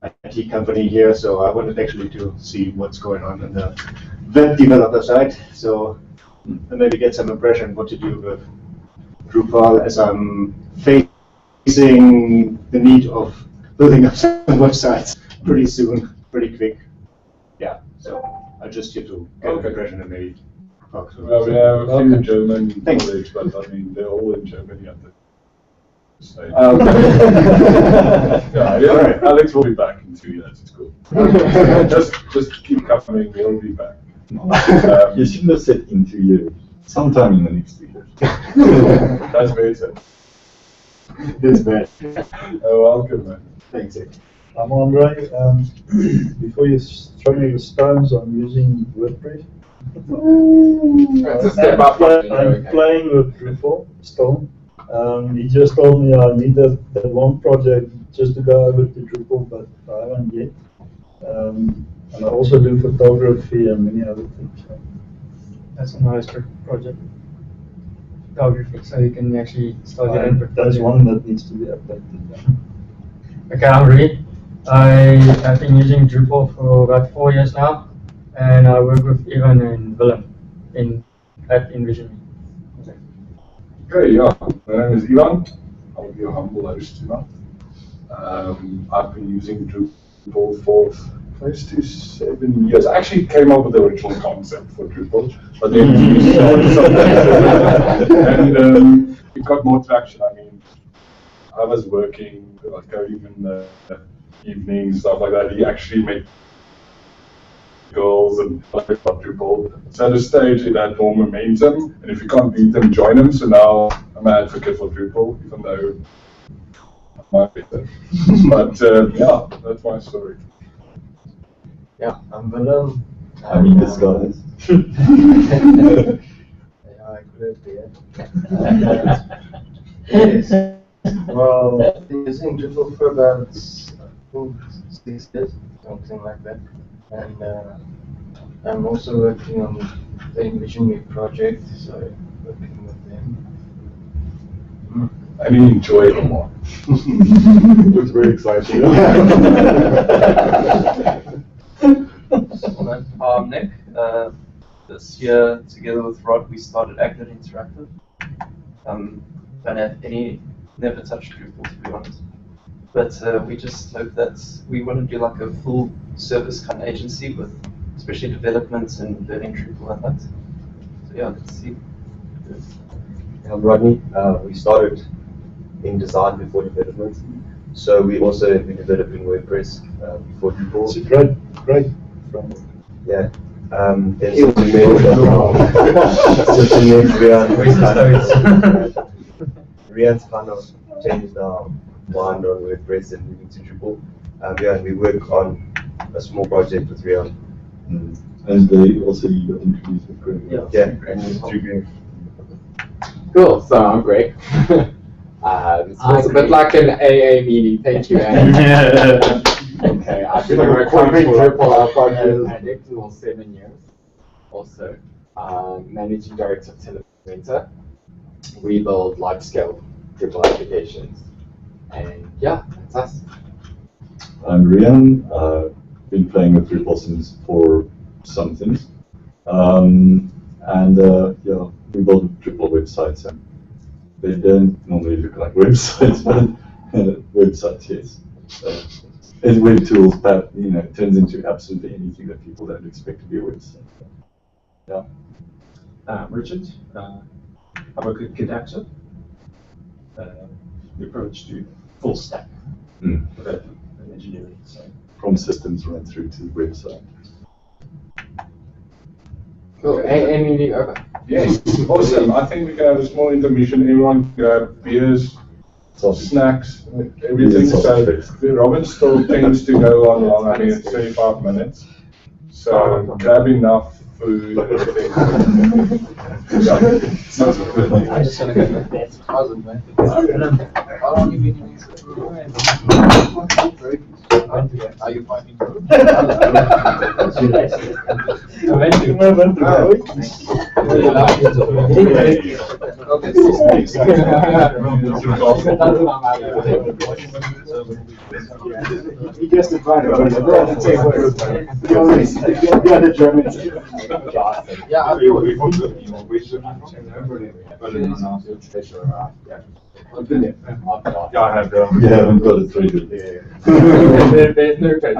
IT company here, so I wanted actually to see what's going on the web developer side. So maybe get some impression what to do with Drupal as I'm facing the need of building up some websites pretty soon, pretty quick. Yeah, so I just here to get an impression and maybe talk to. Well, we have a few German Thanks. colleagues, but I mean they're all in Germany at the stage. Yeah, All right. Alex will be back in 2 years. It's cool. just keep coming. We'll be back. You shouldn't have said in 2 years. Sometime in the next 2 years. That's better. It's bad. Oh, welcome, man. Thanks. I'm Andre. Before you throw me the stones, I'm using WordPress. That's a step up. I'm playing with Drupal still. He just told me I need that one project just to go over to Drupal, but I haven't yet. And I also do photography and many other things. So. That's a nice project. Photography, so you can actually start your own portfolio. That's one that needs to be updated. Okay, I'm Reed. I have been using Drupal for about 4 years now, and I work with Ivan and Willem at Envision Me. Okay, yeah. My name is Ivan. I'll be your humble host tonight. I've been using Drupal for close to 7 years. I actually came up with the original concept for Drupal, but then and it got more traction. I mean, I was working, like coding in the evenings, stuff like that. He actually made goals and stuff about Drupal. So at a stage it had more momentum, and if you can't beat them, join them. So now I'm an advocate for Drupal, even though I might be there. But yeah, that's my story. Yeah, I'm Willem. I mean, this guy. Yeah, I could be it. Yes. Well, I've been using Drupal for about 6 years, something like that. And I'm also working on the Envision Me project, so working with them. And you enjoy it more. Looks very exciting. I'm Nick. This year, together with Rod, we started Active Interactive. Don't have never touched Drupal, to be honest. But we just hope that we want to do like a full service kind of agency with especially development and learning Drupal and that. So yeah, let's see. I'm Rodney. We started in design before development. So we also have been developing WordPress before Drupal. It's a great framework. Yeah. Then since we made Rian's kind of changed our mind on WordPress and moving to Drupal. Yeah, and we work on a small project with Rian. And they also you got introduced with Greg. Yeah, and through Greg. Cool, so I'm Greg. This was a bit like an AA meeting, thank you, Andy. Okay, I've been recording Drupal project for 7 years. Also, managing director of Telementor. We build large-scale Drupal applications. And yeah, that's us. I'm Rian. Been playing with Drupal since for something. Yeah, we build Drupal websites, and they don't normally look like websites, but websites, yes. And web tools, but turns into absolutely anything that people don't expect to be a website. Yeah. Richard, I work at Kidactor. The approach to full stack development and engineering. So. From systems right through to the website. Cool. AA meeting over. Yes, awesome. I think we can have a small intermission. Everyone can have beers, snacks, everything. So Robin still tends to go on long. I mean, it's 35 minutes. So grab enough food, everything. Sounds good. I just want to go to bed. Awesome, man. How long have you been using it? Are you finding it? Okay. He gets the fun. They're the same words. The other Germans. Yeah, I Yeah, I have. You haven't got it triggered. There's no trade.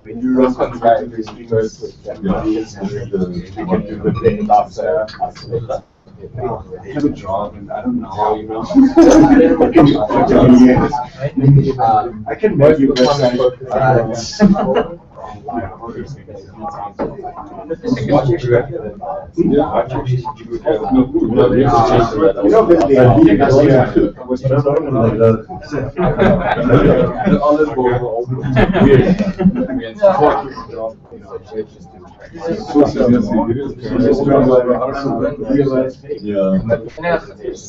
When you run contract with streamers, I have a job and I don't know how, you know. I can make you website.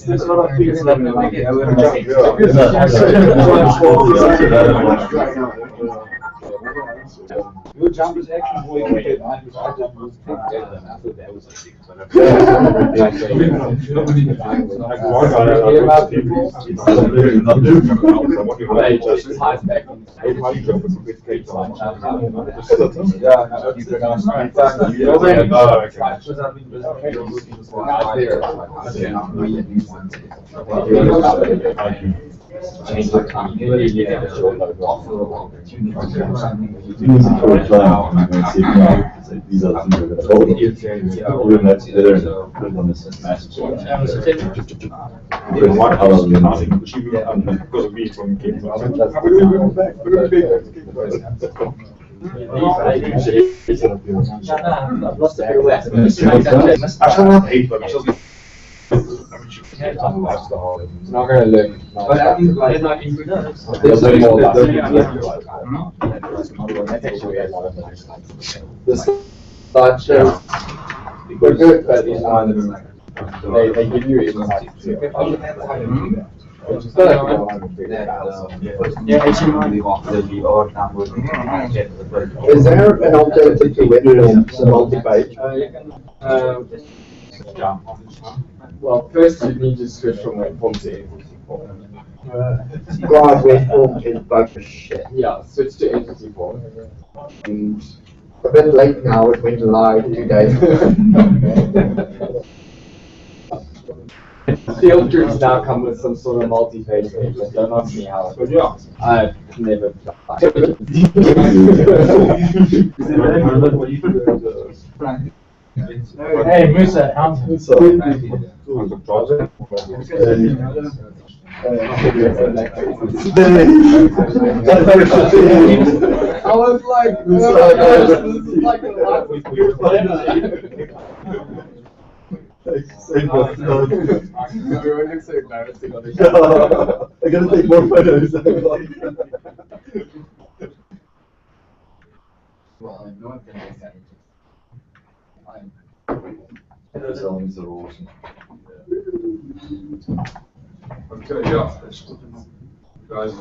There's a lot of things that Your jump is actually more important. I jump was that was These are things that are going even that's better than put on this message. One color because of me from Cape Town. It's not going to look the start shows we're good, but they give you insight. Is there an alternative to web multi-page? Well, first you need to switch from web form to entity form. God, web form is bunch of shit. Yeah, switch to entity form. And a bit late now, it went live 2 days ago. Field groups now come with some sort of multi-page page. Don't ask me how. But yeah. I've never Hey, Musa, how's I was like, this is like the Everyone so embarrassing on the show. I gotta take more photos. Well, no one can make that. Those elements are awesome. Okay, yeah. Guys,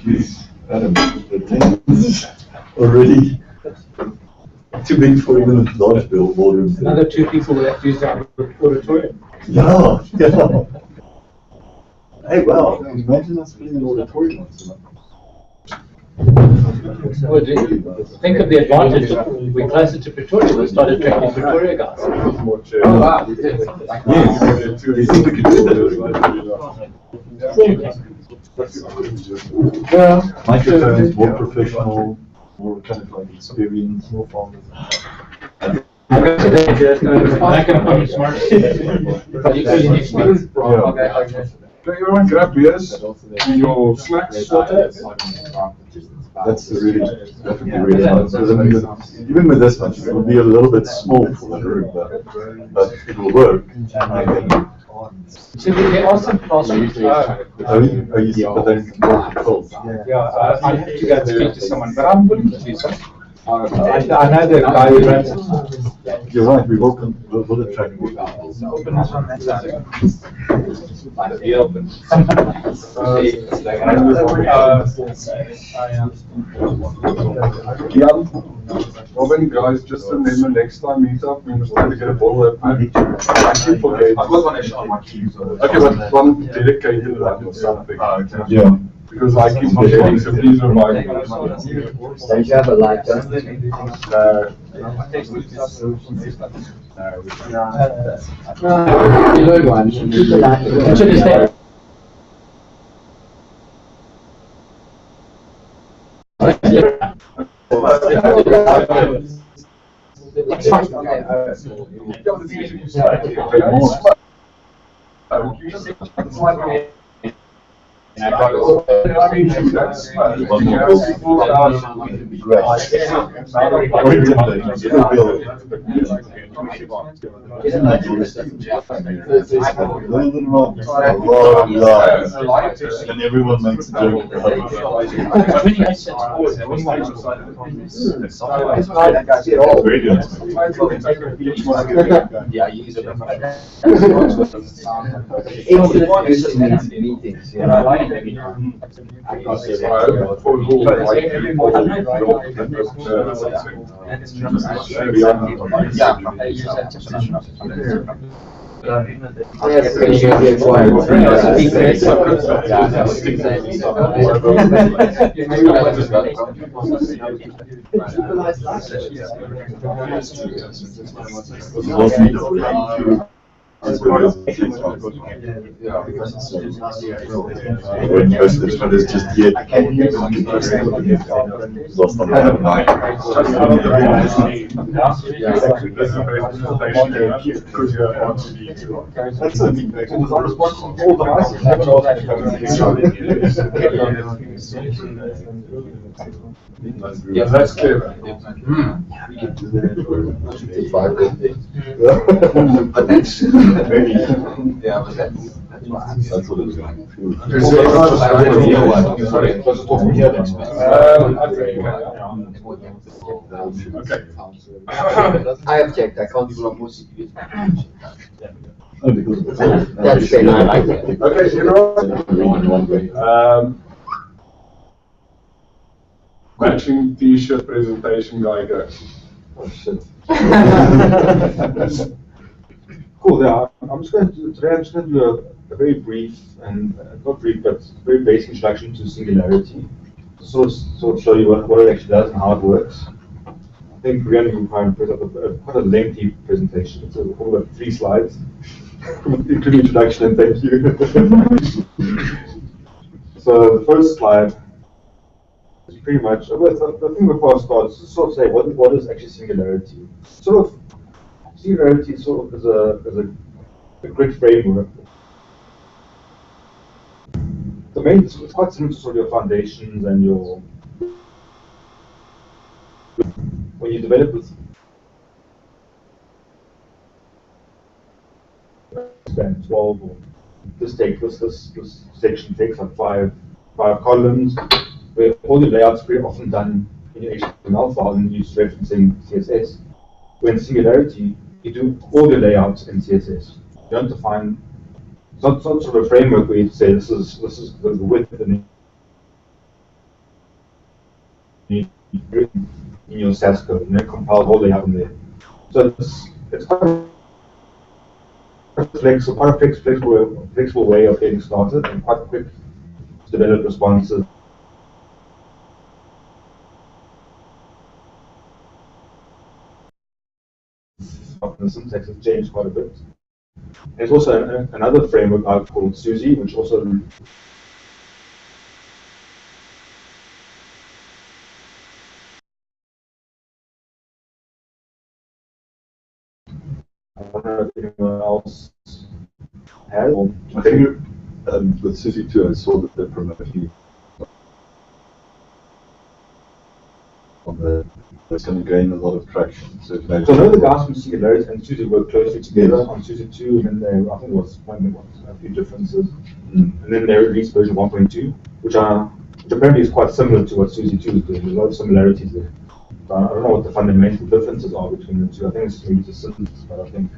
Jeez, Adam, already too big for even a large ballroom. Another 2 people will have to use that auditorium. Yeah, yeah. Hey, wow, imagine us putting an auditorium on tonight. Well, think of the advantage. We're closer to Pretoria. We'll start attracting Pretoria guys. Oh wow, you did. Yes, do you think we could do that? Yeah. Microphones, more professional, more kind of like experience, more fun. That can come smart. so everyone grab beers, your snacks, That's really nice. Because I mean, even with this much, it will be a little bit small for the room, but it will work. So there are some classrooms. But then more control. Yeah, I have to go speak to someone, but I'm willing to do something. I know the guy who runs it. You're right, we will attract more. Open this one next time. Be open. Robin, guys, just remember next time meet up, we must try to get a ball up. I keep forgetting. I've got one extra on my queue. Okay, but one dedicated one or something. Yeah. Because I keep forgetting, so please remind me. Don't you have a light gun? You learn one. Should stay. And everyone makes a joke. Meetings, yeah. This one is just yet. Lost on that night. Yeah, that's clear. But that's maybe. Yeah, but that's what it's going I have checked, I can't develop more CPUs. That's fair, I like that. Okay, you know, matching t-shirt presentation guy goes. Oh shit. Cool, yeah, today I'm just going to do a very brief and, not brief, but very basic introduction to Singularity. To sort of show you what it actually does and how it works. I think we're going to put up quite a lengthy presentation. It's all about 3 slides, including introduction and thank you. So the first slide is pretty much, the thing before I start is to sort of say what is actually Singularity. Singularity sort of is a grid framework. It's quite similar to sort of your foundations and your, when you develop this span 12 or this section takes like five columns, where all the layouts are very often done in your HTML file and use referencing CSS. When Singularity, you do all the layouts in CSS. You don't define. It's not sort of a framework where you say this is the width and in your SAS code, and then compile the whole layout in there. So it's quite a flexible way of getting started and quite quick to develop responses. The syntax has changed quite a bit. There's also another framework out called Suzy, which also I don't know if anyone else has. I think with Suzy too, I saw that they're promoting on the. It's going to gain a lot of traction. So I know the guys from Singularity and Suzy work closely together on Suzy 2, and then I think there was a few differences. And then they released version 1.2, which apparently is quite similar to what Suzy 2 is doing. There's a lot of similarities there. I don't know what the fundamental differences are between the two. I think it's really just syntax, but I think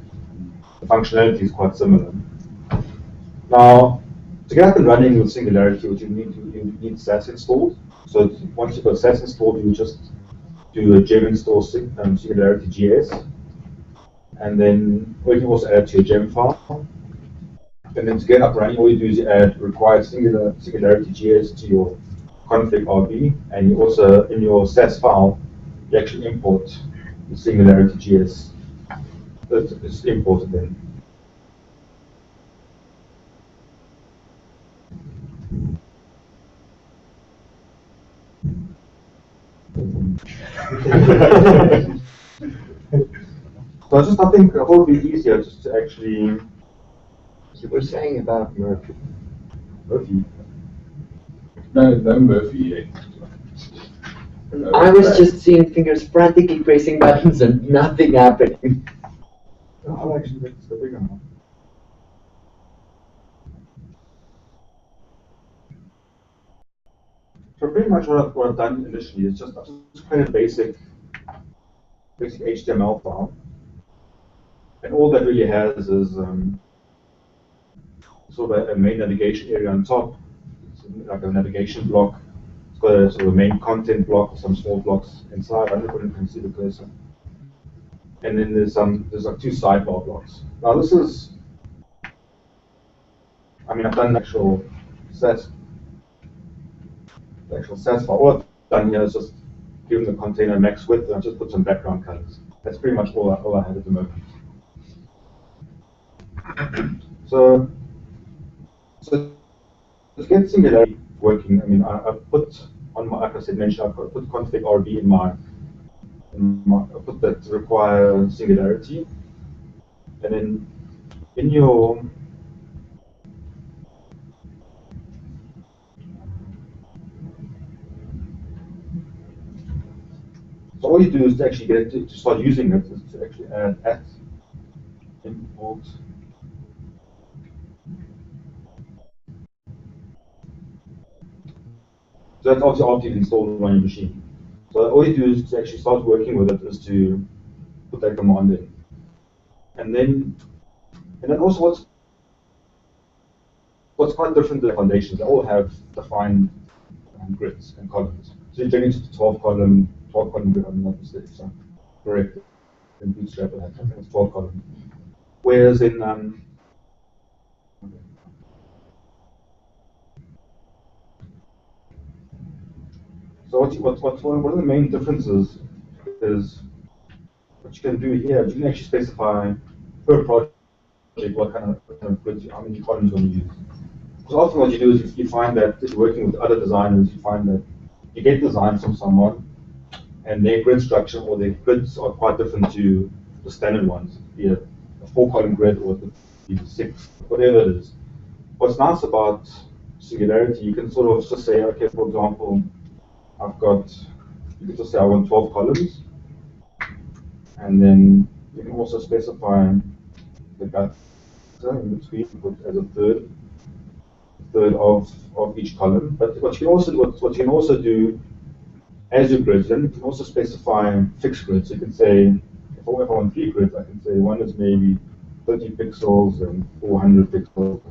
the functionality is quite similar. Now, to get up and running with Singularity, what you need SAS installed. So once you've got SAS installed, you just do a gem install Singularity GS, and then or you can also add to your gem file. And then to get up running, all you do is you add required Singularity GS to your config RB, and you also in your SAS file you actually import the Singularity GS. It's imported then. So I think it would be easier just to actually. You were saying about Murphy. Murphy. No Murphy yet. I was just seeing fingers frantically pressing buttons and nothing happening. Oh, actually, that's the bigger one. So pretty much what I've done initially is just create a basic HTML file, and all that really has is sort of a main navigation area on top. It's like a navigation block. It's got a sort of a main content block, some small blocks inside. I don't know if you can see the cursor. And then there's like two sidebar blocks. Now this is, I mean, I've done the actual SAS file. All I've done here is just given the container max width, and I just put some background colors. That's pretty much all I had at the moment. So to get Singularity working, I mean, I've put on my, like I said, I've put config RB in my I put that require Singularity, and then in your so all you do is to actually get it to start using it is to actually add import. So that's obviously after you've installed it on your machine. So all you do is to actually start working with it is to put that command in. And then also what's quite different to the foundations, they all have defined grids and columns. So you're generally just a 12 column grid, I'm not mistaken, so correct. In Bootstrap, I think it's 12 column. Whereas in so what's one of the main differences is what you can do here is you can actually specify per project what kind of grids, how many columns you want to use. Because often what you do is you find that if you're working with other designers, you find that you get designs from someone and their grid structure or their grids are quite different to the standard ones, be it a 4-column grid or be it 6, whatever it is. What's nice about Singularity, you can sort of just say, okay, for example, you can just say I want 12 columns, and then you can also specify the gutter in between as a third of each column. But what you can also do as your grids, then you can also specify fixed grids. So you can say, if I want 3 grids, I can say one is maybe 30 pixels and 400 pixels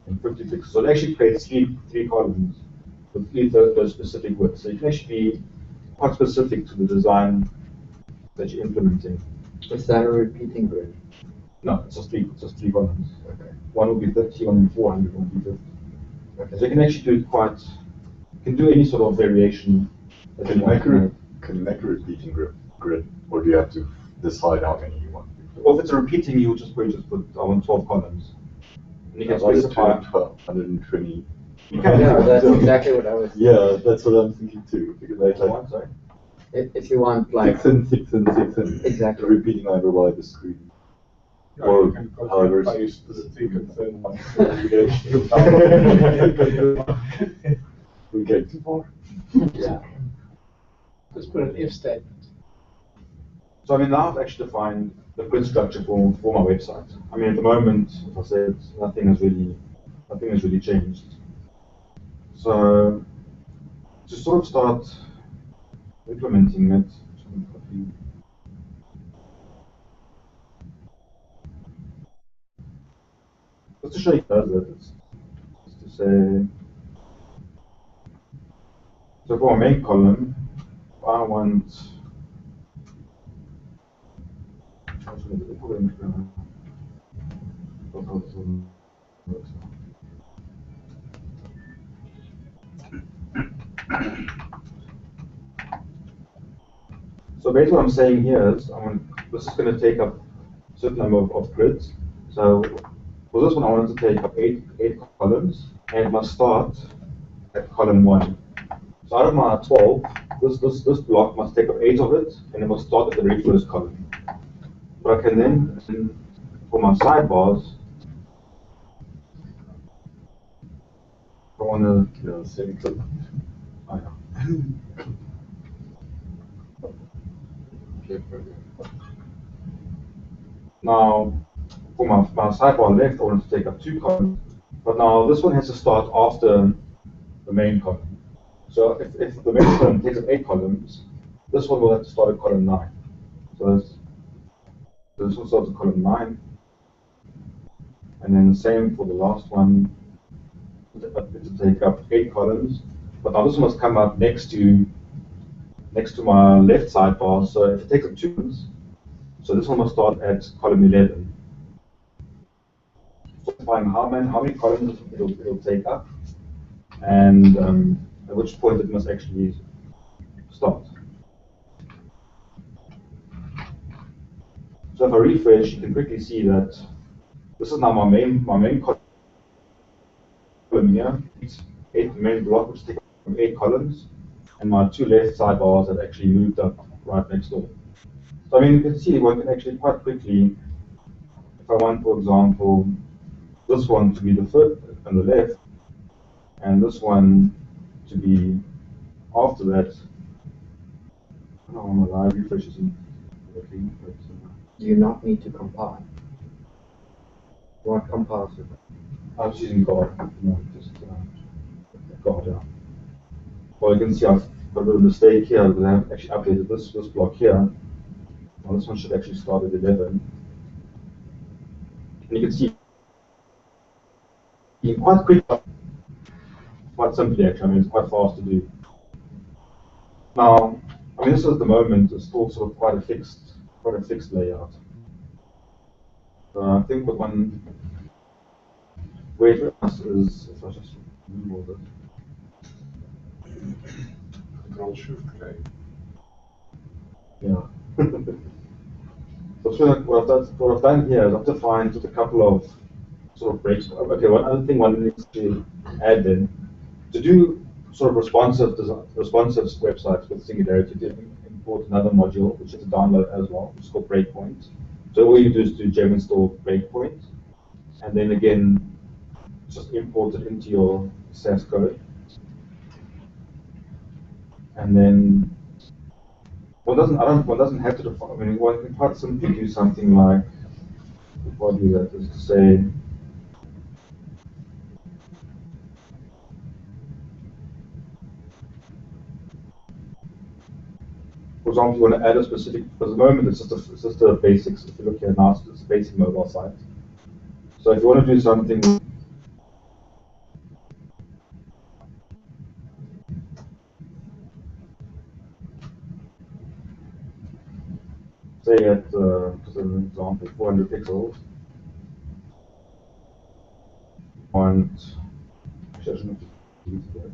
and 50 pixels. So it actually creates three columns with either those specific widths. So you can actually be quite specific to the design that you're implementing. Is that a repeating grid? No, it's just three columns. Okay. One will be 30, one will be 400, one will be 50. Okay. So you can actually do it you can do any sort of variation. Can you make a repeating grid, or do you have to decide how many you want? Well, if it's a repeating, you just put I want 12 columns. And you can specify 120. You can, yeah, that's exactly what I was thinking. Yeah, that's what I'm thinking too. Because sorry? If you want like 6 and 6 and 6 and exactly repeating either by the screen. No, Or you can copy however and paste the thick and thin one. We get too far. yeah. Just put an if statement. So I mean, now I've actually defined the grid structure for my website. I mean, at the moment, as I said, nothing has really changed. So to sort of start implementing it, Just to show you how it does it, it's to say, so for our main column, I want, so basically what I'm saying here is, this is going to take up a certain number of grids. So for this one, I wanted to take up eight columns, and it must start at column 1. So out of my 12, this block must take up 8 of it, and it must start at the very first column. But I can then, for my sidebars, I want to save clip. Now, for my sidebar left, I want to take up 2 columns, but now this one has to start after the main column. So if the main column takes up 8 columns, this one will have to start at column 9. So this one starts at column 9, and then the same for the last one. It will take up 8 columns, but now this one must come up next to my left sidebar. So if it takes up 2 columns, so this one must start at column 11. Specifying how many columns it'll take up, and at which point it must actually start. So if I refresh, you can quickly see that this is now my main column here. It's 8 main block, which takes up 8 columns, and my 2 left sidebars have actually moved up right next door. So I mean, you can see one can actually quite quickly, if I want, for example, this one to be the first on the left, and this one to be after that. I don't know, my live refresh isn't working. Do you not need to compile? What compiles it? I'm just using God. No, just God, yeah. Well, you can see I've got a bit of a mistake here because I haven't actually updated this block here. Well, this one should actually start at 11. And you can see quite quick, quite simply actually. I mean, it's quite fast to do. Now, I mean, this is at the moment is still sort of quite a fixed layout. So I think what one way for us is if I just remove all this. Control-Shift-K. Yeah. So what I've done here is I've defined just a couple of sort of breaks. Okay, one other thing one needs to add then, to do sort of responsive websites with Singularity, to import another module which is to download as well, which is called Breakpoint. So all you do is do gem install Breakpoint, and then again just import it into your SAS code, and then one doesn't have to define. I mean, one can quite simply do something like, before I do that, is to say, for example, you want to add a specific, for the moment it's just a basics. If you look here now, it's a basic mobile site. So if you want to do something, say at, just as an example, 400 pixels, and actually I shouldn't have used that.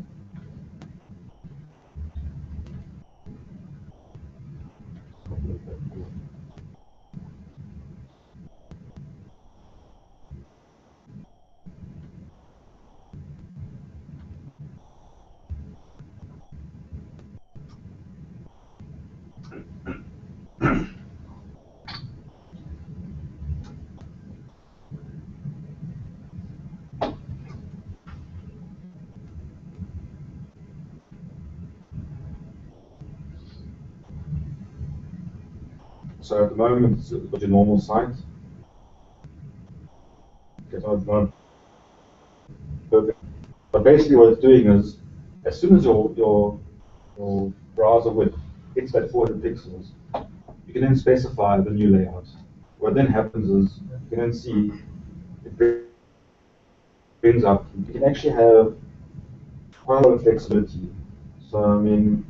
So at the moment, it's got your normal site. Okay, so it's not perfect. But basically what it's doing is, as soon as your browser width hits that 400 pixels, you can then specify the new layout. What then happens is you can then see it brings up. You can actually have quite a lot of flexibility. So I mean,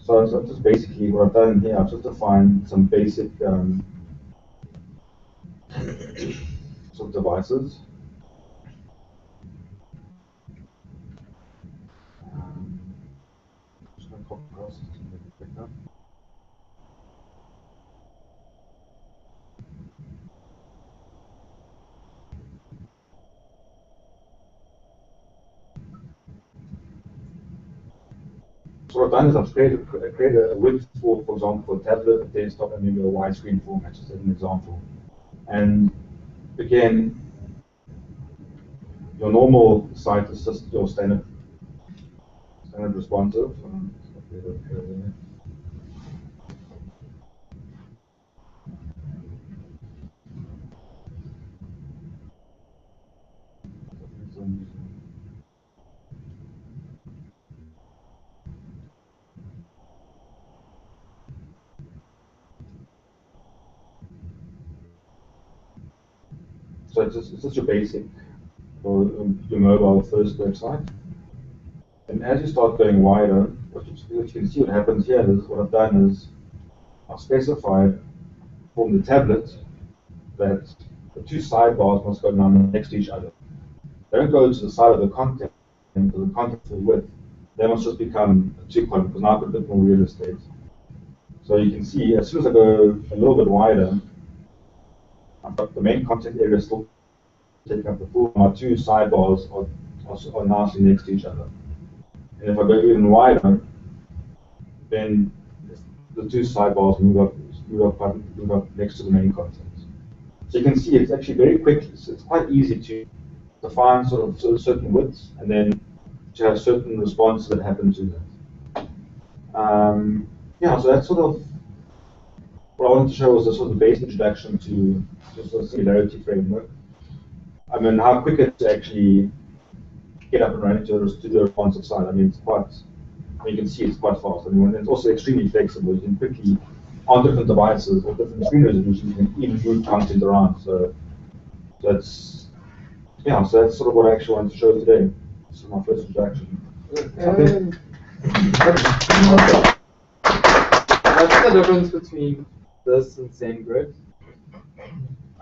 so just basically what I've done here, I've just defined some basic sort of devices. Just going to copy across to make it quicker. So what I've done is I've created a width for example, for a tablet, a desktop, and maybe a widescreen format, just as an example. And again, your normal site is just your standard responsive. So it's just your basic, or your mobile first website. And as you start going wider, what you can see what happens here is what I've done is I've specified from the tablet that the two sidebars must go next to each other. They don't go to the side of the content, and the content to the width. They must just become a two-column because now I've got a bit more real estate. So you can see as soon as I go a little bit wider, I've got the main content area still taking up the full. My two sidebars are nicely next to each other. And if I go even wider, then the two sidebars move up next to the main content. So you can see it's actually very quick. It's quite easy to define sort of certain widths and then to have certain responses that happen to that. Yeah, so that's sort of what I wanted to show was a sort of basic introduction to just a similarity framework. I mean, how quick it to actually get up and running to the responsive side. I mean, it's quite, you can see it's quite fast. I mean, and it's also extremely flexible. You can quickly, on different devices or different screen resolutions, you can even move content around. So that's, yeah, so that's sort of what I actually wanted to show today. This is my first introduction. What's the difference between this and SendGrid?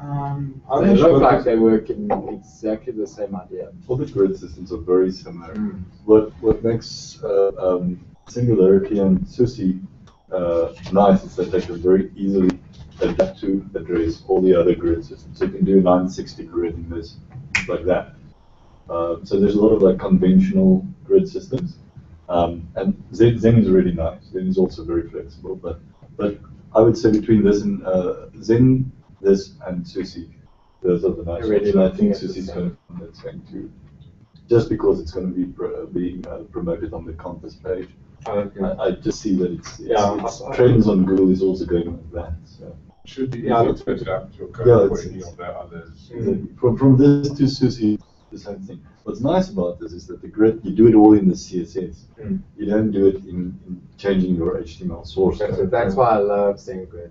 They look like they work in exactly the same idea. All the grid systems are very similar. What makes Singularity and SUSE nice is that they can very easily adapt to address all the other grid systems. So you can do a 960 grid in this, like that. So there's a lot of like conventional grid systems. And Zen is really nice. Zen is also very flexible, but I would say between this and Zen, this and SUSE, those are the nice ones. And I think SUSE is going to, just because it's going to be being promoted on the Compass page. Okay. I just see that it's trends on Google is also going like that. So. Should be easy to adapt your code for any of the others. From this to SUSE, the same thing. What's nice about this is that the grid, you do it all in the CSS. You don't do it in changing your HTML source code. That's why I love SendGrid.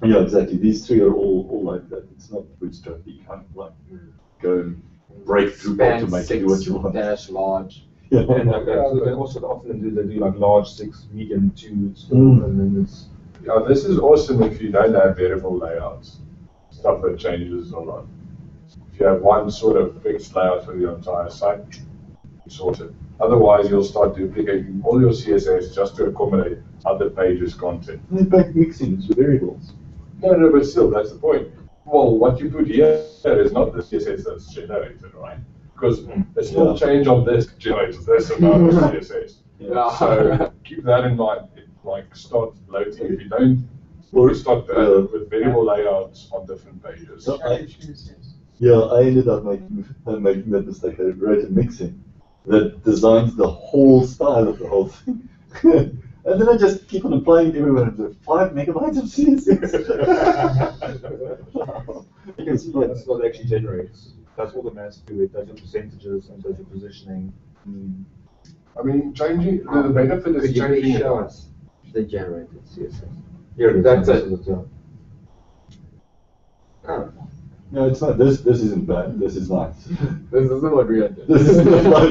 Yeah, exactly. These three are all like that. It's not bootstrap. You can't like go and break Drupal to make it do what you want. Dash large. Yeah. And they also often do like large 6, medium 2, small, and then it's. Yeah, this is awesome if you don't have variable layouts, stuff that changes a lot. If you have one sort of fixed layout for your entire site, you sort it. Otherwise, you'll start duplicating all your CSS just to accommodate other pages' content. They back mixing with variables. No, but still, that's the point. Well, what you put here is not the CSS that's generated, right? Because a small change on this generates this amount of CSS. Yeah. So keep that in mind. Like start loading. If you don't, or start with variable layouts on different pages. So I ended up making that mistake. I wrote a mixin that designs the whole style of the whole thing. And then I just keep on applying it everywhere. And 5 megabytes of CSS. You can see that's what it actually generates. That's all the math to it. Does your percentages and does your positioning. I mean, changing the benefit is changing it. If the generated CSS. Here, That's it. No, it's not. This isn't bad. This is nice. This isn't what we had. This is not like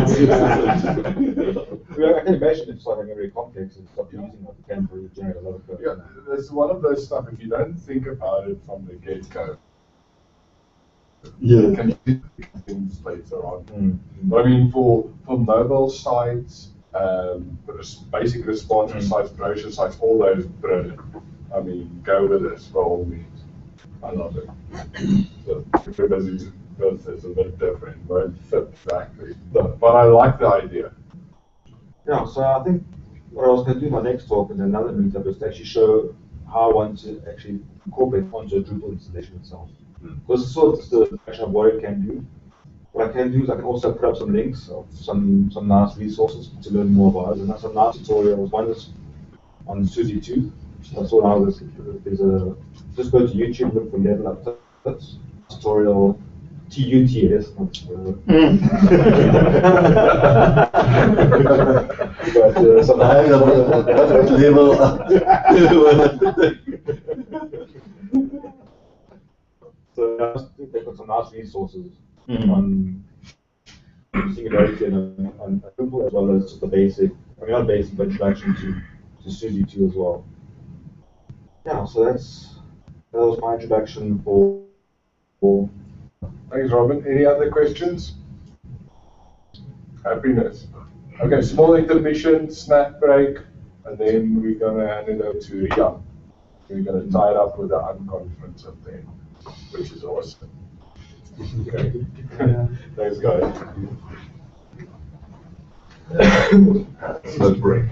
CSS. Well, I can imagine it's something very complex and stop using what you can for generate a lot of code. Yeah, there's one of those stuff, if you don't think about it from the get-go, Yeah. you can use things later on. But I mean, for mobile sites, basic responsive sites, brochure sites, all those brilliant. I mean, go with this by all means. I love it. So, everybody's built is a bit different, won't fit exactly. But I like the idea. Yeah, so I think what I was going to do in my next talk in another meetup is to actually show how I want to actually incorporate onto a Drupal installation itself. Because it's sort of the action of what it can do. What I can do is I can also put up some links of some nice resources to learn more about it. And that's some nice tutorials. One is on Suzy 2. That's all now. Just go to YouTube, look for Level Up Tips tutorial. TUTS. But some level up. So I think they've got some nice resources on Singularity and on Drupal, as well as just the basic, not basic, but introduction to Suzy 2 as well. Yeah, so that was my introduction for. Thanks, Robin. Any other questions? Happiness. Okay, small intermission, snack break, and then we're going to hand it over to Rian. We're going to tie it up with the unconference at the end, which is awesome. Okay. Thanks, guys. Let's break.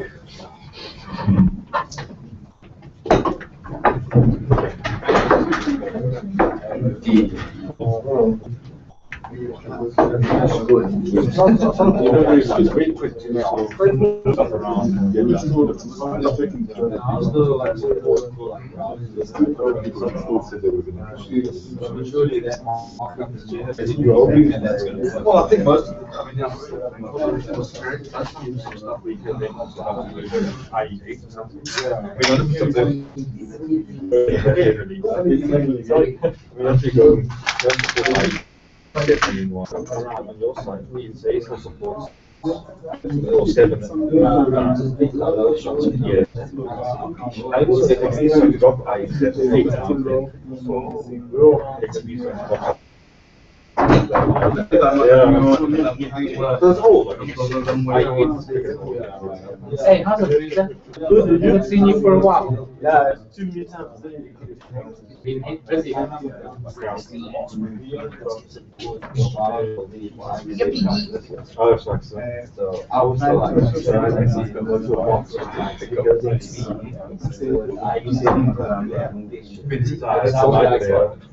Well, I think most. On your side, it says no support. Or 7. Yeah. I would say at least you drop I 8 now. So it's at least that's all. Hey, how's it? Good. Haven't seen you for a while. Yeah, too many times. Been busy. Oh, it's like so. I was like,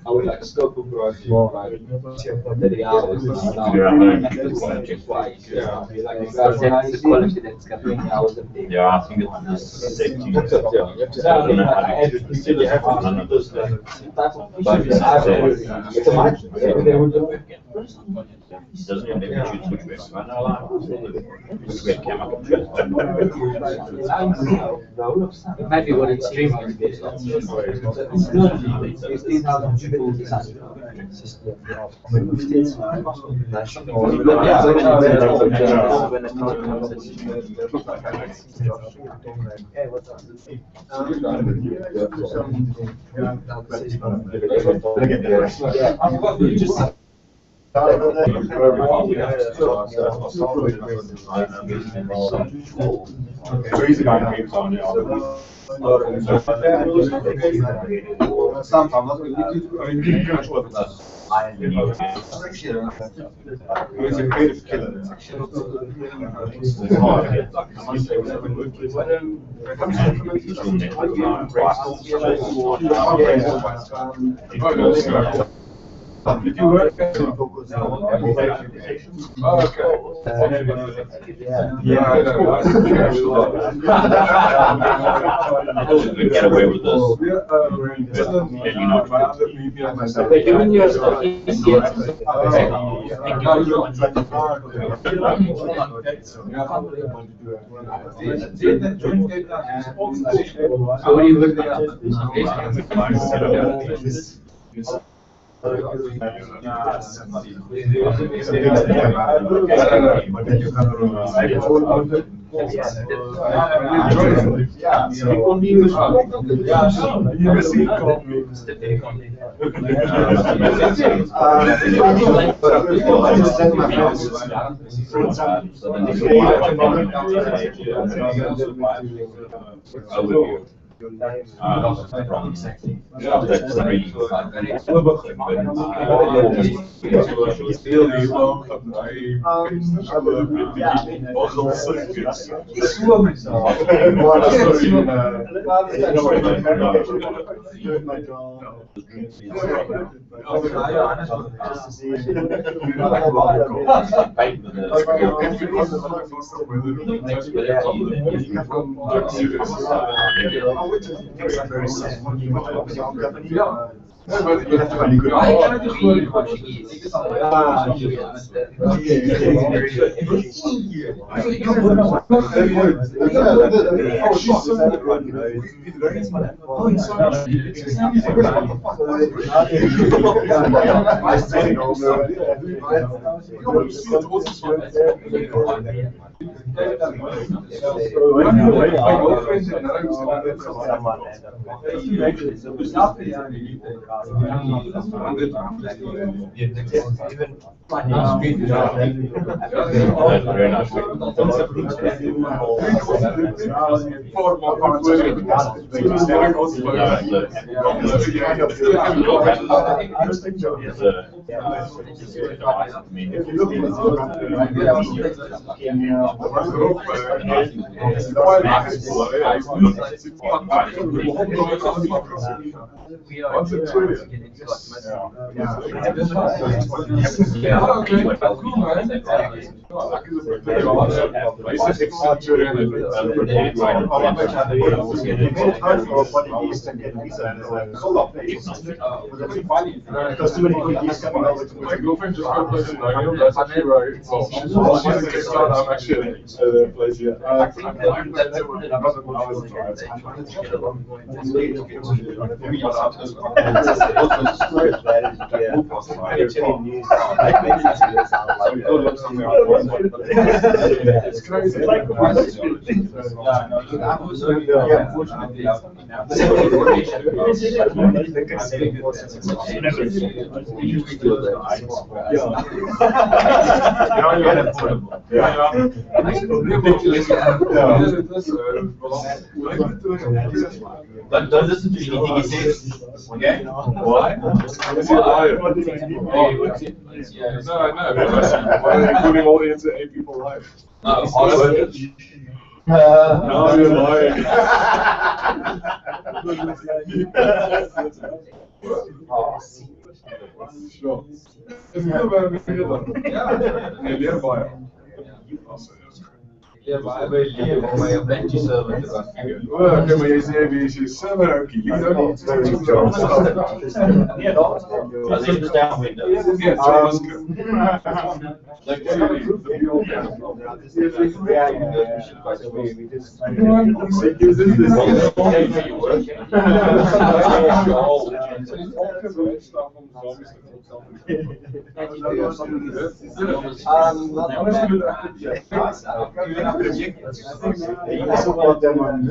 I would like scope of growth more like the hours. Yeah, I think it's safety. It's a match. Doesn't it maybe choose which way? Which way camera controls? It might be what it's streaming. If you work at Get away with this. They're giving you a How do you look that up? It's crazy. Don't listen to anything he says. Okay? Why? Is he a liar? No, I know. Why are you putting all the into 8 people live? No, you're lying. Sure. Is het wel bij me dan? Ja. Nee, leerbaar. Ja, maar hij weet leren om je bench server te gaan. Oké, maar je zei wie is je server ook? Je liet ook niet. Yeah, that's in the down window. Yeah, support them on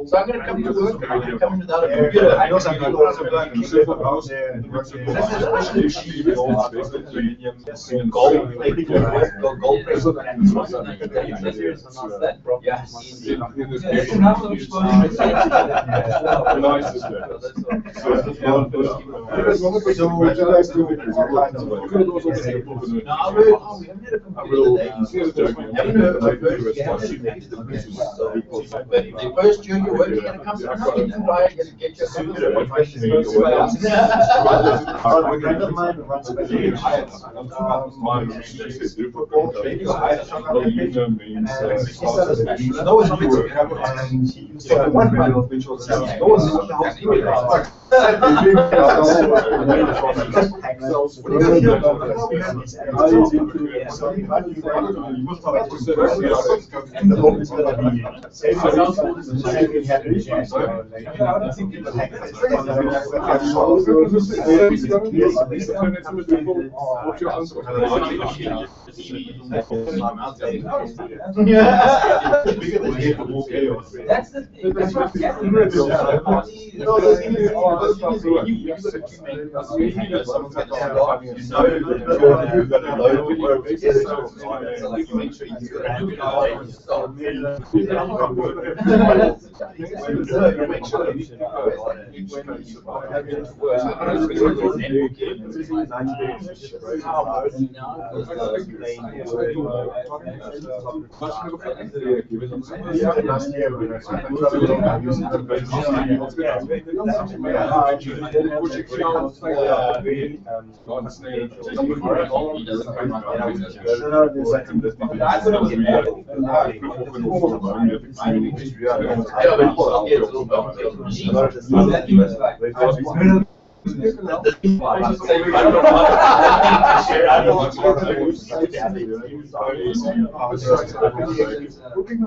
So I'm gonna come to work, I'm gonna come without a computer. I know some people also going to keep it around there and work there. Gold press. Yes. The first year you're working in a company, you can buy and get your computer. A friend of mine runs a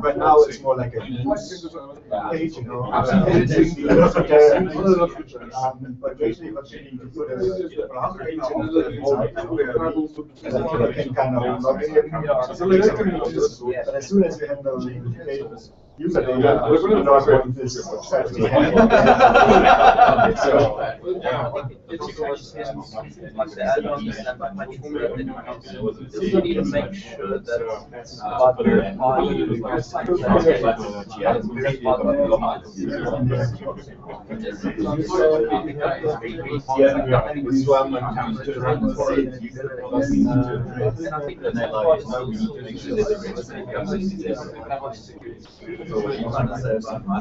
But now it's more like a page, you know. But basically, what you need to put a page in kind of log in. But as soon as you handle the user data, you know what this is. You need to make sure that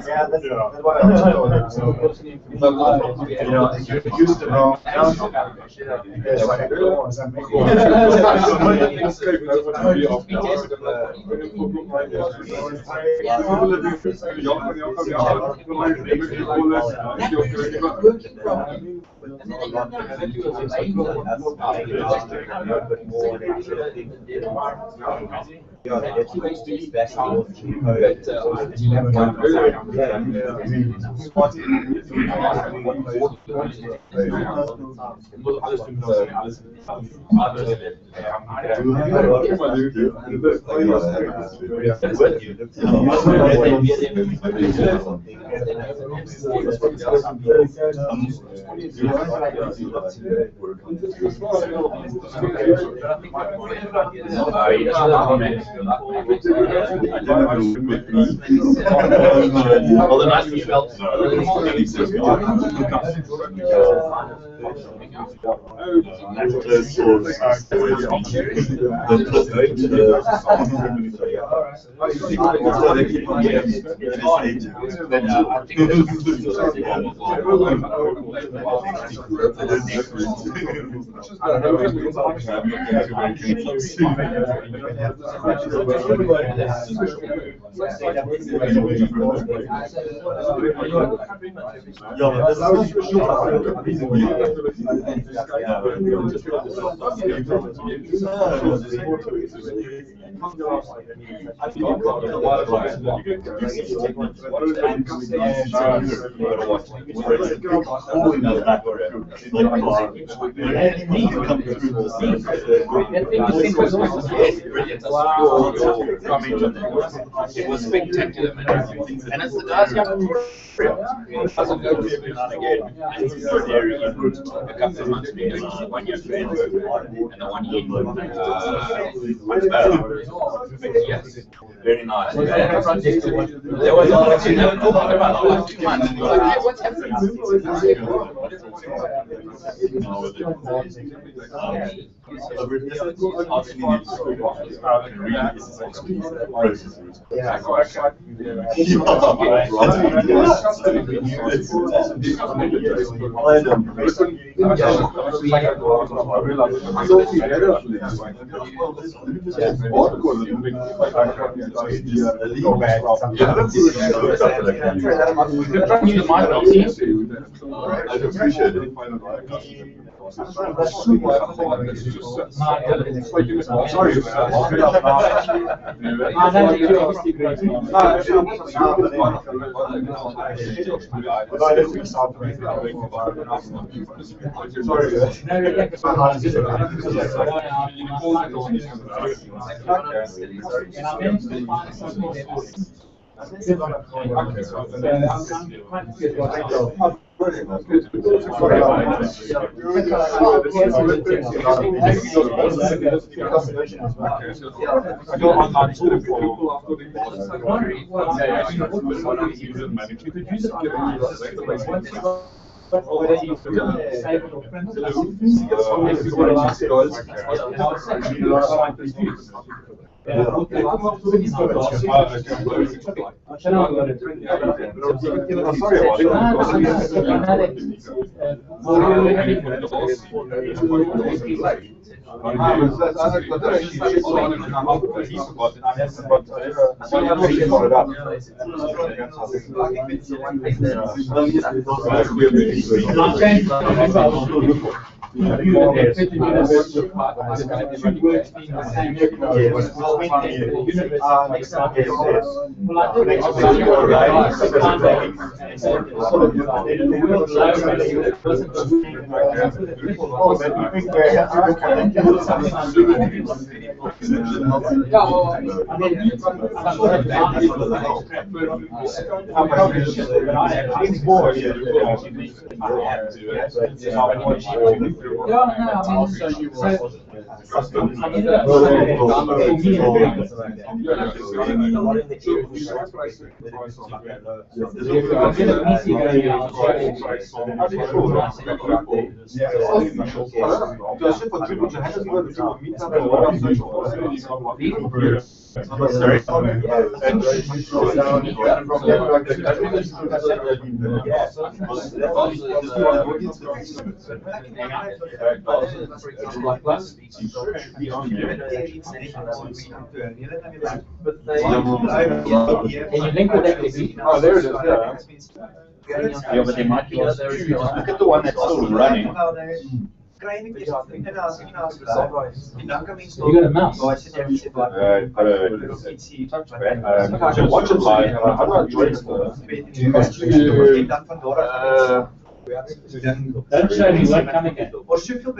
yeah, that's what I was told. So, you know, if you use the wrong account, there's like a or something. All the nice felt. It was spectacular, man. And it's the guys young doesn't go to again. It's a couple of months ago, 1 year training, and the 1 year yes, very nice. There was obviously never talking about the last 2 months. Like, hey, what's happening? I appreciate it. Can you link with that? Oh, there it is. Yeah, but they might be. Look at the one that's still running. kleine en dan kan mens You got a mouse. watch it live, how do I join it? en dan van daar af Don't show me what coming in. or soveel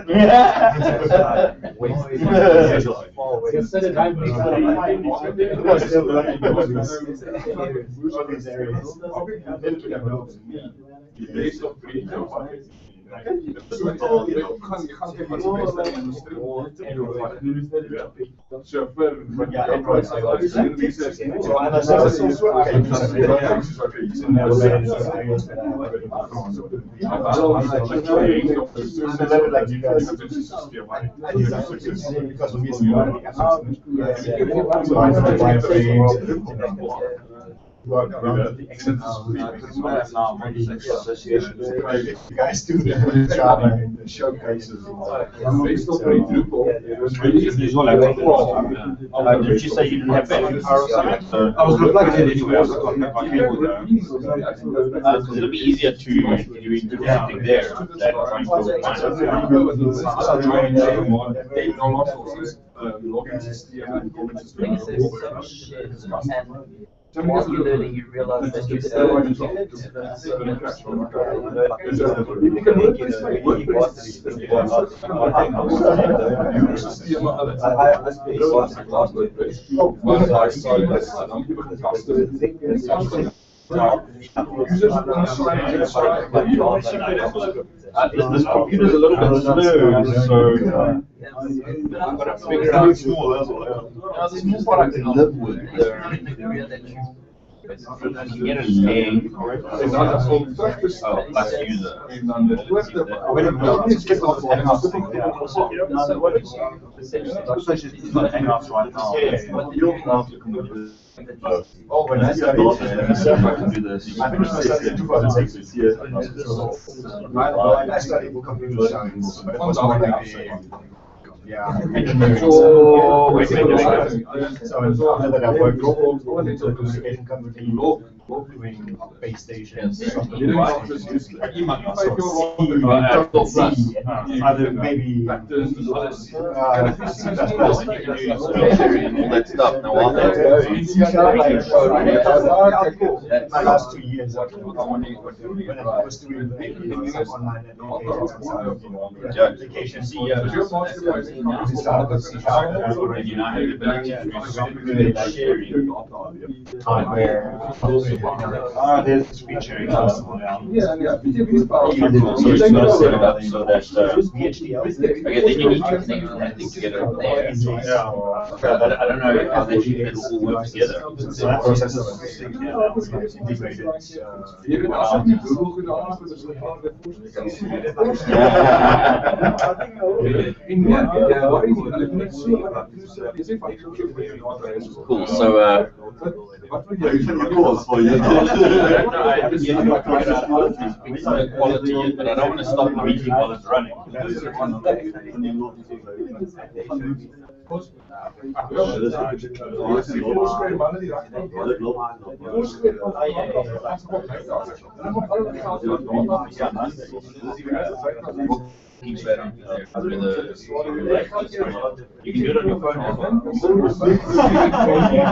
Consider time. You guys do a good job in the showcases. Based on Drupal, Did you say you didn't have battery power or something? I was going to plug it in anyway. I was going to Because it'll be easier to do something there than trying As you learning, you realize that you This computer's a little bit slow, so I've got to figure out small as well. This is what I can live with. You get an A plus user. Oh, when I started, I finished my study in 2006. I studied computer science, but it was more like engineering. So after that, I worked for a communication company doing base stations. Other maybe All that stuff. Now, all that. my last 2 years, when I was doing some online applications, we started with C# hardware. There's speed sharing possible now. So that VHDL. okay, then you need to connect that thing together up there. I don't know how they do it all work together. So that process is integrated. Cool. So for you. I haven't yet tried out how to fix the quality yet, but I don't want to stop the meeting while it's running. You can do it on your phone as well.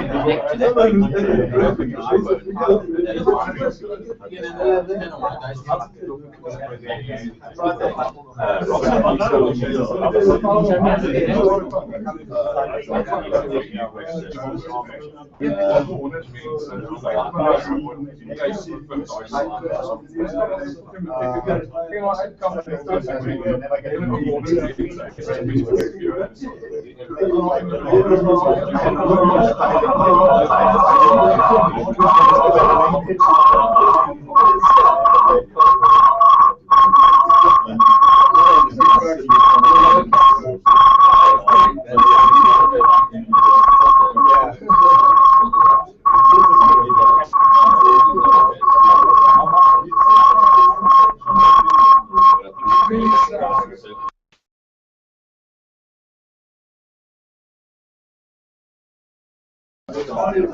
Good.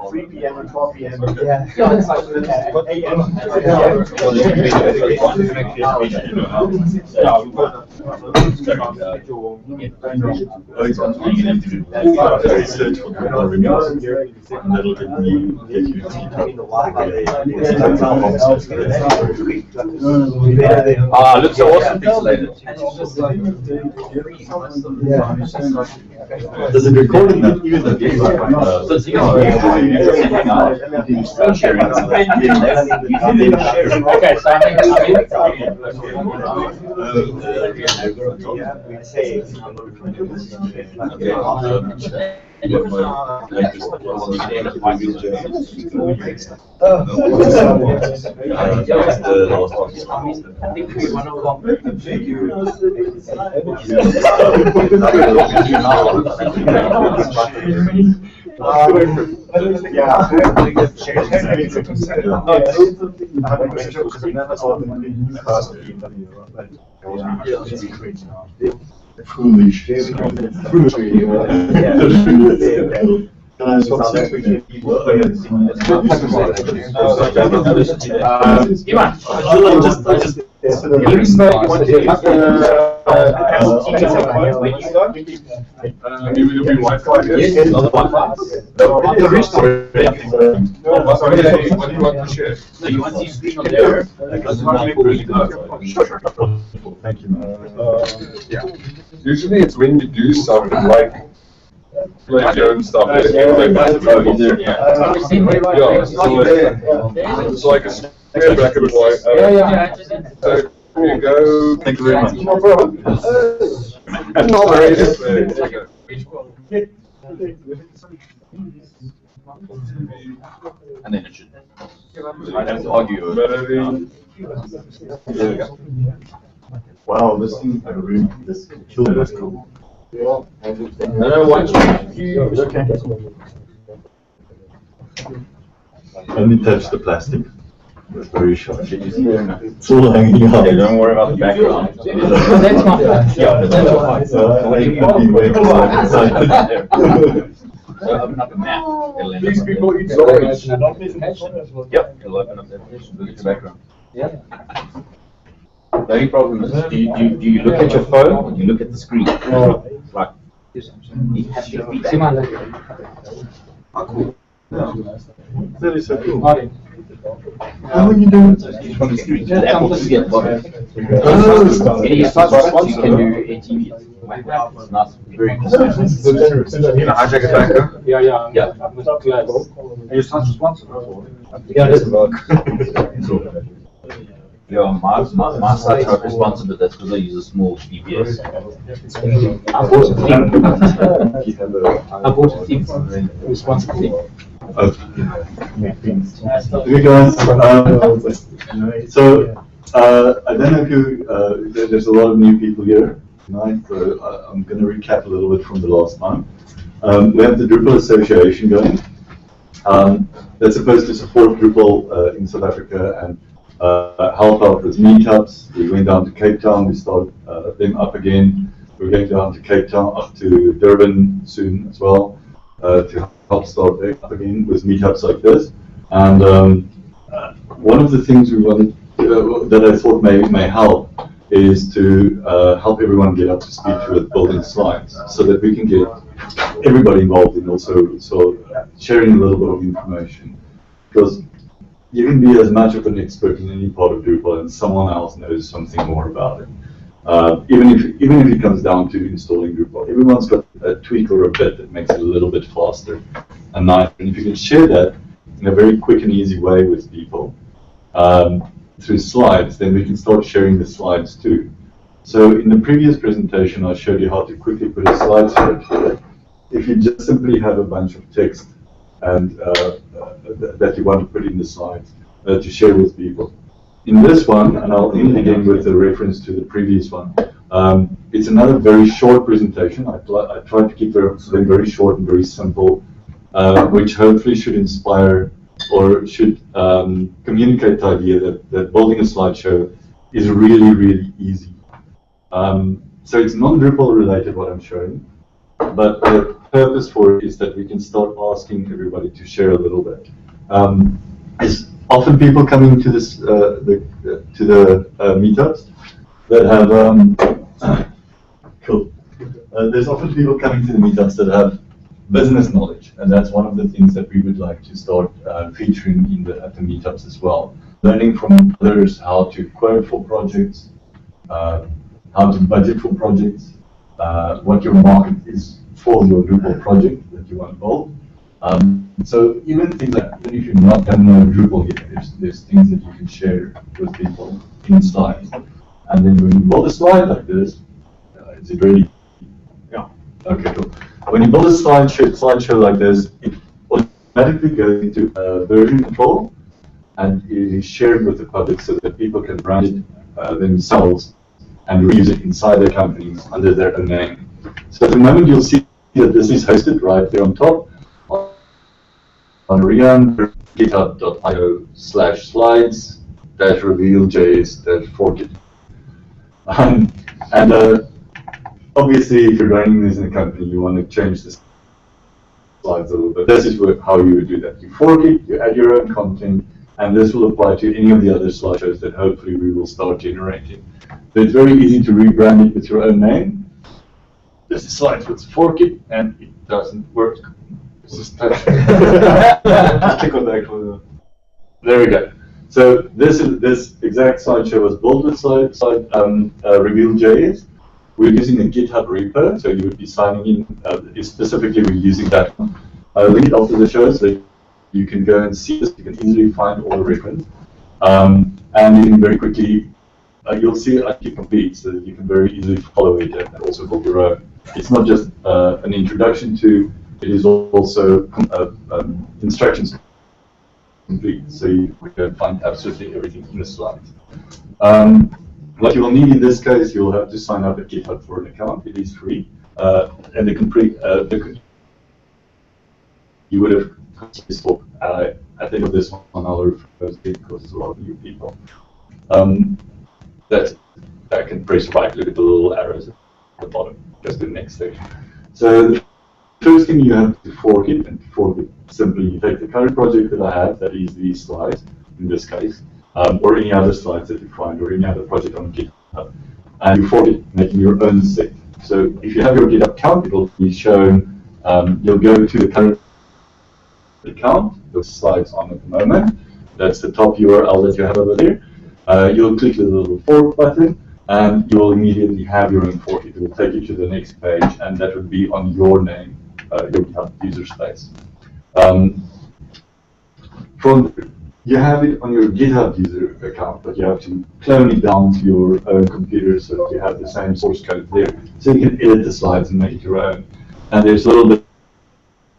Three PM and 4 PM. Yeah. It's like AM. Looks awesome pixelated. Does it record in that? Even the game? Okay, so I think Foolish. Thank you. Usually it's when you do something like your own stuff. It's like a square bracket and white. So you go. Thank you very much. No problem. And then it should. I have to argue. There we go. Wow, this thing, this killed us. Only touch the plastic. It's very short. It's all hanging out. Yeah, don't worry about the background. That's not bad. Yeah, but that's open up a map. These people eat Yep, it'll open up that background. Yeah. The only problem is, do you look at your phone or do you look at the screen? Right. That is so cool. Martin. How are you doing? From the screen. The Apple TV at the bottom. Any size response, you can do ATV. It's not very cool. Hijack attacker. Yeah. And your son's responsive. Yeah, this work. Yeah, my site's not responsive, but that's because I use a small VPS. I bought a thing. Responsive thing. Okay guys, so I don't know if you, there's a lot of new people here tonight, so I'm going to recap a little bit from the last time. We have the Drupal Association going. That's supposed to support Drupal in South Africa and help out with meetups. We went down to Cape Town, we started them up again. We're going down to Cape Town, up to Durban soon as well, to help start up again with meetups like this. And one of the things we wanted, that I thought may help is to help everyone get up to speed with building slides, so that we can get everybody involved in also sharing a little bit of information. Because you can be as much of an expert in any part of Drupal and someone else knows something more about it. Even if it comes down to installing Drupal, everyone's got a tweak or a bit that makes it a little bit faster and nicer. And if you can share that in a very quick and easy way with people through slides, then we can start sharing the slides too. So in the previous presentation, I showed you how to quickly put a slideshow together. If you just simply have a bunch of text and that you want to put in the slides to share with people. In this one, and I'll end again with a reference to the previous one, it's another very short presentation. I tried to keep them very short and very simple, which hopefully should inspire or should communicate the idea that building a slideshow is really, really easy. So it's non-Drupal related what I'm showing, but the purpose for it is that we can start asking everybody to share a little bit. There's often people coming to this to the meetups that have cool. There's often people coming to the meetups that have business knowledge, and that's one of the things that we would like to start featuring at the meetups as well. Learning from others how to quote for projects, how to budget for projects, what your market is for your Drupal project that you want to build. So even things like, even if you're not going to know Drupal yet, there's things that you can share with people in slides. And then when you build a slide like this, is it ready? Yeah. Okay, cool. When you build a slideshow like this, it automatically goes into version control, and it is shared with the public so that people can run it themselves and reuse it inside their companies under their own name. So at the moment you'll see that this is hosted right there on top on rian.github.io/slides-reveal.js-forkit. Obviously, if you're running this in a company, you want to change the slides a little bit. This is how you would do that. You fork it, you add your own content, and this will apply to any of the other slideshows that hopefully we will start generating. So it's very easy to rebrand it with your own name. This is slides with fork it, and it doesn't work. It's just click on the actual. There we go. So this exact slideshow was built with Reveal.js. We're using a GitHub repo, so you would be signing in. Specifically, we're using that one. I'll link it after the show so you can go and see this. You can easily find all the reference. And you can very quickly, you'll see it actually complete, so that you can very easily follow it and also build your own. It's not just an introduction to, it is also instructions complete, so you can find absolutely everything in the slides. What you will need in this case, you'll have to sign up at GitHub for an account. It is free, and you would have this talk. I think of this one I'll refer to because there's a lot of new people. That can press right. Look at the little arrows at the bottom. Just the next section. So the first thing you have to fork it, and to fork it simply you take the current project that I have, that is these slides in this case. Or any other slides that you find, or any other project on GitHub, and you fork it, making your own set. So if you have your GitHub account, it will be shown. You'll go to the current account, those slides on at the moment. That's the top URL that you have over there. You'll click the little fork button, and you will immediately have your own fork. It will take you to the next page, and that would be on your name, your GitHub user space. You have it on your GitHub user account, but you have to clone it down to your own computer so that you have the same source code there. So you can edit the slides and make it your own. And there's a little bit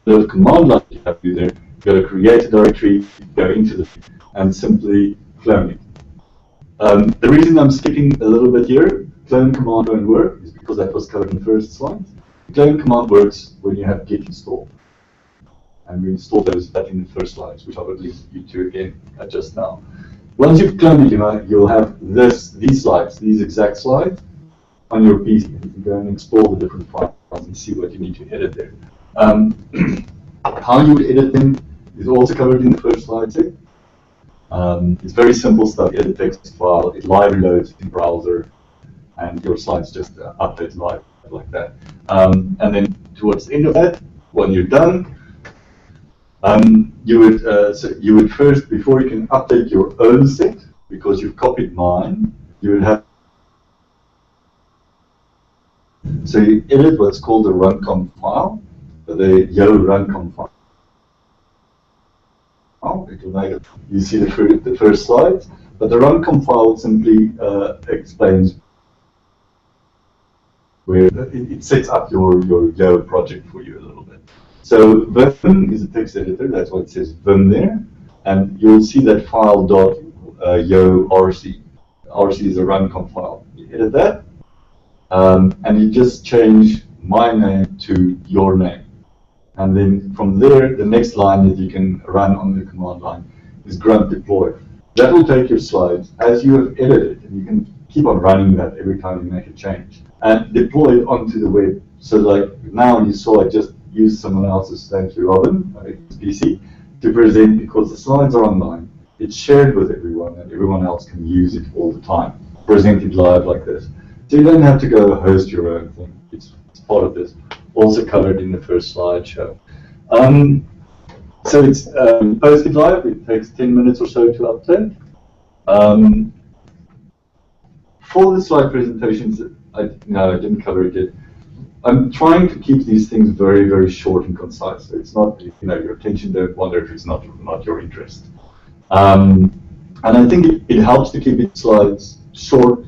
of command line you have to do there. You've got to create a directory, go into the, and simply clone it. The reason I'm skipping a little bit here, clone command won't work, is because that was covered in the first slide. The clone command works when you have git installed. And we installed those back in the first slides, which I will link you to again just now. Once you've cloned it, you'll have these slides, these exact slides, on your PC. You can go and explore the different files and see what you need to edit there. How you would edit them is also covered in the first slide too. It's very simple stuff. You edit text file, it live loads in browser, and your slides just update live like that. And then towards the end of that, when you're done, you would first, before you can update your own set, because you've copied mine, you would have. So you edit what's called the runcom file, the yellow runcom file. It will make it. You see the first slide, but the runcom file simply explains where it sets up your Yo project for you a little bit. So Vim is a text editor, that's why it says Vim there, and you'll see that file .yo.rc. RC is a runcom file. You edit that, and you just change my name to your name. And then from there, the next line that you can run on the command line is grunt deploy. That will take your slides as you have edited, and you can keep on running that every time you make a change, and deploy it onto the web. So like now you saw I just used someone else's, thank you Robin, PC, to present because the slides are online. It's shared with everyone and everyone else can use it all the time, presented live like this. So you don't have to go host your own thing. It's part of this, also covered in the first slideshow. So it's posted live. It takes 10 minutes or so to upload. For the slide presentations, I didn't cover it yet. I'm trying to keep these things very, very short and concise. So it's not, your attention don't wander if it's not your interest. And I think it helps to keep its slides short,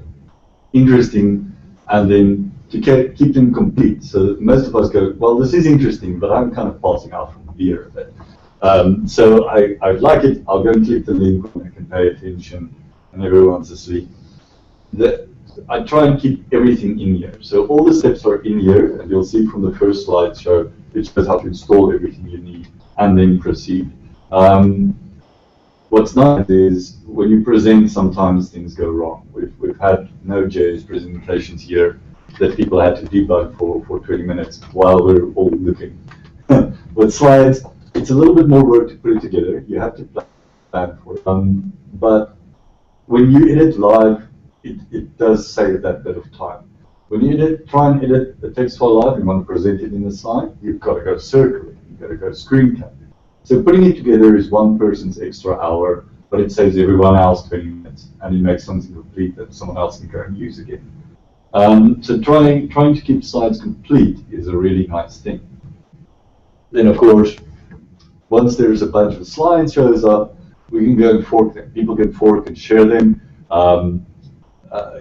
interesting, and then to keep them complete. So most of us go, well, this is interesting, but I'm kind of passing out from the beer a bit. So I like it. I'll go and click the link when I can pay attention and everyone's asleep. I try and keep everything in here. So all the steps are in here, and you'll see from the first slideshow, it shows how to install everything you need and then proceed. What's nice is when you present, sometimes things go wrong. We've had Node.js presentations here that people had to debug for 20 minutes while we're all looking. With slides, it's a little bit more work to put it together. You have to plan for it. But when you edit live, it does save that bit of time. When you try and edit a text file live, you want to present it in the slide, you've got to go circle it, you've got to go screen cap it. So putting it together is one person's extra hour, but it saves everyone else 20 minutes, and it makes something complete that someone else can go and use again. So trying to keep slides complete is a really nice thing. Then of course, once there's a bunch of slides shows up, we can go and fork them. People can fork and share them.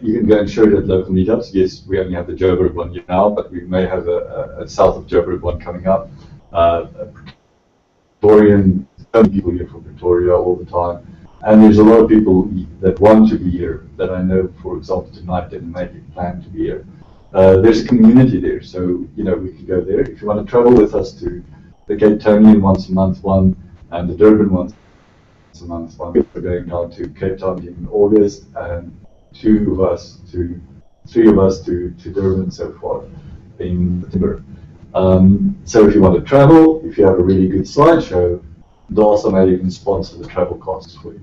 You can go and share it at local meetups. Yes, we only have the Joburg one here now, but we may have a south of Joburg one coming up. Victorian, so many people here from Victoria all the time. And there's a lot of people that want to be here that I know, for example, tonight didn't make it plan to be here. There's a community there, so we can go there. If you want to travel with us to the Cape Townian once a month one and the Durban once a month one, we're going down to Cape Town in August, and three of us to Durban so far in September. So if you want to travel, if you have a really good slideshow, DASA may even sponsor the travel costs for you.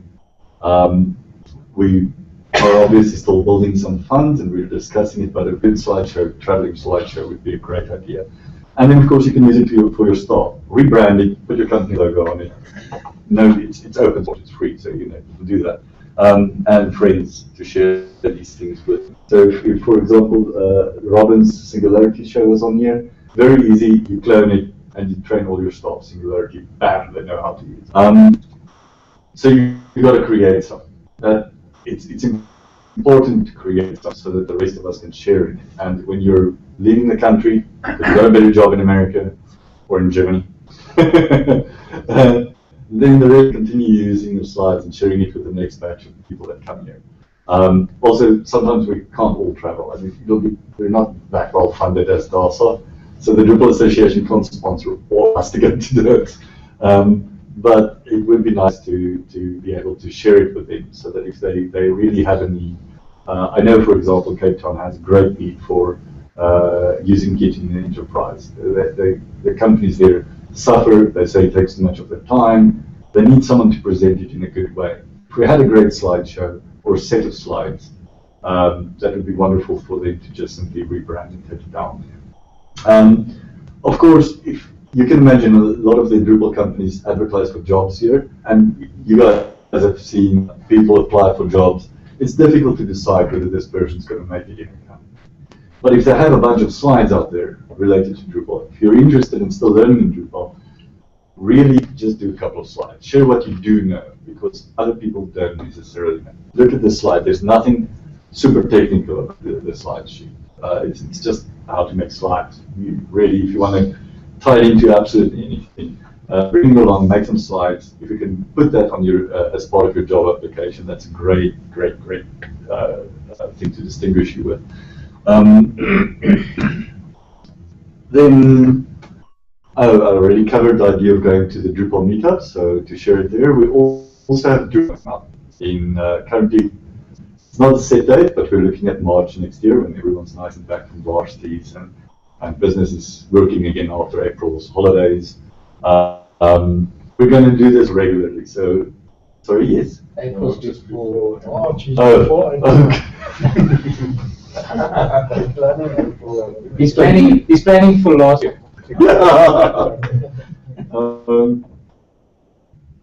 We are obviously still building some funds and we're discussing it, but a good slideshow, traveling slideshow would be a great idea. And then of course you can use it for your staff. Rebrand it, put your company logo on it. No, it's open source, it's free, so you can do that. And friends to share these things with. So if for example, Robin's Singularity show was on here, very easy, you clone it and you train all your staff Singularity, bam, they know how to use it. So you got to create something. It's important to create stuff so that the rest of us can share it. And when you're leaving the country, if you've got a better job in America or in Germany, then the rest continue using your slides and sharing it with the next batch of people that come here. Also, sometimes we can't all travel. I mean, we're not that well funded as DASA, so the Drupal Association can't sponsor all us to get to do it. But it would be nice to be able to share it with them so that if they really have a need. I know, for example, Cape Town has a great need for using Git in the enterprise. The companies there suffer, they say it takes too much of their time. They need someone to present it in a good way. If we had a great slideshow or a set of slides, that would be wonderful for them to just simply rebrand and take it down. Of course, if you can imagine, a lot of the Drupal companies advertise for jobs here, and you guys have seen people apply for jobs. It's difficult to decide whether this person's going to make it in. But if they have a bunch of slides out there related to Drupal, if you're interested in still learning in Drupal, really just do a couple of slides. Share what you do know, because other people don't necessarily know. Look at this slide. There's nothing super technical about the slide sheet. It's just how to make slides. Really, if you want to tie it into absolutely anything, bring it along, make some slides. If you can put that on your as part of your job application, that's a great thing to distinguish you with. Then I already covered the idea of going to the Drupal Meetup, so to share it there. We also have Drupal Meet Up. in currently, it's not a set date, but we're looking at March next year when everyone's nice and back from varsities and business is working again after April's holidays. We're going to do this regularly. So, sorry, yes? April's just for March is Oh, before okay. He's planning for last year.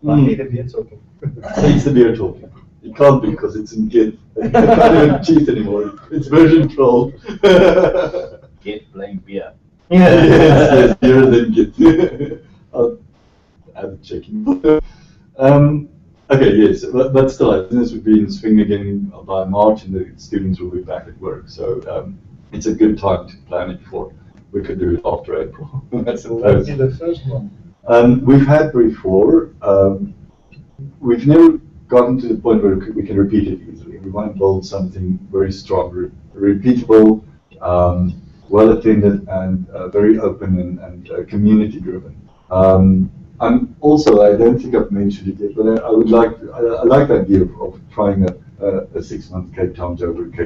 Only the beer talking. It's the beer talking. It can't be because it's in Git. It can't even cheat anymore. It's version 12. Get playing beer. Yes, beer than Git. I'll add checking. Okay, yes, but still, business would be in swing again by March, and the students will be back at work. So it's a good time to plan it for. We could do it after April. That's That'll be the first one. We've had before. We've never gotten to the point where we can repeat it easily. We want to build something very strong, repeatable, well attended, and very open and community driven. I'm also, I don't think I've mentioned it yet, but I like the idea of trying a 6-month Cape Town Joburg,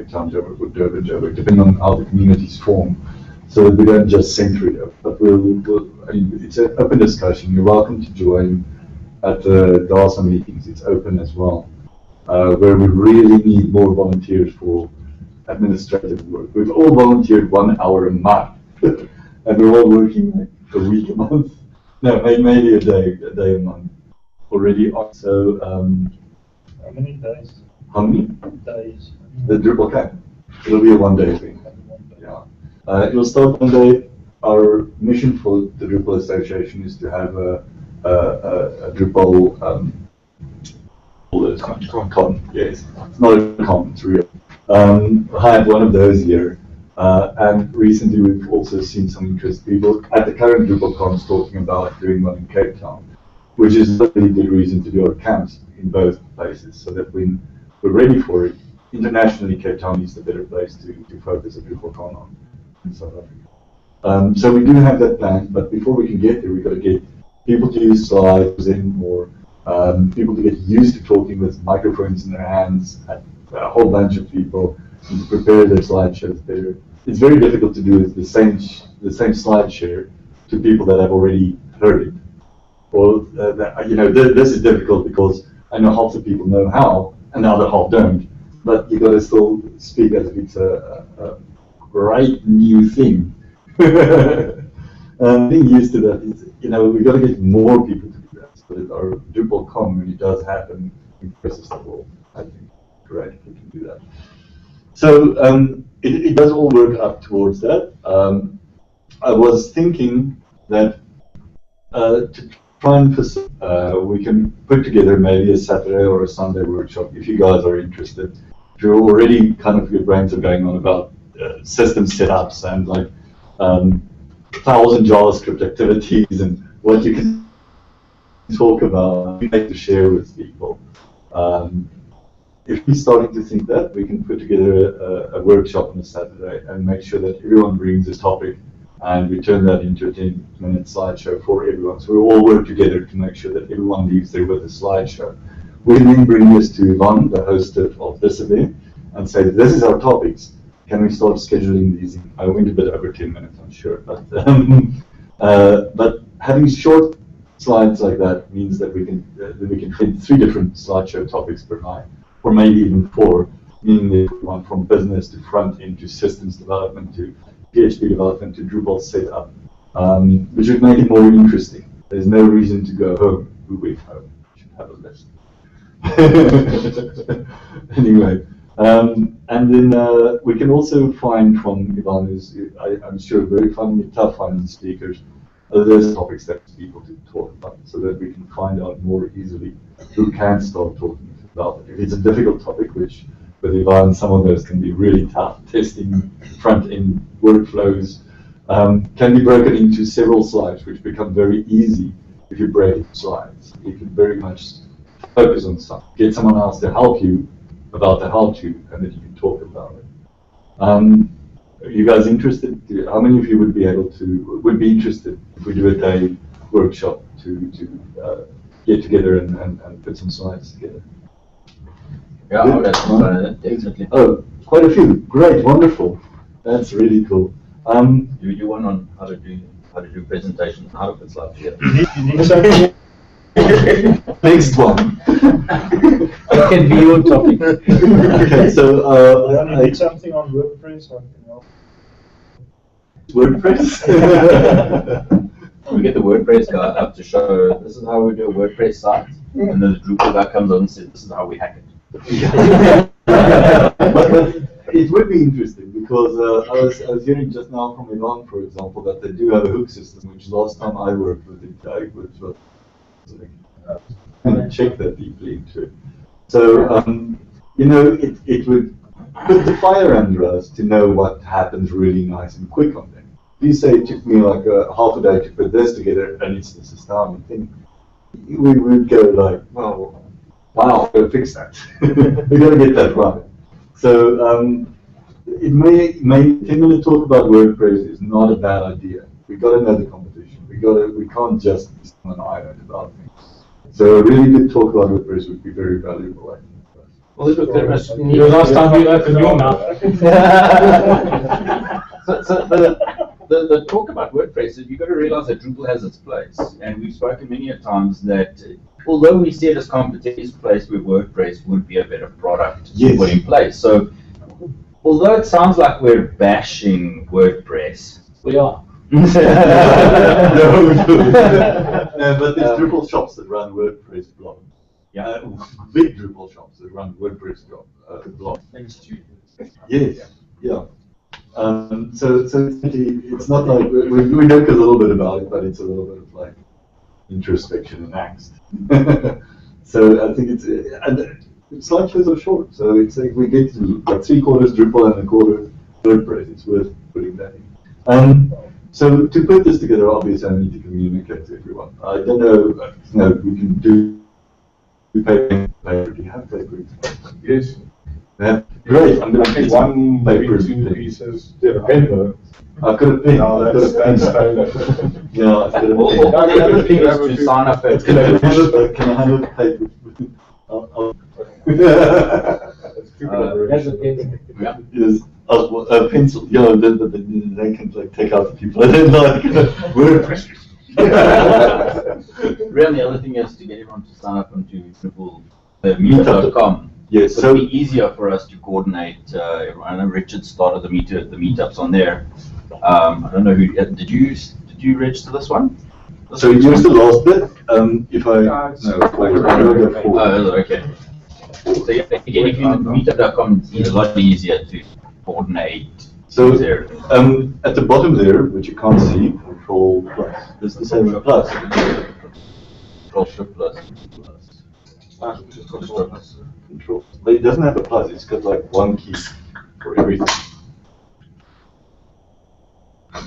or Durban Joburg, depending on how the communities form, so that we don't just center it up. But I mean, it's an open discussion. You're welcome to join at the DASA meetings. It's open as well, where we really need more volunteers for administrative work. We've all volunteered 1 hour a month, and we're all working like a week a month. No, maybe a day a month already. So, How many days? how many? Days. The Drupal camp. It'll be a 1-day thing. Yeah. It'll start one day. Our mission for the Drupal Association is to have a Drupal con. Yes, it's not a con, it's real. I had one of those here. And recently we've also seen some interest. People at the current Drupal cons talking about doing one in Cape Town, which is a really good reason to do our camps in both places, so that when we're ready for it, internationally Cape Town is the better place to focus a Drupal con on in South Africa. So we do have that plan, but before we can get there, we've got to get people to use slides in more, people to get used to talking with microphones in their hands, at a whole bunch of people, and to prepare their slideshows better. It's very difficult to do the same slide share to people that have already heard it. Or this is difficult because I know half the people know how, and the other half don't. But you got to still speak as if it's a great new thing. Being used to that is, we've got to get more people to do that, so that our Drupal con, when it does happen, impresses the world. I think great if we can do that. So it does all work up towards that. I was thinking that to try and we can put together maybe a Saturday or a Sunday workshop if you guys are interested. If you're already your brains are going on about system setups and like 1,000 JavaScript activities and what you can talk about, you like to share with people. If we're starting to think that, we can put together a workshop on a Saturday and make sure that everyone brings a topic, and we turn that into a 10-minute slideshow for everyone. So we all work together to make sure that everyone leaves there with a slideshow. We then bring this to Yvonne, the host of this event, and say, this is our topics. Can we start scheduling these? I went a bit over 10 minutes, I'm sure. But having short slides like that means that we can fit 3 different slideshow topics per night, or maybe even 4, meaning that we want from business to front end to systems development to PHP development to Drupal setup, which would make it more interesting. There's no reason to go home. We wait home. We should have a list. Anyway, and then we can also find from Yvonne, who's I'm sure very finding it tough finding speakers, those topics that people to talk about, so that we can find out more easily who can start talking about it. If it's a difficult topic, which with Yvonne, some of those can be really tough, testing front-end workflows, can be broken into several slides, which become very easy if you break slides. You can very much focus on stuff. Get someone else to help you about the how-to, and then you can talk about it. Are you guys interested? How many of you would be interested if we do a day workshop to get together and put some slides together? Yeah, oh, that's definitely. Oh, quite a few. Great, wonderful. That's really cool. You do one on how to do presentations, how to put slides together. Next one. That can be your topic. Okay, so I need something on WordPress. Or, you know. WordPress. We get the WordPress guy up to show this is how we do a WordPress site, and then the Drupal guy comes on and says this is how we hack it. But it would be interesting because I was hearing just now from Ivan, for example, that they do have a hook system, which last time I worked with it, I didn't check that deeply into it. So, you know, it would put the fire under us to know what happens really nice and quick on them. If you say it took me like half a day to put this together and it's this astounding thing, we would go like, well, wow, we'll fix that. We got to get that right. So it may 10-minute talk about WordPress is not a bad idea. We got to know the competition. We can't just be on an island about things. So a really good talk about WordPress would be very valuable, I think. Well, it was very much the last time you opened your mouth. So the talk about WordPress, you've got to realize that Drupal has its place, and we've spoken many a times that although we see it as competition, place where WordPress would be a better product to put in place. So although it sounds like we're bashing WordPress, we are. No, but there's Drupal shops that run WordPress blogs. Yeah, big Drupal shops that run WordPress blogs. Yes, yeah. So it's not like we joke a little bit about it, but it's a little bit of like introspection and angst. So I think it's slideshows are short, so it's like we get to like 3/4 Drupal and 1/4 WordPress. It's worth putting that in. So to put this together, obviously I need to communicate to everyone. I don't know, we can do paper. Do you have paper? Yes. Yeah. Great. I'm going to take one, maybe two pieces. Paper. I've got a pen. No, that's stolen. Yeah, I've got a pen. All the other thing is to sign up. Can I have a paper? Has a pencil. Yeah. Yes. A pencil. Yeah, then they can like take out the people. I don't like WordPress. Really, the other thing is to get everyone to sign up onto meetup.com. Yes, so it'll be easier for us to coordinate. I know Richard started the meetups on there. I don't know who did you register this one? So you used the last bit. If I okay. So yeah, again, if you meetup.com, it's a lot easier to coordinate. So at the bottom there, which you can't see, Control plus. There's the same plus. Control plus. Control. But it doesn't have a plus. It's got like one key for everything.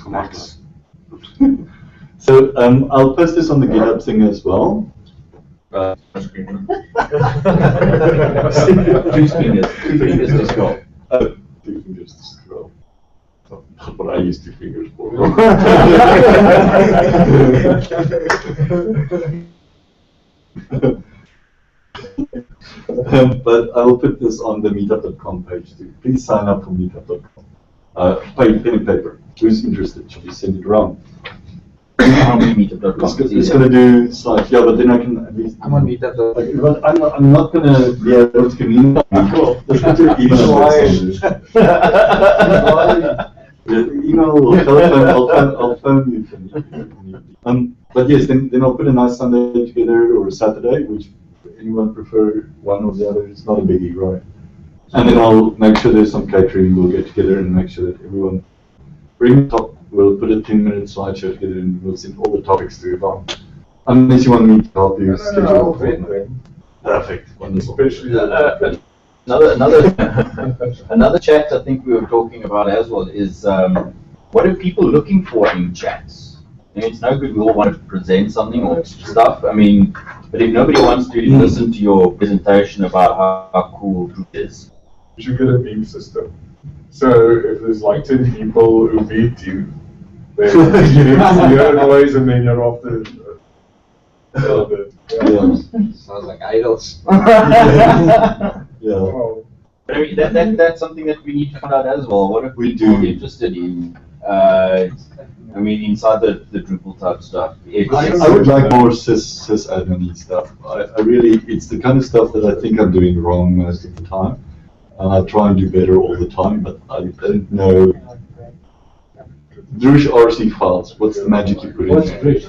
Max. So I'll post this on the GitHub thing as well. 2 fingers to scroll. 2 fingers to scroll. Not what I use 2 fingers for. But I will put this on the meetup.com page too. Please sign up for meetup.com. Pen and paper. Who's interested? Should we send it around? Meetup.com. It's going to do slides. Yeah, but then I can at least. I'm on Meetup.com. I'm not going to be able to communicate. Cool. Let's put your email address. Email or telephone. I'll phone you if you need. But yes, then I'll put a nice Sunday together or a Saturday, which anyone prefer one or the other. It's not a biggie, right? And then I'll make sure there's some catering. We'll get together and make sure that everyone bring top. We'll put a 10-minute slideshow together and we'll send all the topics to Ivan. Unless you want me to help you schedule it. Perfect. Wonderful. Another chat I think we were talking about as well is what are people looking for in chats? I mean, it's no good we all want to present something or stuff. I mean, but if nobody wants to listen to your presentation about how cool Drupal is, you should get a beam system. So if there's like 10 people who beat you, then you hear noise and then you're off the. Sounds like idols. Yeah. But I mean, that's something that we need to find out as well. What if We people do. are interested in, I mean, inside the Drupal type stuff? I would like more sysadmin stuff. I really, it's the kind of stuff that I think I'm doing wrong most of the time. And I try and do better all the time, but I don't know. Drush RC files, what's the magic you put in? What's Drush?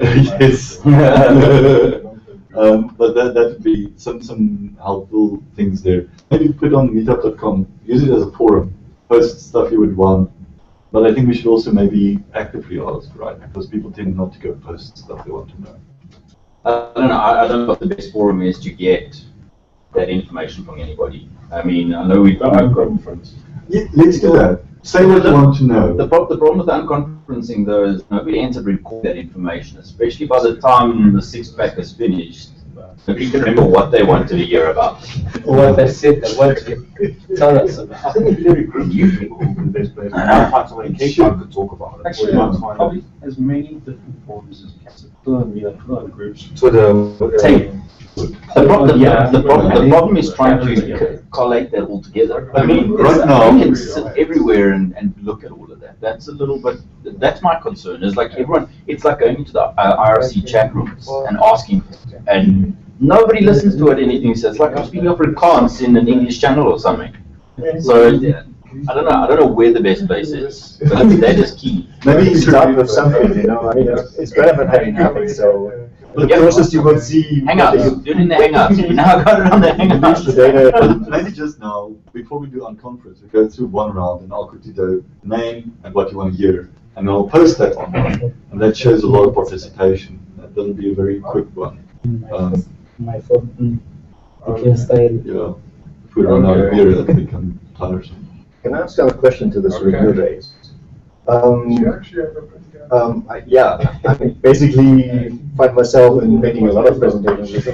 Yes. But that would be some helpful things there. Maybe put on meetup.com, use it as a forum, post stuff you would want. But I think we should also maybe actively ask, right? Because people tend not to go post stuff they want to know. I don't know. I don't know what the best forum is to get that information from anybody. I mean, I know we've got Unconference. Yeah, let's do that. Say what you want to know. The problem with the unconferencing though is nobody ends up recording that information, especially by the time the six-pack is finished. Nobody can remember what they wanted to hear about. Or what they said they wanted to tell us about. I think if you recruit new people in the best place, I find someone in Cape Town could talk about it. Actually, Or you might find probably as many different forums as possible. Groups. Twitter. The problem is trying to collate that all together. I mean, right now, you can sit everywhere and look at all of that. That's a little bit, that's my concern, is like everyone, it's like going into the IRC chat rooms and asking, and nobody listens to it, anything says. It's like I'm speaking Afrikaans in an English channel or something. So, I don't know where the best place is, but that is key. Maybe you start with something, you know, I mean, it's better than having nothing, so. The closest you will see. Hangouts, do it in the Hangouts. You now got it on the Hangouts. The data. Maybe just now, before we do unconference, we go through one round and I'll quickly do name and what you want to hear. And I'll post that online. And that shows a lot of participation. That will be a very quick one. My phone became style. Yeah. If we run out of beer, that'll become tiresome. Can I ask you a question to this review days? I basically find myself in making a lot of presentations.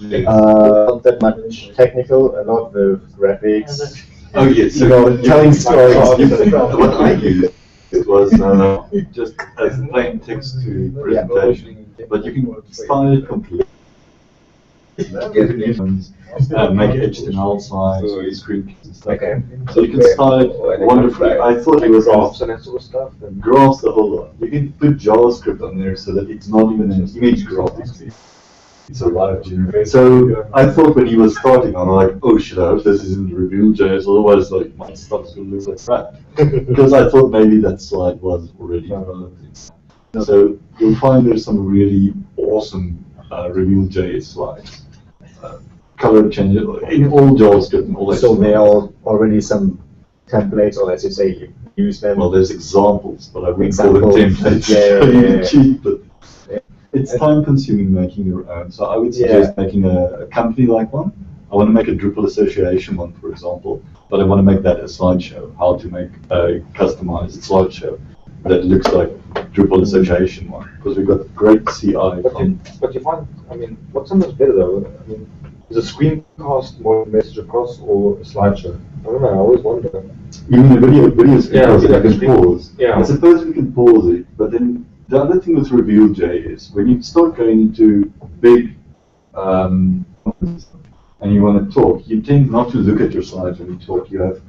Not that much technical, a lot of graphics. Oh yes, you know, telling stories. What I used was just as plain text to presentation, but you can style it completely. Make HTML slides, screen and stuff. Okay. So you can style it wonderfully. I thought it was graphs and that sort of stuff. and graphs the whole lot. You can put JavaScript on there so that it's not even an image graph. It's a live generator. So I thought when he was starting, I'm like, oh shit, I hope this isn't Reveal.js, otherwise like my stuff's gonna look like crap. Because I thought maybe that slide was already developed. So you'll find there's some really awesome Reveal.js slides. Color changes in all JavaScript and all that. So there are already some templates, or as you say, you use them. Well, there's examples, but I wouldn't call them templates. Yeah. Cheap, but it's time-consuming making your own. So I would suggest making a company-like one. I want to make a Drupal association one, for example, but I want to make that a slideshow. How to make a customized slideshow that looks like Drupal association one, because we've got great CI. But you find, I mean, what's sometimes better though? I mean, is a screencast more message across or a slideshow? I don't know, I always wonder. Even a video screencast, Yeah, I can pause. Yeah. I suppose we can pause it, but then the other thing with Reveal.js, when you start going into big and you want to talk, you tend not to look at your slides when you talk. You have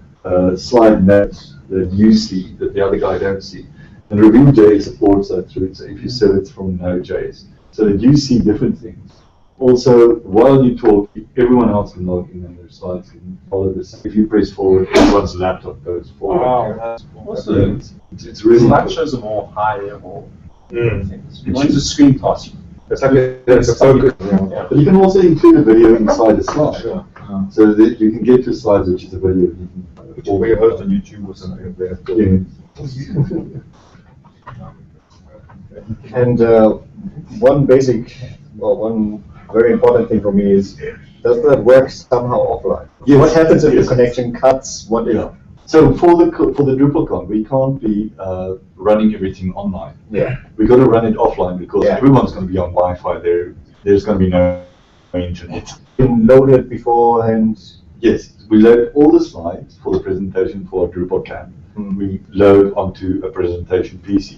slide notes that you see that the other guy don't see. And Reveal.js supports that through it, so if you set it from Node.js, so that you see different things. Also, while you talk, everyone else can log in and their slides can follow this. If you press forward, everyone's laptop goes forward. Wow, that's So it's really slideshows are more high level things. One's a screencast. It's like it's a focus. Yeah. But you can also include a video inside the slide, so that you can get to slides which is a video. You can Which is where you host on YouTube or something. And one very important thing for me is, does that work somehow offline? Yes. What happens if the connection cuts? What if? So for the DrupalCon, we can't be running everything online. Yeah. We got to run it offline because everyone's going to be on Wi-Fi. There's going to be no internet. You can load it beforehand. Yes, we load all the slides for the presentation for DrupalCamp. We load onto a presentation PC,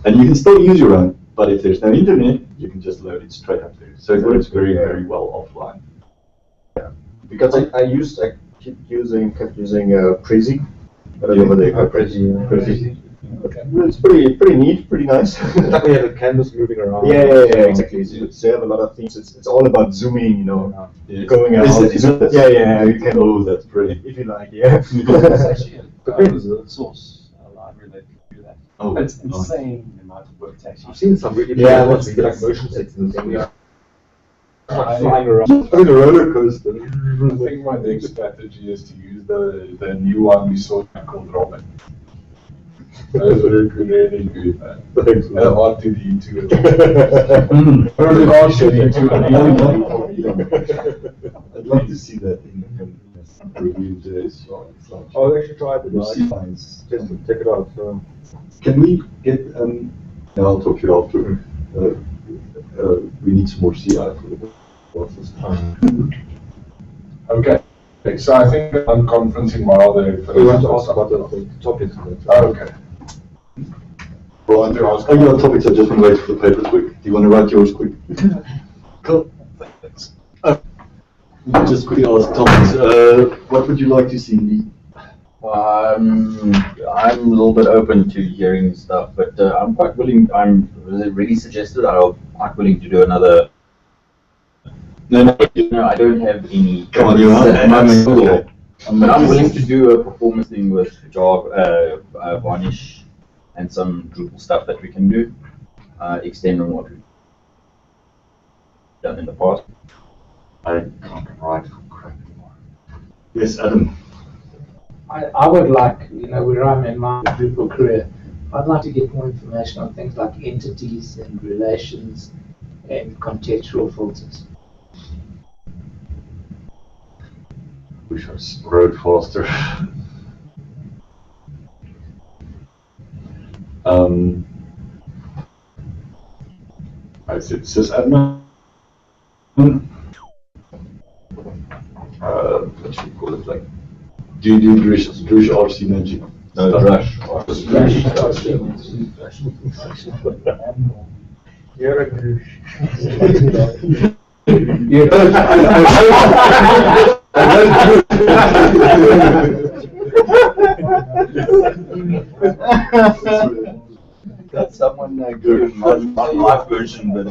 and you can still use your own. But if there's no internet, you can just load it straight up there. So it works very, very well offline. Yeah, because I kept using Prezi. I don't know whether they got Prezi. Okay. It's pretty neat, pretty nice. We have a canvas moving around. Yeah, exactly. So they have a lot of things. It's all about zooming, you know, going out. Yeah, you can. Oh, that's pretty. If you like, yeah. There's actually a source library that can do that. Oh, it's insane the amount of work to actually. I've seen some really what's like motion sickness. Flying around. I mean, a roller coaster. I think my next strategy is to use the new one we saw called Robin. Those are really good, man. Thanks, man. R2D2. I'd love to see that in review days. Oh, I actually tried it. Just check it out. Can we get? I'll talk to you after. We need some more CI for the process. Okay. So I think I'm conferencing while they're. We want to ask about the topics. Oh, okay. Well, your topics, I just want to wait for the papers quick. Do you want to write yours quick? Cool. Thanks. Just quickly ask Thomas, what would you like to see in the? I'm a little bit open to hearing stuff, but I'm quite willing. I'm really suggested. I'm quite willing to do another. No, I don't have any. Come on, you are. But I'm willing to do a performance thing with Java, Varnish, and some Drupal stuff that we can do, extend on what we've done in the past. I can't write for crap anymore. Yes, Adam. I would like, where I'm in my Drupal career, I'd like to get more information on things like entities and relations and contextual filters. Wish I wrote faster. I said sysadmin. What should we call it? Like, do you do Drush RC magic? No, Drush. You're a Drush. Got someone good my version, but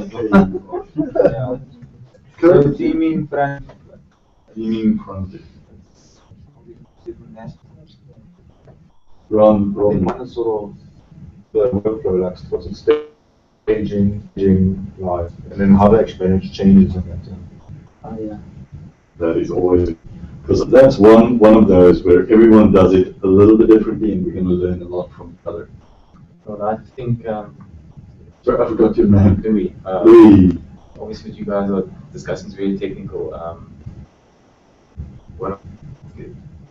Teaming front. Run. One is sort of the workflow, like what's in staging, live, and then how to actually manage changes in that. Oh yeah. That is always, because that's one of those where everyone does it a little bit differently, and we're going to learn a lot from each other. Well, I think. Sorry, I forgot your name. Louis. Louis. Obviously, what you guys are discussing is really technical.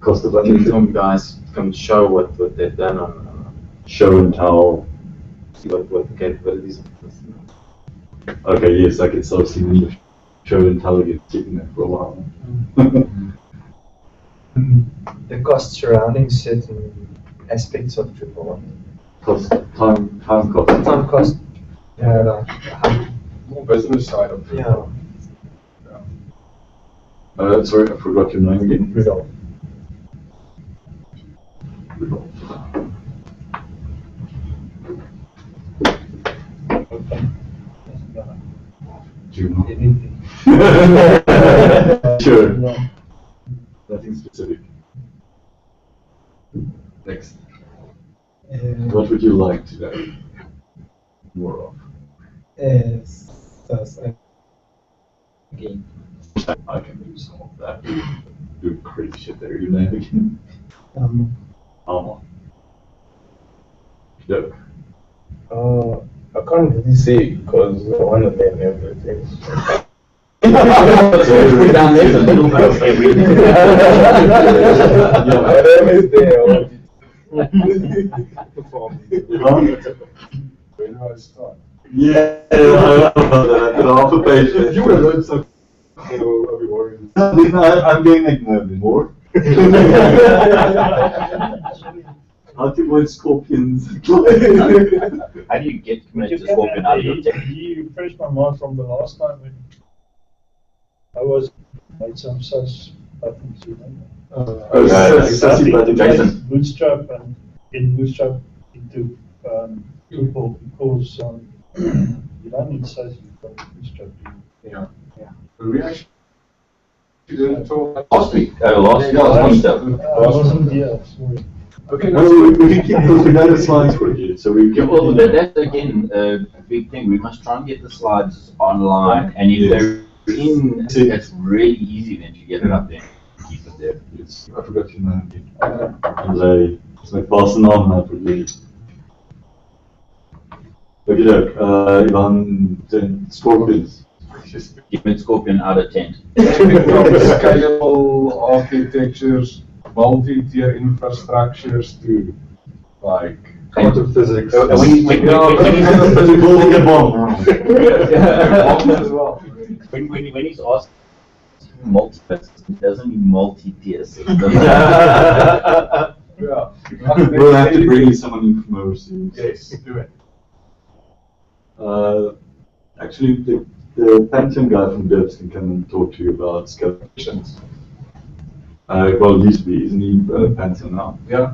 Cost of Can some guys come show what they've done on show and tell. See what the capabilities are. Okay, yes, I can start seeing you show and tell again, keeping that for a while. The cost surrounding certain aspects of Drupal. Cost, time cost. Time cost. Yeah, like more business side of it. Yeah. Sorry, I forgot your name again. Rudolph. Sure. Nothing specific. Next. What would you like to know more of? Again. I can do some of that. Do crazy shit there, you name again. Dope. I can't really say because one of them everything. Down there's a little bit of everything. When I start. Yeah, I love that. Half a page. You would have learned something. I'm getting like more. How to avoid scorpions. How do you get commit to Scorpion out of your tech? You refreshed my mind from the last time when I made some such buttons, you know. Jason. Bootstrap and in Bootstrap into Drupal because you don't need size for Bootstrap. Yeah. We actually didn't talk Last week, last week. I wasn't here, sorry. Okay, No, we can keep those. We know the slides for you, so we Yeah, can. well, that's again a big thing. We must try and get the slides online, and if they're in, it's really easy then to get it up there and keep it there. Yes, I forgot your name. Jose. It's my personal name for you. Okay, look, Ivan, then scorpions. Keep it Scorpion out of 10. scalable architectures, multi-tier infrastructures to like Quantum physics. When he's asked multi-tier, it doesn't mean multi-tier system. Yeah. We'll have to bring you someone in from overseas. Yes, do it. Actually, the Pantheon guy from Devs can come and talk to you about scalations. Well, he used to be, isn't he, Pantheon now? Yeah.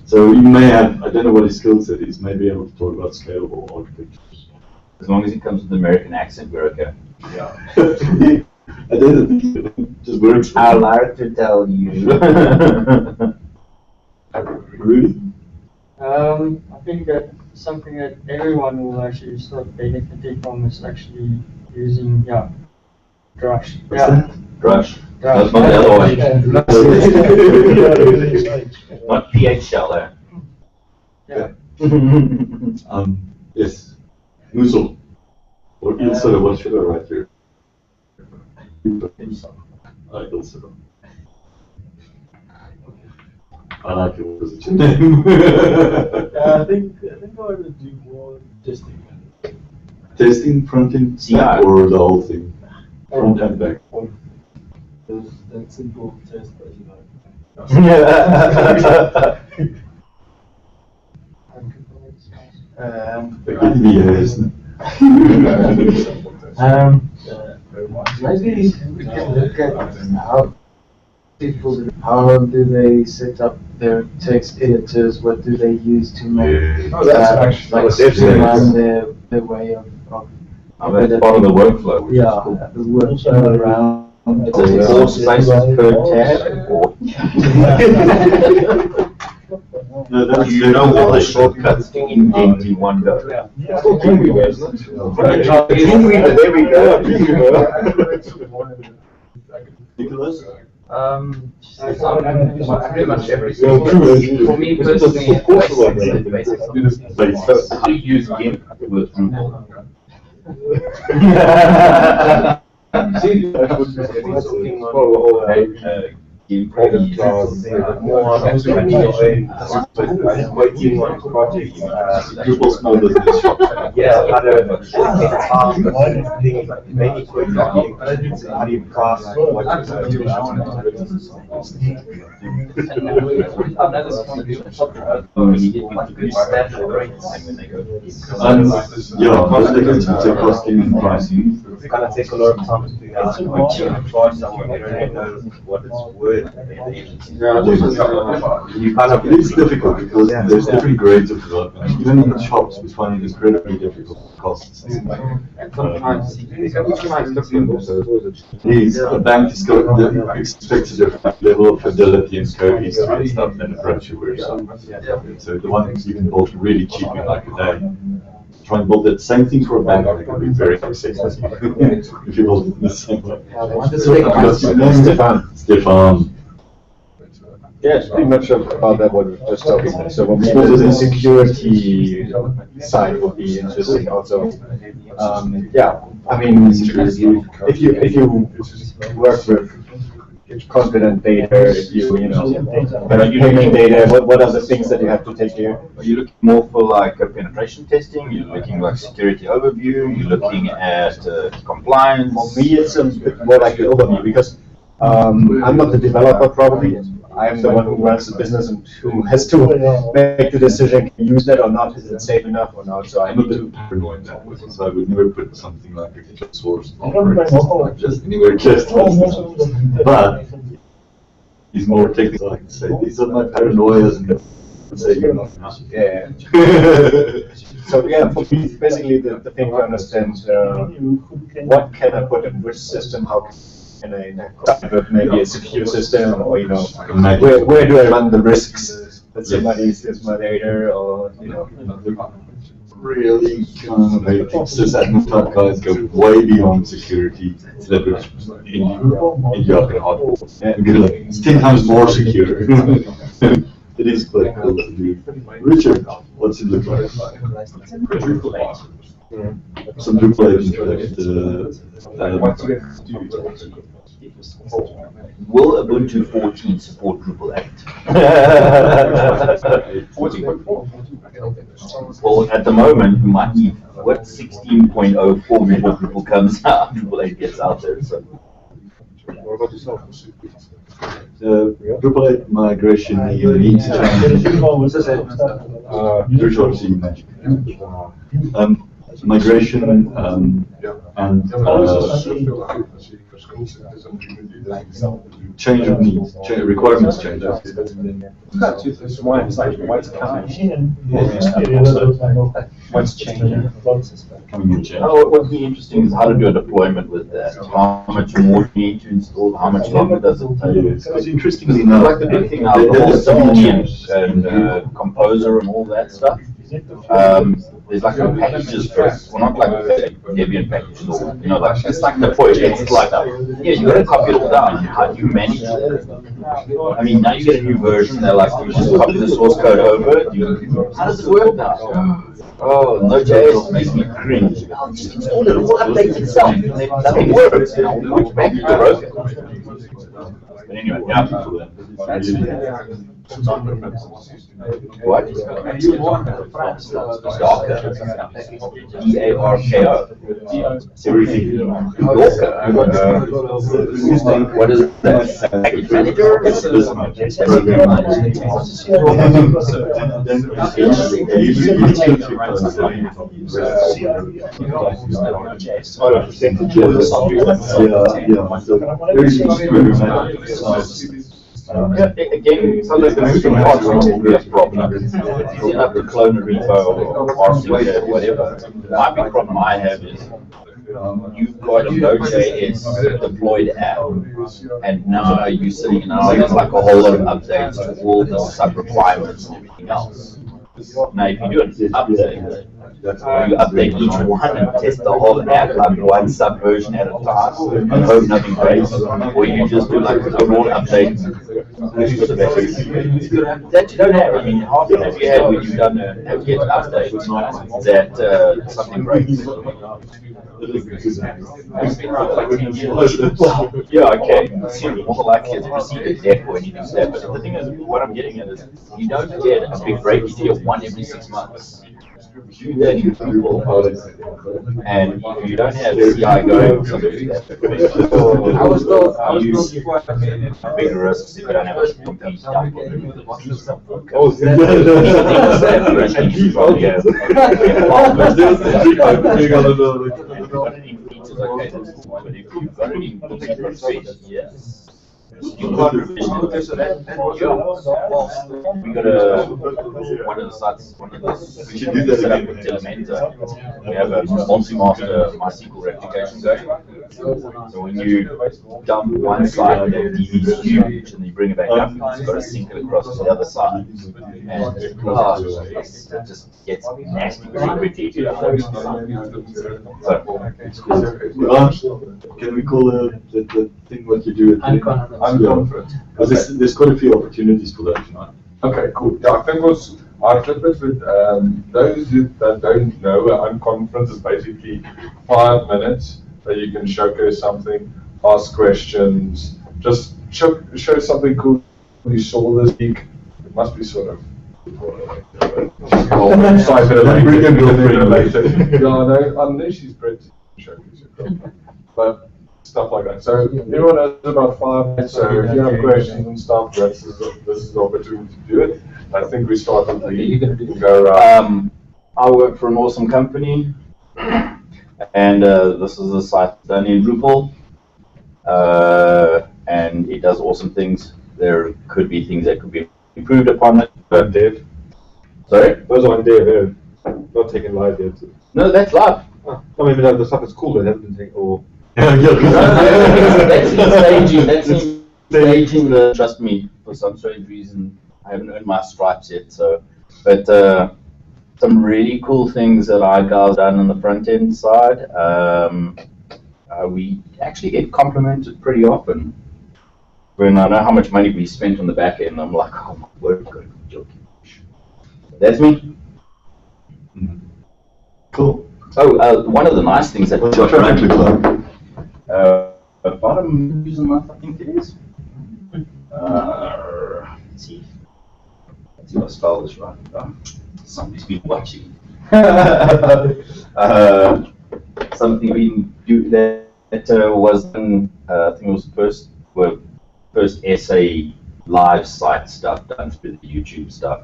So he may have, I don't know what his skill set is, may be able to talk about scalable architectures. As long as he comes with an American accent, we're okay. Yeah. I don't think it just works. I'm allowed to tell you. Really? I think that something that everyone will actually start benefiting from is actually using, Drush. What's that? Drush. Drush. That's not the other one. Not PH shell there. Yeah. Yes. Musil. What should I write here? I like it because it's your name. I think I would do more testing. Testing front end or the whole thing? Front and back. That simple test that you know. Maybe we can look at how do they set up their text editors, what do they use to make streamline their way of that's part of the workflow. the workflow around. It's all spaces per tab or you know all the shortcuts to indent in one go. There we go. Nicholas? Pretty much everything. For me personally, it's basics. So how do you use GIMP with Drupal? GIMP more waiting on project. Drupal small business shop. Yeah, many quick how do you cross what costing and pricing. It's gonna take a lot of time to figure out what you charge someone, they don't even know what it's worth. You kind of, it's difficult because there's different grades of development. Even in the shops, we find it incredibly difficult costs. The bank is expects a different level of fidelity and code history and stuff than a brochure where so the ones you can build really cheap in like a day. Try and build that same thing for a bank, and it can be very expensive if you build it in the same way. Stefan. Yeah, it's pretty much about that what we just talking about. So what the security side would be interesting also. Yeah, I mean, if you work with confident data, if you payment data, what are the things that you have to take care? Are you looking more for like a penetration testing? You're looking like security overview? You're looking at compliance? For me, it's a bit more like the overview because I'm not the developer probably. I'm the one who runs the business and who has to make the decision, can use that or not, is it safe enough or not, so I I'm a need bit to. paranoid now, so I would never put something like a closed source like just anywhere just. But he's more technical, I can say. These are my paranoias and say you're not. Yeah. So yeah, for me, basically the thing to understand, what can I put in which system, how can I start with maybe a secure system, or where do I run the risks that somebody steals my data, or Really kind of hate sysadmin type guys go way beyond security leverage in your hardware. It's 10 times more secure. It is quite cool to do. Richard, what's it look like? Some Drupal 8 Will Ubuntu 14 support Drupal 8? Well, at the moment, we might need what 16.04 before Drupal comes out, Drupal 8 gets out there. So. Drupal 8 migration needs to change. Migration and change of needs, requirements change. What's changing? What would be interesting is how to do a deployment with that. How much more do you need to install? How much longer does it take? Because interestingly enough, like the big thing now, the whole Selenium and Composer and all that stuff. There's like no packages for it. Well, not like Debian packages, or, like it's like the point. It's like you got to copy it all down. How do you manage it? I mean, now you get a new version. They're like, you just copy the source code over. How does it work now? Oh, Node.js makes me cringe. I'll just install it. It will update itself. And then nothing works. And I'll go back to broken. But anyway, yeah. What? Docker. D-A-R-K-O. Everything. Docker. What is that? Package manager? Again, sometimes the moving parts will be a problem. You have to clone a repo or RC or whatever. My big problem I have is you've got a Node.js deployed app, and now you're sitting in there's like a whole lot of updates to all the sub-requirements and everything else. Now, if you do an update, you update each one and test the whole app like one subversion at a time and hope nothing breaks, or you just do like a raw update for the battery. That you don't have. I mean, how often have you had when you've done a get update that something breaks? Yeah, okay. More likely to receive a deck or anything like that. But the thing is, what I'm getting at is, you don't get a big break. You get one every 6 months. Do that in Drupal, and if you don't have CI going, something like that. Bigger risks if you don't have a complete dump. Yes. You can't revision it. We got one of the sites, we should do that set up with Elementor. We have a multi-master MySQL replication going. So when you dump one side, the DB is huge, and you bring it back up, you've got to sync it across to the other side. And it just gets nasty very quickly. Can we call the thing what you do at Unconference. There's quite a few opportunities for that tonight. Okay, cool. Yeah, I think our clip is with those that don't know, Unconference is basically 5 minutes that you can showcase something, ask questions, just show something cool you saw this week. It must be sort of later. Yeah, no, unless she's British, showcase it. But stuff like that. So everyone has about 5 minutes. So if you have questions and stuff, this is the opportunity to do it. I think we start with the go around. I work for an awesome company, and this is a site done in Drupal, and it does awesome things. There could be things that could be improved upon it. But Dave, sorry, those are on Dave, not taken live yet. No, that's live. I mean, the stuff is cool, but it hasn't been taken. Oh, that's in staging. That's in staging. Trust me, for some strange reason, I haven't earned my stripes yet. So, but some really cool things that our guys done on the front end side. We actually get complimented pretty often. When I know how much money we spent on the back end, I'm like, oh my word, good joking. That's me. Cool. Oh, one of the nice things that what's your traffic look like? About a million views a month, I think it is. Let's see if I spell this right. Somebody's been watching. Something we do that was done, I think it was the first essay live site stuff done through the YouTube stuff.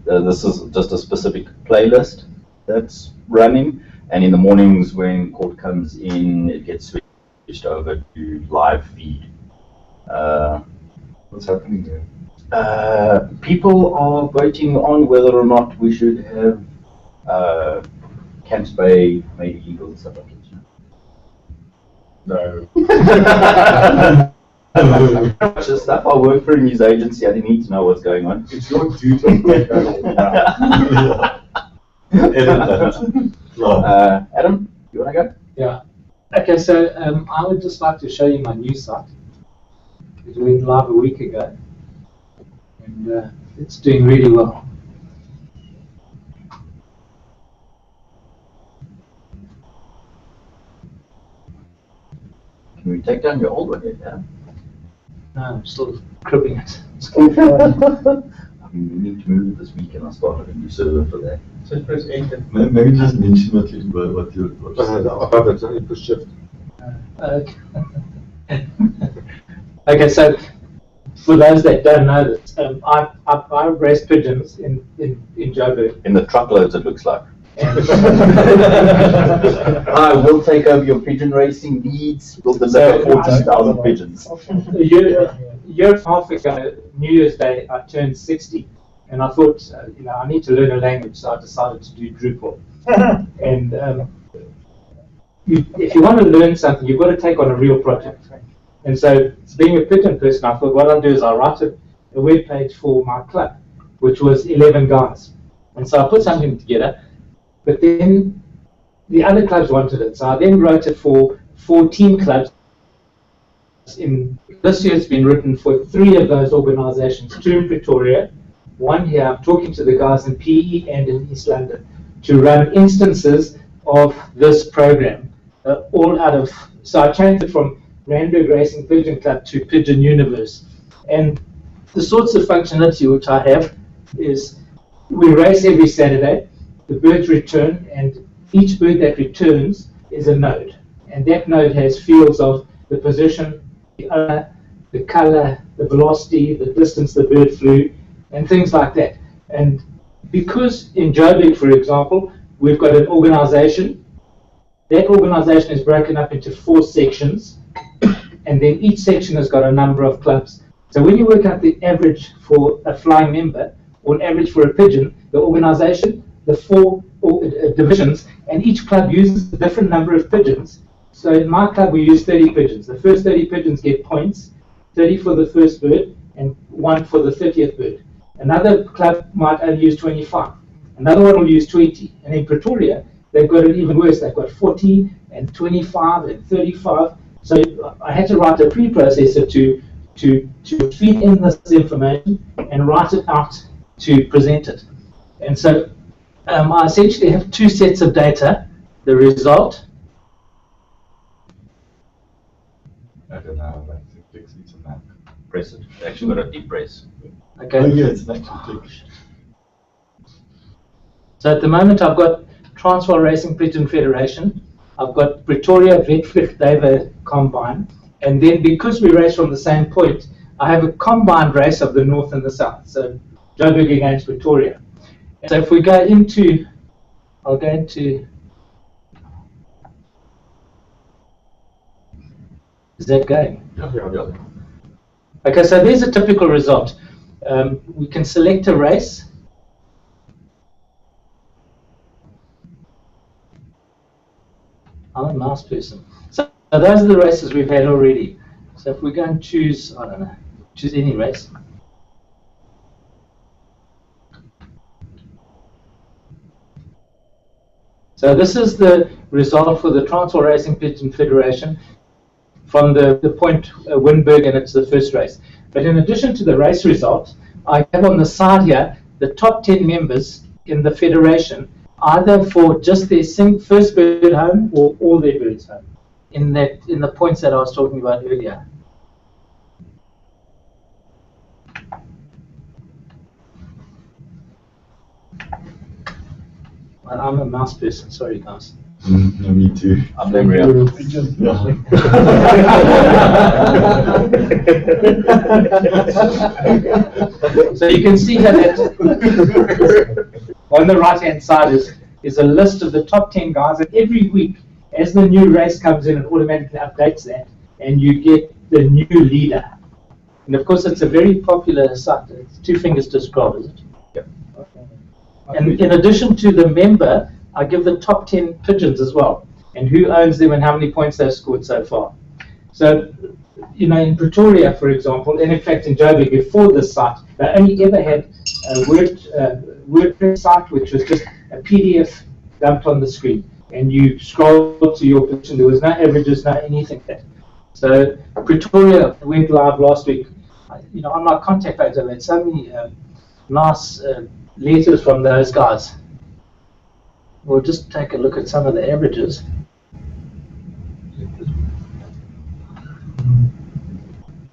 This is just a specific playlist that's running, and in the mornings when court comes in, it gets switched over to live feed. What's happening there? People are voting on whether or not we should have Camps Bay made illegal and stuff like that. No. Just stuff. I work for a news agency. I didn't need to know what's going on. It's your duty to make that all down. Adam, you want to go? Yeah. Okay, so I would just like to show you my new site. It went live a week ago, and it's doing really well. Can we take down your old one yet, Adam? No, I'm still cribbing it. I mean, we need to move it this weekend. I started a new server for that. So press enter. Maybe just mention what you push shift. Okay, so for those that don't know this, I raise pigeons in Joburg. In the truckloads, it looks like. I will take over your pigeon racing needs. We'll deliver 40,000 pigeons. A year and a half ago, New Year's Day, I turned 60, and I thought, I need to learn a language, so I decided to do Drupal. And if you want to learn something, you've got to take on a real project. And so, being a pigeon person, I thought what I'll do is I'll write a web page for my club, which was 11 guys. And so I put something together. But then the other clubs wanted it, so I then wrote it for 14 clubs. This year it's been written for 3 of those organizations, 2 in Pretoria, 1 here. I'm talking to the guys in PE and in East London to run instances of this program, all out of, so I changed it from Randburg Racing Pigeon Club to Pigeon Universe. And the sorts of functionality which I have is we race every Saturday. The birds return, and each bird that returns is a node. And that node has fields of the position, the owner, the color, the velocity, the distance the bird flew, and things like that. And because in Joburg, for example, we've got an organization, that organization is broken up into 4 sections, and then each section has got a number of clubs. So when you work out the average for a flying member, or an average for a pigeon, the organization, the 4 divisions, and each club uses a different number of pigeons. So in my club we use 30 pigeons. The first 30 pigeons get points, 30 for the first bird, and 1 for the 30th bird. Another club might only use 25. Another one will use 20. And in Pretoria, they've got it even worse. They've got 40 and 25 and 35. So I had to write a preprocessor to feed in this information and write it out to present it. And so I essentially have 2 sets of data, the result. I don't know, like fix it on that. Press it. Actually got a deep press. Okay. Oh yeah, it's an actual click. So at the moment I've got Transvaal Racing Pigeon Federation, I've got Pretoria, Vetflicht, David Combine, and then because we race from the same point, I have a combined race of the north and the south. So Joburg against Pretoria. So if we go into, I'll go into, is that going? Yeah. Okay, so there's a typical result. We can select a race. I'm a mouse person. So those are the races we've had already. So if we go and choose, I don't know, choose any race. So this is the result for the Transvaal Racing Pigeon Federation from the point Winburg, and it's the first race. But in addition to the race result, I have on the side here the top 10 members in the federation, either for just their first bird home or all their birds home, in the points that I was talking about earlier. Well, I'm a mouse person, sorry guys. No, me too. I'm memory up. So you can see that on the right hand side is a list of the top 10 guys, and every week as the new race comes in, it automatically updates that and you get the new leader. And of course it's a very popular site. It's 2 fingers to scroll, is it? Yep. And in addition to the member, I give the top 10 pigeons as well, and who owns them and how many points they've scored so far. So, you know, in Pretoria, for example, and in fact in Joburg before this site, they only ever had a WordPress site, which was just a PDF dumped on the screen, and you scroll to your pigeon. There was no averages, no anything there. So Pretoria went live last week. You know, on my contact page, I've had so many nice letters from those guys. We'll just take a look at some of the averages.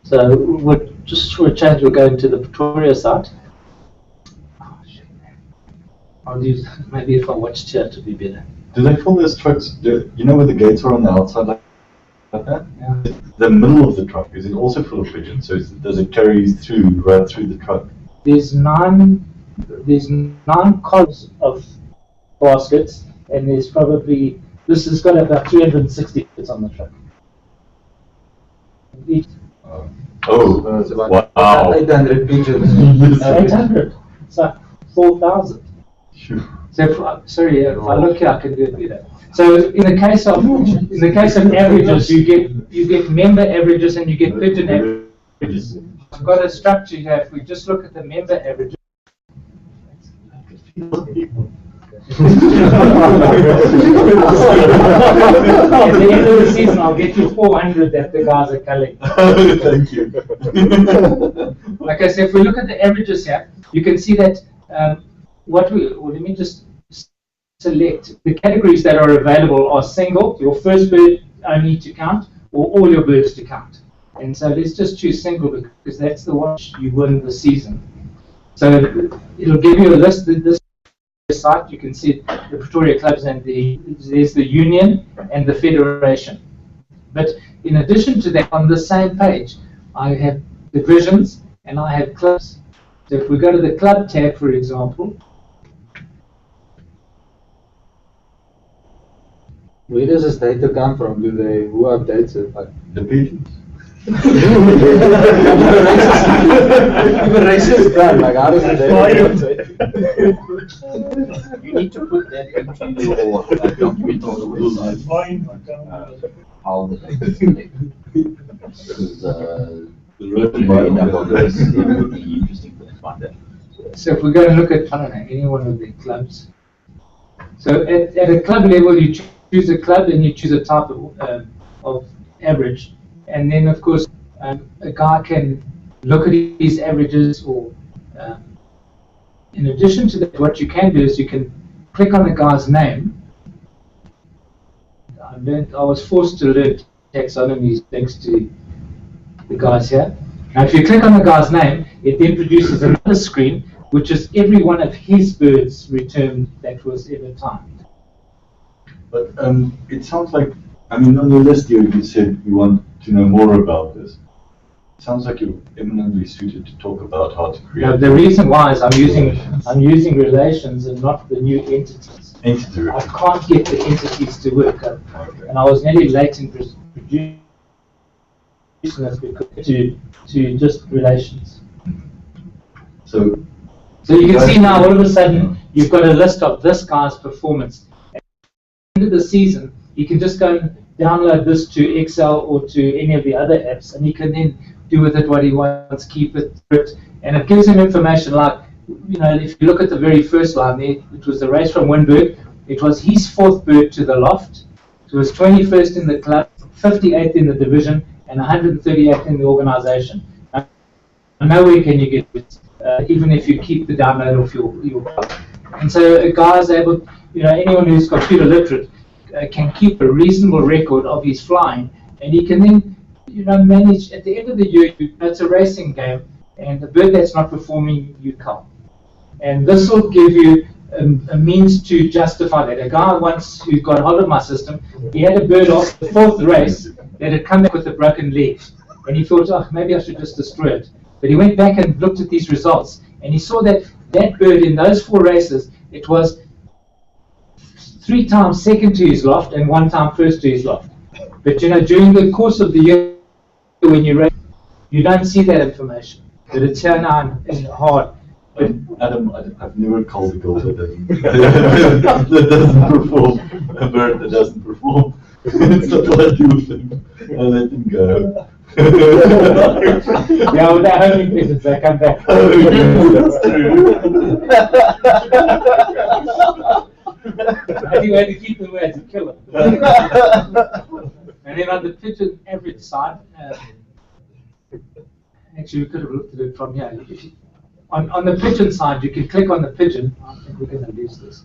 So we'll just for a change, we'll go into the Pretoria site. Oh, shit. I'll use, maybe if I watched here to be better. Do they fill those trucks? You know where the gates are on the outside, like that? Yeah. The middle of the truck, is it also full of pigeons? So does it carry through right through the truck? There's 9 columns of baskets, and there's probably, this has got about 360 bits on the truck. Oh, about wow. 800 pigeons. 800. It's like 4,000. Sure. So if I look here, I can do it better. So in the case of averages, you get member averages and you get pigeon averages. I've got a structure here. If we just look at the member averages. At the end of the season, I'll get you 400 that the guys are collecting. Thank you. Okay, so if we look at the averages here, you can see that let me just select the categories that are available are single, your first bird only to count, or all your birds to count. And so let's just choose single because that's the one you win the season. So it'll give you a list. This site, you can see the Pretoria clubs and there's the union and the federation. But in addition to that, on the same page, I have divisions and I have clubs. So if we go to the club tab, for example, Where does this data come from? Who updates it? Like The pigeons. If a race is done, like how does the data? You need to put that into your document on the website. How the data is collected. Because the road end up on this, it would be interesting to find that. so if we're going to look at, I don't know, any one of the clubs. So at a club level, you choose a club and you choose a type of average. And then, of course, a guy can look at his averages, or in addition to that, what you can do is you can click on the guy's name. I was forced to learn taxonomy thanks to the guys here. Now, if you click on the guy's name, it then produces another screen, which is every one of his birds returned that was ever timed. But it sounds like, I mean, on your list here, you said you want to know more about this. It sounds like you're eminently suited to talk about how to create. No, the reason why is I'm using relations and not the new entities. Entity. I can't get the entities to work, and I was nearly late in producing this because to just relations. So you can see now all of a sudden you've got a list of this guy's performance. At the end of the season, you can just go and download this to Excel or to any of the other apps, and he can then do with it what he wants, keep it, and it gives him information like, you know, if you look at the very first line there, it was the race from Winburg. It was his 4th bird to the loft. It was 21st in the club, 58th in the division, and 138th in the organisation. Nowhere can you get this, even if you keep the download off your club. And so a guy is able, you know, anyone who's computer literate can keep a reasonable record of his flying, and he can then, you know, manage at the end of the year. It's a racing game, and the bird that's not performing, you can't. And this will give you a means to justify that. A guy once who got hold of my system, he had a bird off the 4th race that had come back with a broken leg, and he thought, oh, maybe I should just destroy it. But he went back and looked at these results, and he saw that that bird in those 4 races, it was 3 times second to his loft and 1 time first to his loft. But you know, during the course of the year, when you race, you don't see that information. But it's here now and hard. But Adam, I've never called a goal that doesn't perform, a bird that doesn't perform. It's not what I do with him. I let him go. Yeah, with that homing pigeons, they come back. Oh, yeah, that's true. I think we had to keep them where to kill them. And then on the pigeon average side, actually we could have looked at it from here. On the pigeon side, you can click on the pigeon. I think we're going to lose this.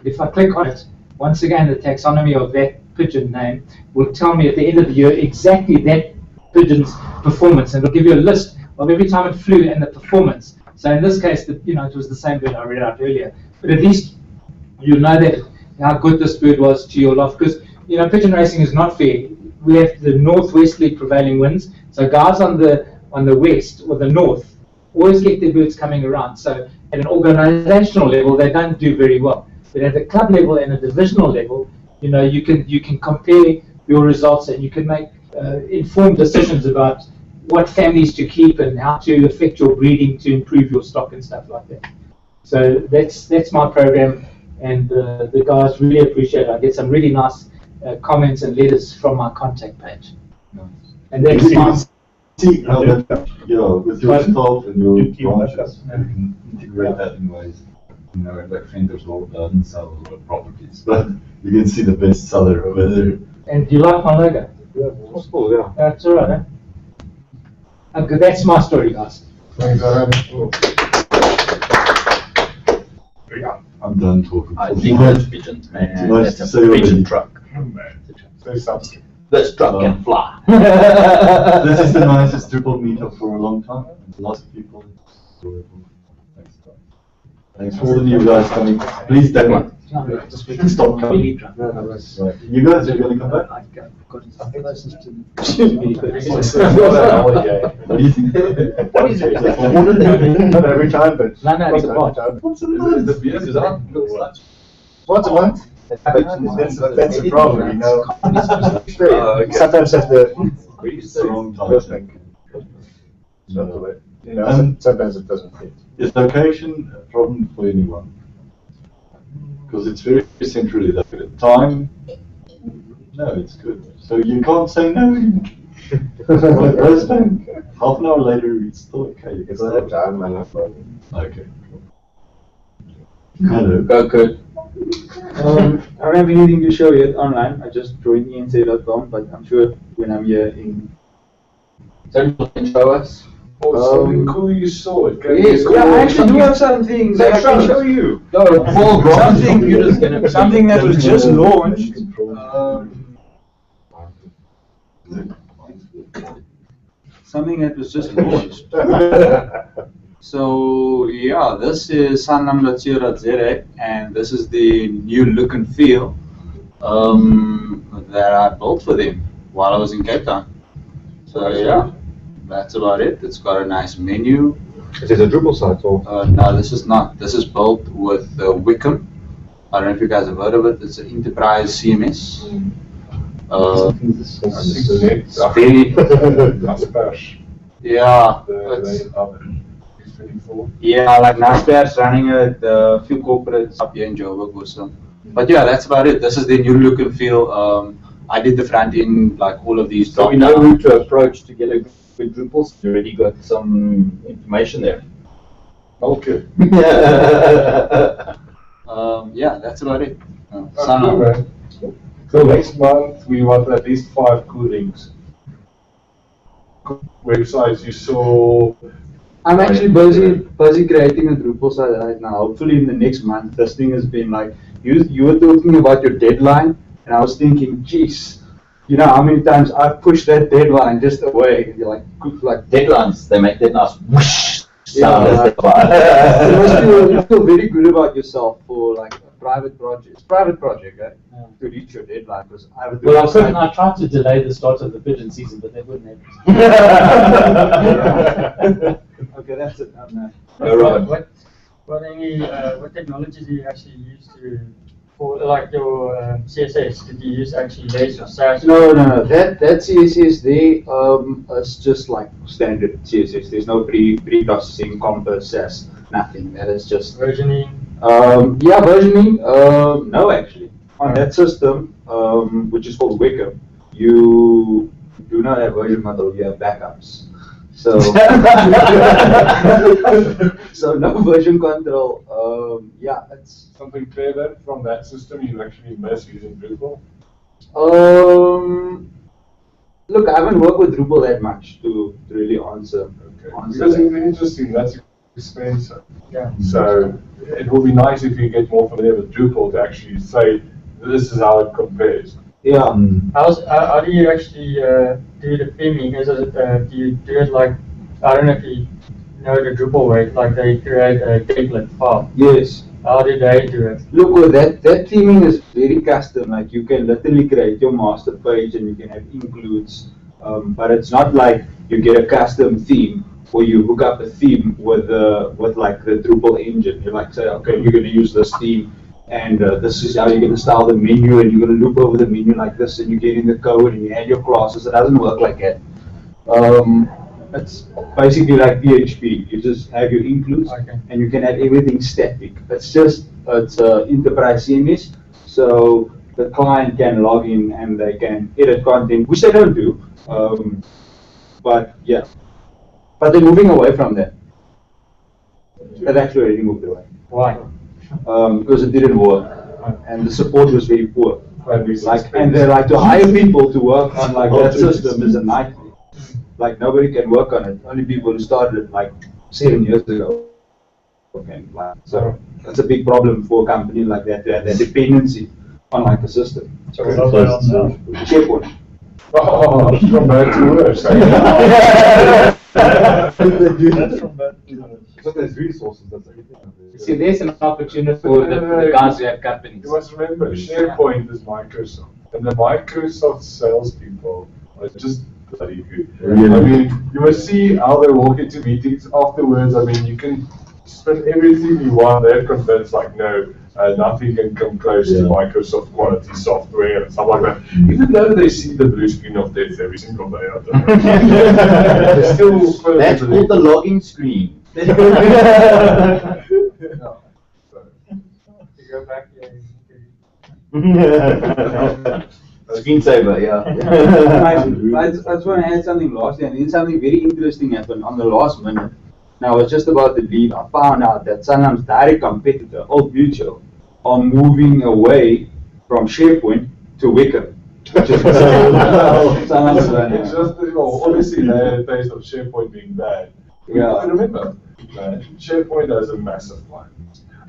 If I click on it, once again, the taxonomy of that pigeon name will tell me at the end of the year exactly that pigeon's performance, and it'll give you a list of every time it flew and the performance. So in this case, you know, it was the same bird I read out earlier, but at least you know that how good this bird was to your loft, because you know, pigeon racing is not fair. We have the northwesterly prevailing winds, so guys on the west or the north always get their birds coming around. So at an organizational level, they don't do very well. But at the club level and a divisional level, you know, you can compare your results, and you can make informed decisions about what families to keep and how to affect your breeding to improve your stock and stuff like that. So that's my program, and the guys really appreciate it. I get some really nice comments and letters from my contact page. Nice. And that's my see how that, yeah, with your staff and your branches, you can integrate that in ways, you know, like Fenders Law doesn't sell properties, but you can see the best seller over there. And do you like my logo? Yeah, possible, yeah. That's all right, eh? Okay, that's my story, guys. Thanks, Adam. I'm done talking. I think that's pigeons, man. Nice That's to a see you pigeon already. truck. Say something. This truck can fly. This is the nicest Drupal meetup for a long time. Lots of people. Thanks for all the new guys coming. Please don't stop coming. Right. You guys are going to come back? I think this is What do you think? What is it? Not every time, but No, it's a bot. The beer is out. once a month. That's the problem, you know. Okay. Sometimes have the Wrong thing. You know, sometimes it doesn't fit. Is location a problem for anyone? Because it's very centrally located. Time? No, it's good. So you can't say no. Like Brisbane, half an hour later, it's still okay. You can still time, okay. Hello. Go good. I don't have anything to show yet online. I just joined ensa.com, but I'm sure when I'm here in. Central can show us. Something cool you saw. Yes, Yeah, I actually do have some things that I can show you. Something that was just launched. Something that was just launched. So yeah, this is sunlum.co.za, and this is the new look and feel That I built for them while I was in Cape Town. So yeah, that's about it. It's got a nice menu. Is it a Drupal site or? No, this is not. This is built with Wickham. I don't know if you guys have heard of it. It's an enterprise CMS. It's very, yeah. yeah, like Naspers running it, a few corporates up here in Joburg also. But yeah, that's about it. This is the new look and feel. I did the front end, like all of these. So we know who to approach to get a good Drupal. You already got some information there. Okay. Yeah, that's about it. So next month we want at least 5 cool links. Websites you saw. I'm actually busy creating a Drupal site right now. Hopefully in the next month. This thing has been like, you were talking about your deadline, and I was thinking, geez, you know how many times I've pushed that deadline just away. And you're like deadlines, they make that nice whoosh sound. Yeah, you must feel very good about yourself for like a private project. It's a private project, right? To reach your deadline. Because I tried to delay the start of the pigeon season, but they wouldn't have. Okay, that's it. What technology do you actually use for like your CSS? Did you use actually Lace or Sass? No. That CSS there is just like standard CSS. There's no pre-processing, Compass, Sass, nothing. That is just versioning. Yeah, versioning. No, actually, on that system, which is called Wickham, you do not have version control. You have backups. So, so no version control. Yeah, it's something clever from that system you actually miss using Drupal. Look, I haven't worked with Drupal that much to really answer. Because it's interesting. That's expensive. Yeah. So it would be nice if you get more familiar with Drupal to actually say this is how it compares. Yeah. How do you actually do the theming? Is it do you do it like, I don't know if you know the Drupal way, like they create a template file? Yes. How do they do it? Look, well, that theming is very custom. Like you can literally create your master page and you can have includes, but it's not like you get a custom theme or you hook up a theme with like the Drupal engine. You like say, okay, you're going to use this theme. And this is how you're going to style the menu, and you're going to loop over the menu like this, and you get in the code, and you add your classes. It doesn't work like that. It's basically like PHP. You just have your includes, and you can add everything static. It's enterprise CMS, so the client can log in and they can edit content, which they don't do. But yeah, but they're moving away from that. They've actually already moved away. Why? Because it didn't work, and the support was very poor. And they like to hire people to work on like that system is a nightmare. Like nobody can work on it. Only people who started like 7 years ago. Okay, so that's a big problem for a company like that to have that dependency on like a system. So SharePoint. Oh, from bad to worse. That's from bad to worse. So there's resources. That's everything. See, there's an opportunity for the guys who have companies. You must remember, SharePoint is Microsoft, and the Microsoft salespeople are just bloody good. Really? I mean, you must see how they walk into meetings afterwards. I mean, you can spend everything you want. They're convinced, like, no, nothing can come close to Microsoft quality software and stuff like that. Even though they see the blue screen of death every single day out there. That's called the login screen. To go back here. Screensaver, yeah. I just want to add something lastly, and then something very interesting happened on the last minute. Now, it's just about the lead. I found out that Sanlam's direct competitor, Old Mutual, are moving away from SharePoint to Wickham. Which is it's just, obviously, the taste of SharePoint being bad. Yeah. Remember, SharePoint has a massive line.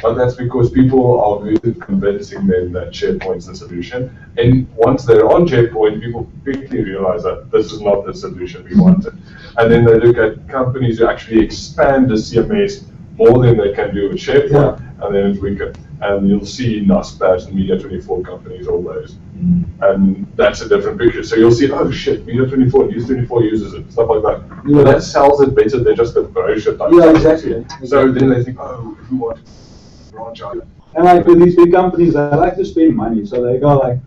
But that's because people are good at convincing them that SharePoint's the solution. And once they're on SharePoint, people quickly realize that this is not the solution we wanted. And then they look at companies who actually expand the CMS more than they can do with SharePoint, and then it's weaker. And you'll see Naspers and Media24 companies, all those, And that's a different picture. So you'll see, oh shit, Media 24, News 24 uses it, stuff like that. Yeah. But that sells it better than just a brochure type. Yeah, stuff. exactly. So then they think, oh, who wants to branch out? And like with these big companies, they like to spend money, so they go like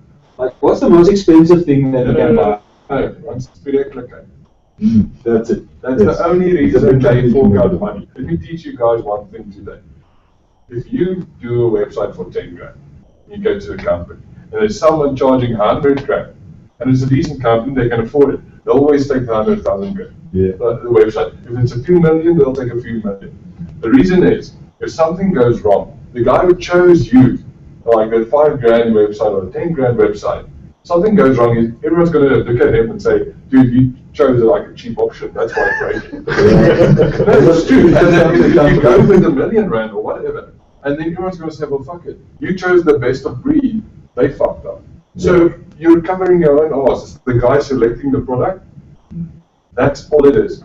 what's the most expensive thing that you can buy? No, once video click. That's it. That's the only reason they fork out money. Let me teach you guys one thing today. If you do a website for 10 grand, you go to the company, and there's someone charging 100 grand, and it's a decent company, they can afford it. They'll always take the 100,000 grand. Yeah. The website. If it's a few million, they'll take a few million. The reason is, if something goes wrong, the guy who chose you, like a 5 grand website or a 10 grand website, something goes wrong, everyone's going to look at him and say, dude, you chose like a cheap option, that's why it broke. No, it's true. And then if you go with $1 million rand or whatever, and then everyone's going to say, well, fuck it. You chose the best of breed, they fucked up. So you're covering your own arse. The guy selecting the product, that's all it is.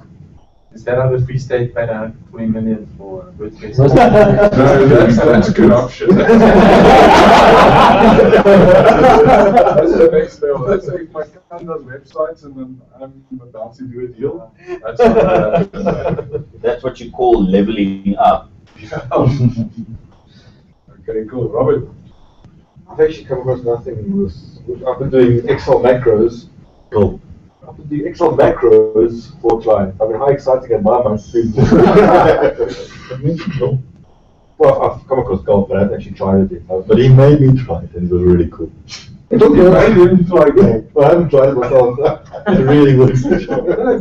Is that how the Free State paid 120 million for WordPress? No, that's corruption. That's the next level. That's like my son does websites and then I'm about to do a deal. That's not That's what you call leveling up. Okay, cool. Robert? I've actually come across nothing with I've been doing Excel macros. Cool. I've been doing Excel macros for clients. I mean, how exciting am I myself? Well, I've come across Golf, but I haven't actually tried it yet. But he made me try it, and it was really cool. I didn't try Golf. Well, I haven't tried it myself. It really works.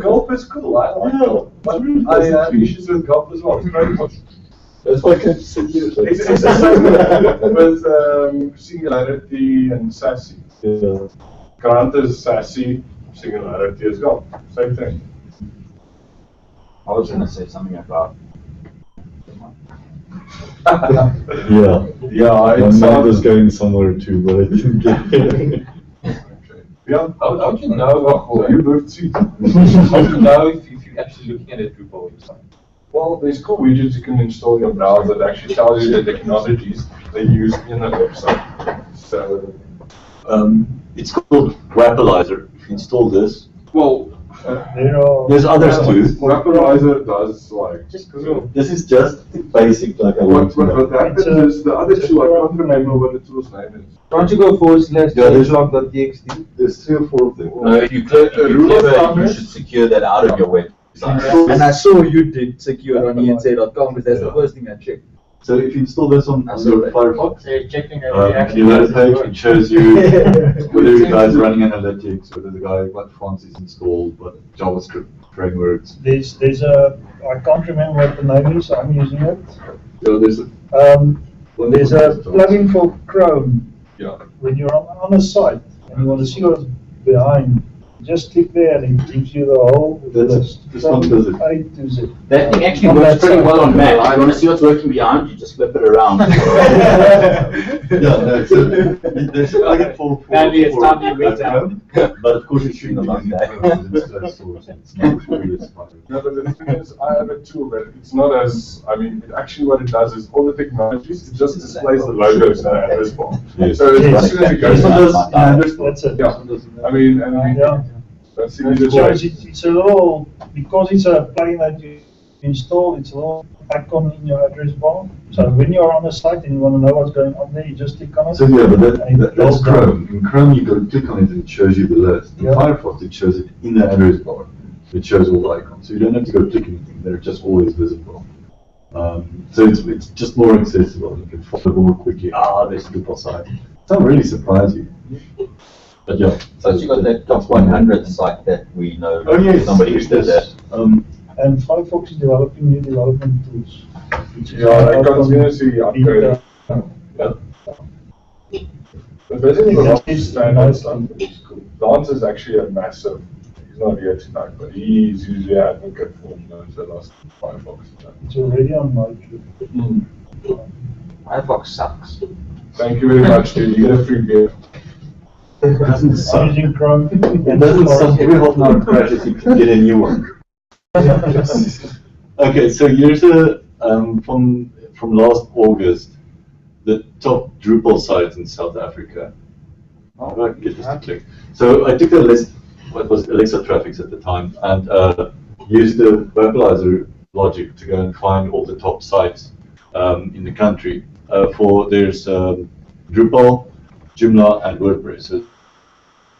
Golf is cool. I like Golf. But I have issues with Golf as well. It's very fun. That's why I can't sit here. It's the same with Singularity and Sassy. Yeah. Grant is Sassy, Singularity is Golf. Same thing. I was going to say something about. Yeah. Yeah, My mind was going somewhere too, but I didn't get it. Yeah. How do you know? You moved seats. How do you know if you're actually looking at a Drupal website? Well, there's cool widgets you can install in your browser that actually tell you the technologies they use in the website. So, it's called Wappalizer. If you install this, well, there's others too. Wappalizer does like. This is just the basic, like I want to know. What happens is the other two, I can't remember what the tool's name is. Can't you go changelog.txt? There's 3 or 4 of them. No, if you click, you should secure that out of your website. And I saw you did secure on ensa.com, because that's the first thing I checked. So if you install this on your Firefox, So you're checking you every know the page, it shows you whether the guy's running analytics, whether the guy, what fonts is installed, what JavaScript frameworks. There's a, I can't remember what the name is, I'm using it. So there's a plugin for Chrome. Yeah. When you're on a site and you want to see what's behind, just click there and it gives you the whole list. This one does it. A to Z. That thing actually works pretty well on Mac. If you want to see what's working behind, you just flip it around. There's a plugin for Maybe it's time you reach out. but of course it's shooting a long day. It's not really No, but the thing is, I have a tool that it's not as, I mean, actually what it does is all the technologies, it just displays the logos in the address bar. Yes. So as soon as it goes to this, That's it. yeah, I mean, and Yeah. that's the easiest Because way. it's a little, because it's a plugin that you install, it's a little icon in your address bar. So when you're on a site and you want to know what's going on there, you just click on it. So yeah, but and it that's goes down. Chrome. In Chrome you go click on it and it shows you the list. In Yeah. Firefox it shows it in the address bar. It shows all the icons. So you don't have to go click anything, they're just always visible. So it's just more accessible. You can follow more quickly. There's a Drupal site. It doesn't really surprise you. But yeah. So you got that top 100 site that we know somebody who did yes. that. And Firefox is developing new development tools. Yeah, I continuously upgrade it. Yeah. But basically, Lance standard stuff is cool. Lance is actually a massive, he's not here tonight, but he's usually an advocate for the last Firefox. It's already on my Firefox sucks. Thank you very much, dude. You get a free beer. It doesn't suck. I'm using Chrome. It doesn't suck. Every half an hour it crashes, you can get a new one. Okay, so here's a from last August, the top Drupal sites in South Africa. How do I get this to click? So I took the list, what was Alexa Traffics at the time, and used the verbalizer logic to go and find all the top sites in the country. There's Drupal, Joomla, and WordPress. So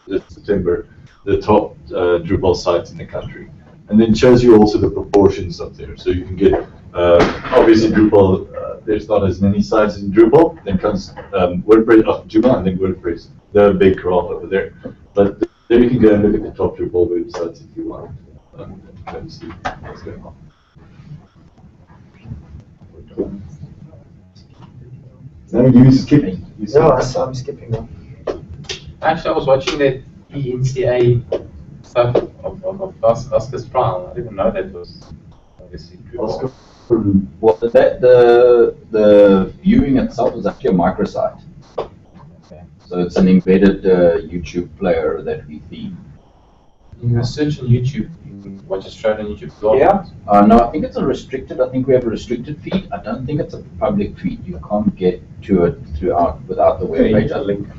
this September, the top Drupal sites in the country. And then it shows you also the proportions up there. So you can get, obviously Drupal, there's not as many sites in Drupal. Then comes WordPress, Joomla, and then WordPress. They're a big graph over there. But then you can go and look at the top Drupal websites if you want. And see what's going on. Now you're skipping. No, I'm skipping now. Actually, I was watching the ENCA stuff of Oscar's trial. I didn't know that was obviously Drupal. Well, the viewing itself is actually a microsite. Okay. So it's an embedded YouTube player that we feed. You search on YouTube, what is shown on YouTube. Yeah. No, I think it's a restricted. I think we have a restricted feed. I don't think it's a public feed. You can't get to it without the web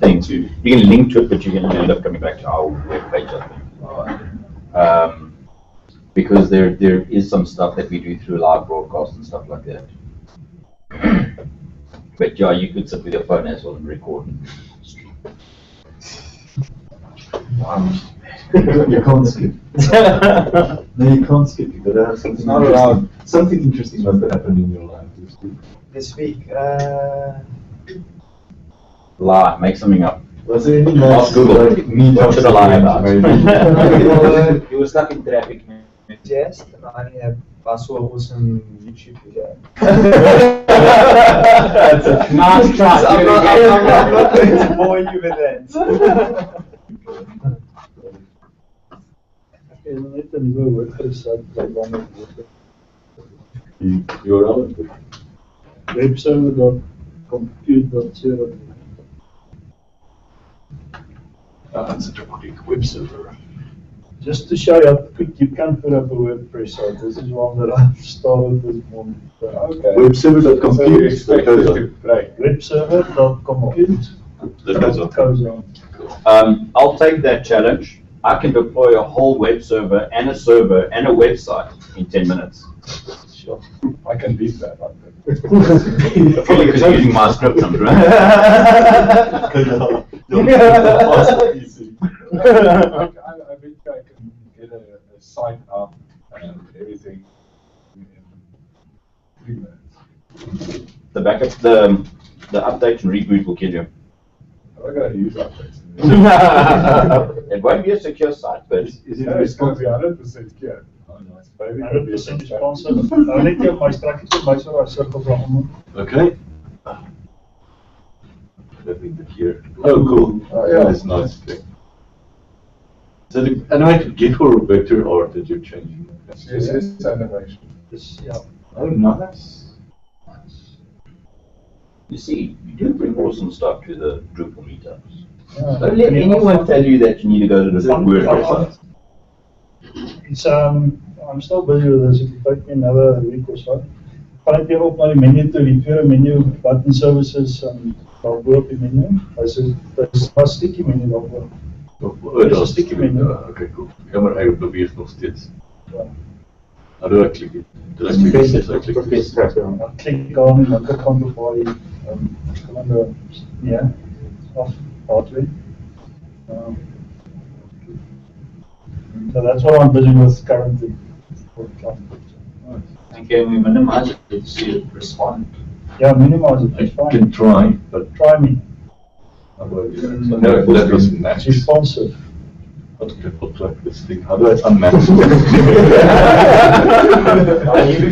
page. You can link to it, but you can end up coming back to our web page. I think. Because there is some stuff that we do through live broadcast and stuff like that. But yeah, you could sit with your phone as well and record and stream. You can't skip. No, you can't skip. You gotta have something interesting. Something interesting must have happened in your life this week. This week, Lie, make something up. Was there any nice Google? like, meet What should I lie about? You were stuck in traffic. Yes, and I saw an awesome YouTube video. That's a nice try. I'm not going to bore you with that. You're out. Webserver.compute.0. That's a quick web server. Just to show you how quick you can put up a WordPress site. This is one that I started this morning. Okay. Webserver.compute. Webserver.compute. That goes on. I'll take that challenge. I can deploy a whole web server and a website in 10 minutes. Sure. I can beat that. Probably because you're using my script, right? I think I can get a site up and everything in 3 minutes. The backup, the update and reboot will kill you. I'm going to use updates. It won't be a secure site, but it's going to be 100% secure. Oh, nice. 100% responsive. Only keer my strategie my so as cirkel van. Okay. Let me get here. Oh, cool. Oh, yeah. That's nice. So the animated GIF or vector art that you're changing? Yes, it's animation. Yeah. Oh, nice. you see, you do bring awesome stuff to the Drupal meetups. Yeah. Don't let anyone tell you that you need to go to the WordPress. It's I'm still busy with this. It will take me another week or so. Gaan ek weer op na die menu toe, die tweede menu, button services en daarbo op die menu. Dis 'n sticky menu daarbo. Dis 'n sticky menu. Okay, cool. Jammer, hy beweeg nog steeds. Ja. How do I click it? Do I click it? I click it. Klik aan en dan kan jy op die verskillende of pathway. So that's what I'm busy with currently. Okay, we minimize it to see it respond. Yeah, minimize it. It's I fine. can try, but Try me. no, that was matched. Responsive. How do I put like this thing? How do I unmatch it?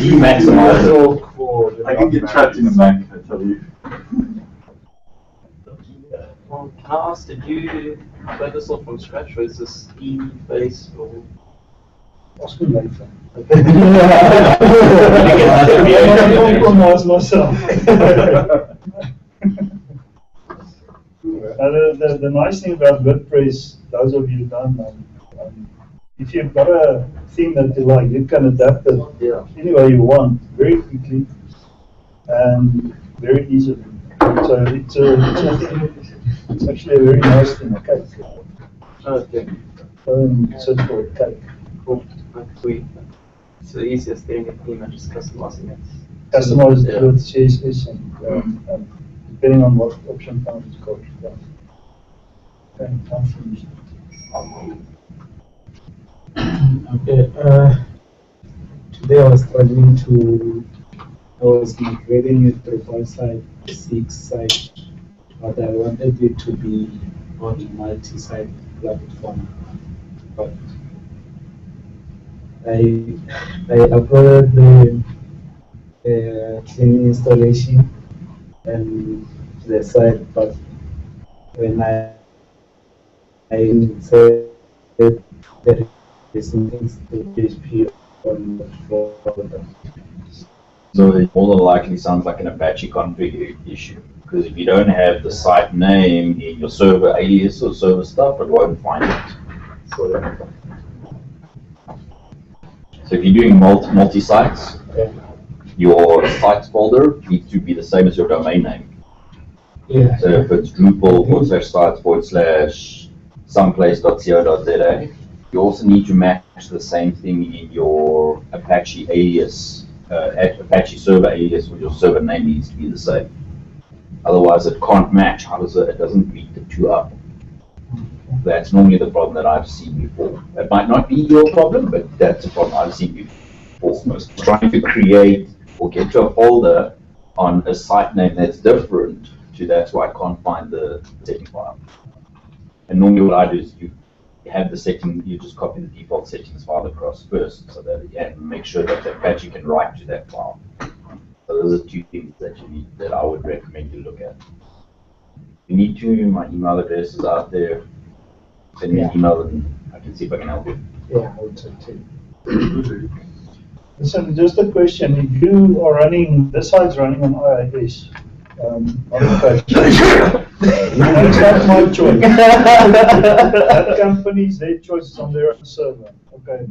You maximize it. I can get trapped in a Mac, I tell you. Well, can I ask, did you play this all from scratch, or is this theme-based, or? Ask me later. I compromise myself. The nice thing about WordPress, those of you who don't know, if you've got a theme that you like, you can adapt it any way you want, very quickly and very easily. So it's a It's actually a very nice thing, a cake. Okay. Search for a cake. Cool. Sweet. It's the easiest thing in email, just customizing it. Customize it with CSS and depending on what option file it's got. Yeah. Okay, I'm finished. Okay. Today I was struggling I was migrating a Drupal site, 6 site, but I wanted it to be on a multi-site platform. But I uploaded the clean installation and the site, but when I said there is nothing to PHP on the folder. So it more than likely sounds like an Apache config issue, because if you don't have the site name in your server alias or server stuff, it won't find it. So if you're doing multi-sites, your sites folder needs to be the same as your domain name. Yeah. So if it's Drupal /sites/someplace.co.za, you also need to match the same thing in your Apache alias, Apache server alias, or your server name needs to be the same. Otherwise, it can't match. How does it? It doesn't meet the two up. That's normally the problem that I've seen before. It might not be your problem, but that's a problem I've seen before. Most trying to create or get to a folder on a site name that's different to that's why I can't find the setting file. And normally what I do is you have the setting, you just copy the default settings file across first, so that and make sure that the Apache can write to that file. So those are two things that you need, that I would recommend you look at. You need to, my email address is out there. Send me an email and I can see if I can help you. Yeah, I would say too. Listen, just a question. If you are running, this site's running on IIS, it's not my choice. That company's their choice is on their own server. Okay.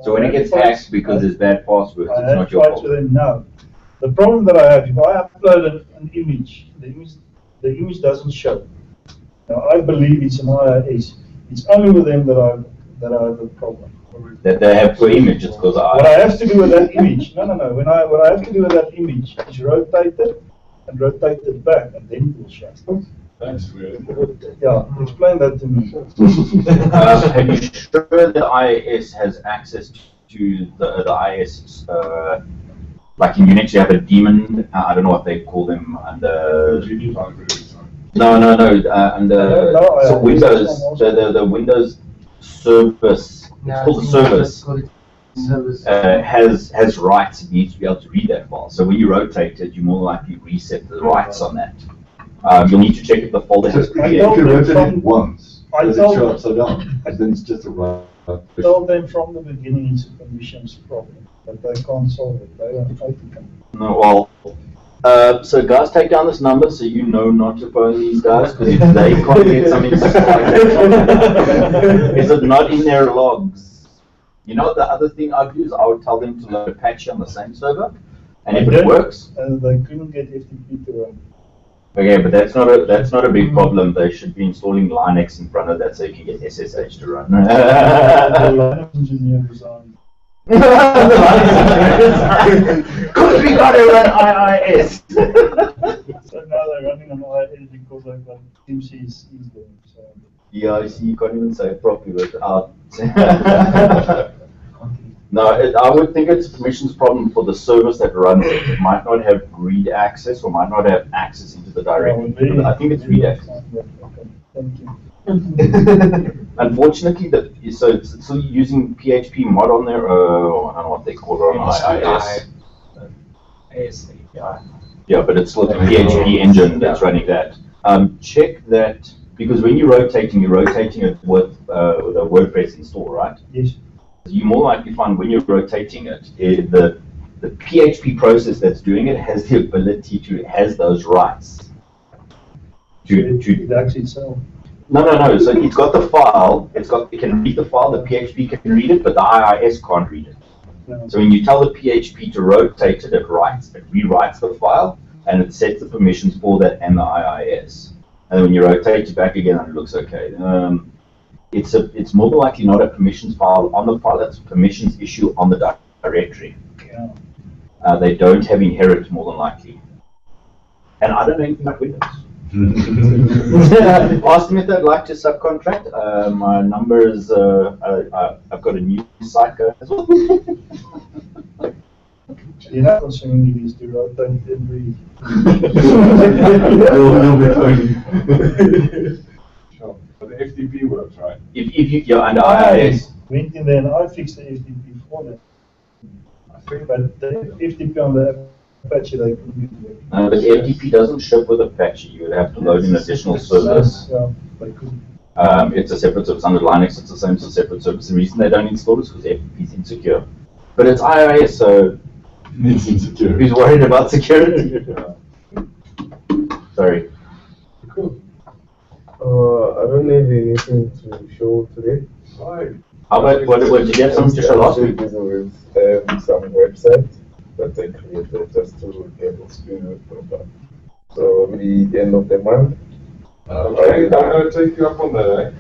So when it gets hacked because there's bad passwords, it's not your fault. No. The problem that I have, if I upload an image, the image doesn't show. Now I believe it's an IIS. It's only with them that I have a problem. That they have poor image, it's because What I have to do with that image, no. What I have to do with that image is rotate it and rotate it back, and then it will show. That's weird. Yeah, explain that to me. Are you sure the IIS has access to the IIS? Like in Unix, you have a daemon. I don't know what they call them under. No. Under so Windows, the Windows service. It's called the service. Has rights. It needs to be able to read that file. So when you rotate it, you more likely reset the rights on that. You'll need to check if the folder has created. If you rotate it once, does it show upside down? Then it's just a right. I told them from the beginning it's a permissions problem, but they can't solve it. They don't take it. No, well, so guys, take down this number so you know not to phone these guys, because if they can't get something like that, is it not in their logs? You know, the other thing I'd do is I would tell them to load Apache on the same server, and if it works, they couldn't get FTP to run. Okay, but that's not a big problem. They should be installing Linux in front of that so you can get SSH to run. The Linux engineer resigned. Because we got to run IIS. So now they're running on IIS because I've got TeamC's doing. So. Yeah, I see. You can't even say it properly without. No, I would think it's a permissions problem for the service that runs it. It might not have read access or might not have access into the directory. I think it's read access. Thank you. Unfortunately, so it's still using PHP mod on there. I don't know what they call it on IIS. Yeah, but it's still a PHP engine that's running that. Check that, because when you're rotating it with a WordPress install, right? Yes. You more likely find when you're rotating it, the PHP process that's doing it has the ability has those rights. It actually itself. No. So it's got the file. It can read the file. The PHP can read it, but the IIS can't read it. No. So when you tell the PHP to rotate it, it rewrites the file, and it sets the permissions for that and the IIS. and when you rotate it back again, it looks okay. It's more than likely not a permissions file on the file, it's permissions issue on the directory. They don't have inherit more than likely. And I don't know anything about Windows. Asked me if they'd like to subcontract. My number is, I've got a new psycho as well. You're not consuming these to rotate every. Sure. But the FTP works, right? If you're under IIS. Went in there and I fixed the FTP for them. But the FTP on the Apache they couldn't use it. But FTP doesn't ship with Apache. You would have to load an additional service. Yeah, they couldn't. It's a separate service under Linux. It's the same as a separate service. The reason they don't install it is because FTP is insecure. But it's IIS, so it's insecure. Who's worried about security? Sorry. Cool. I don't have anything to show today. Right. How about what did you get something to show last week? With some websites that I created just to get experience with Drupal. So the end of the month. Okay, I'm going to take you up on that, eh?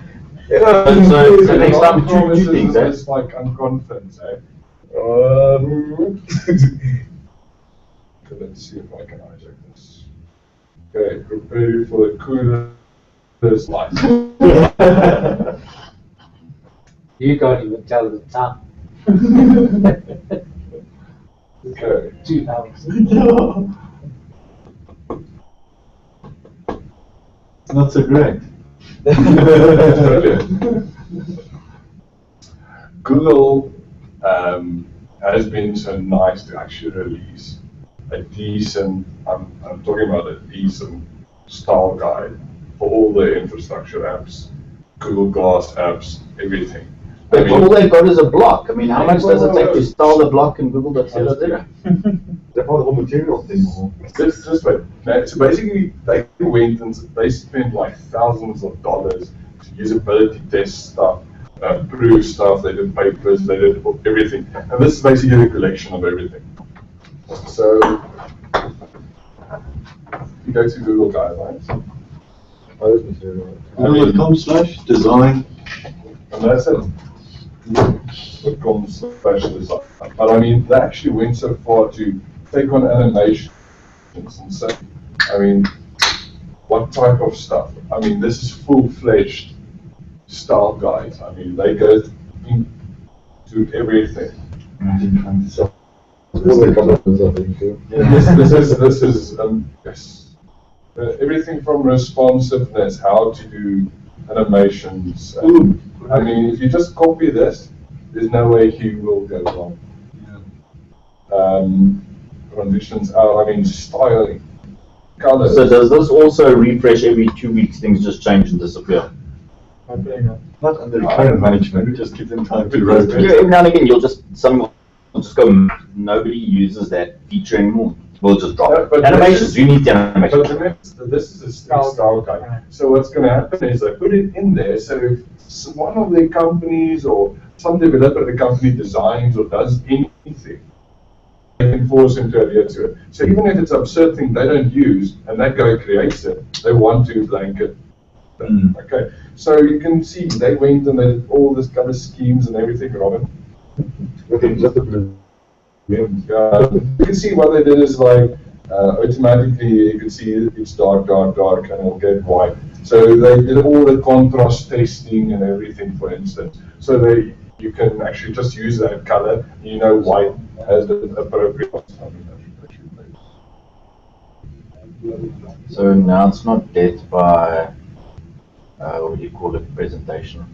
Yeah. So next time two things, eh? It's like unconference, eh? Okay, let's see if I can hijack this. Okay, prepare you for the coolest life. You can't even tell the time. Okay. 2 hours. Not so great. Google has been so nice to actually release a decent, I'm talking about a decent style guide for all the infrastructure apps, Google Glass apps, everything. But all they've got is a block. I mean, how much does it take to style the block in Google.co.za? They're part of the whole material thing. Just wait. So basically, they went and they spent like thousands of dollars to usability test stuff, prove stuff. They did papers, they did everything. And this is basically a collection of everything. So, you go to Google Guidelines. Google.com/design. And that's it. .com/design. But I mean, they actually went so far to take on animations and say, I mean, what type of stuff? I mean, this is full-fledged style guides. I mean, they go into everything. This is yes. Everything from responsiveness, how to do animations. I mean, if you just copy this, there's no way you will go wrong. Conditions, I mean, styling, colors. So does this also refresh every 2 weeks? Things just change and disappear. Not under current management. Just give them time to rotate. Yeah, every now and again, something will just go. Nobody uses that feature anymore. We'll just drop it. Animations. You need the animation. But remember, this is a style guide. So what's going to happen is I put it in there. So if one of the companies or some developer of the company designs or does anything, they can force them to adhere to it. So even if it's absurd thing they don't use, and that guy creates it, they want to blanket. Okay, so you can see they went and they did all this kind of schemes and everything, Robin. You can see what they did is like automatically you can see it's dark, and it'll get white. So they did all the contrast testing and everything, for instance. So you can actually just use that color. You know, white has the appropriate. So now it's not death by what do you call it? Presentation.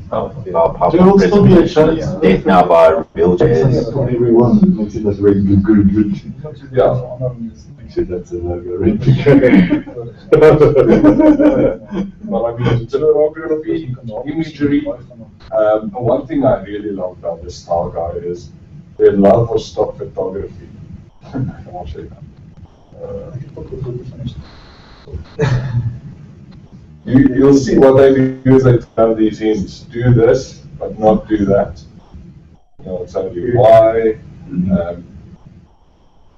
There'll still be a chance. It's death now by real jazz. For everyone, makes it that's very good. Yeah. Actually, that's a logo, right? Well, I mean, photography, imagery. One thing I really love about this style guide is their love for stock photography. I'll show you that. You'll see what they do is they tell these hints. Do this, but not do that. I'll tell you why.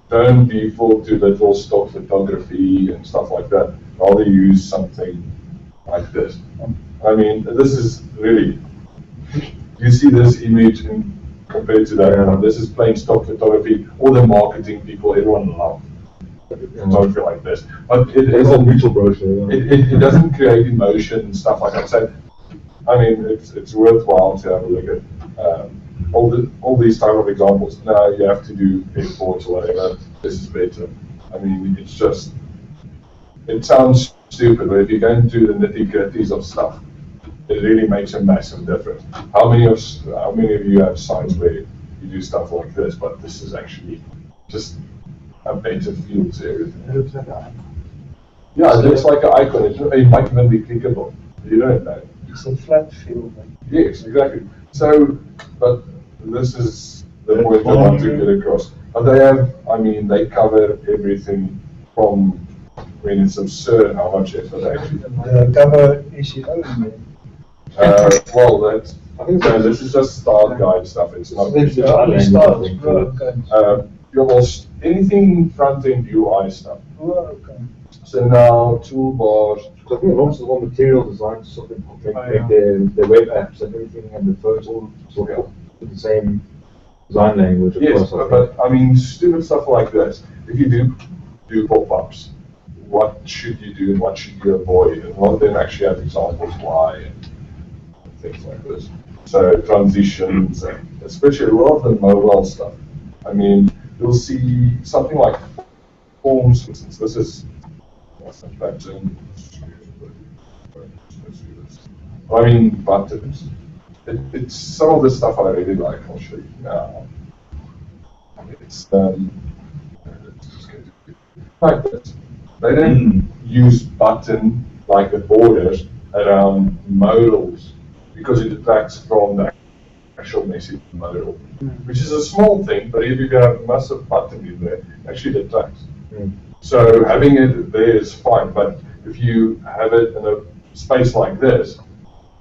Don't default to little stock photography and stuff like that. rather use something like this. I mean, this is really, you see this image compared to that one. This is plain stock photography. All the marketing people, everyone loves photography like this. But it isn't mutual brochure. it doesn't create emotion and stuff like that. So, I mean, it's worthwhile to have a look at all these type of examples. Now you have to do imports or whatever. This is better. I mean, it's just, it sounds stupid, but if you go into the nitty-gritties of stuff, it really makes a massive difference. How many of you have sites where you do stuff like this, but this is actually just a better feel to everything? It looks like an Yeah, it looks like an icon. It might even be clickable. You don't know. It's a flat field. Yes, exactly. So, but this is the point I want to get across. But they have, I mean, they cover everything from, I mean, it's absurd how much effort actually. The cover issue only. Well, that's, I think so. This is just start guide stuff. It's not. Anything front end UI stuff. So now toolbars. I think most of the material design sort of make the web apps and everything and the phones all sort of the same design language. Of Yes, course, but I mean, stupid stuff like this. If you do pop-ups, what should you do and what should you avoid? And a lot of them actually have examples why and things like this. So transitions, and especially a lot of the mobile stuff. I mean, you'll see something like forms, for instance. This is pattern. I mean, buttons. It's some of the stuff I really like. I'll show you now. It's like this. They don't use button like the borders around modals because it detracts from the actual message modal, which is a small thing, but if you have a massive button in there, it actually detracts. So having it there is fine, but if you have it in a space like this,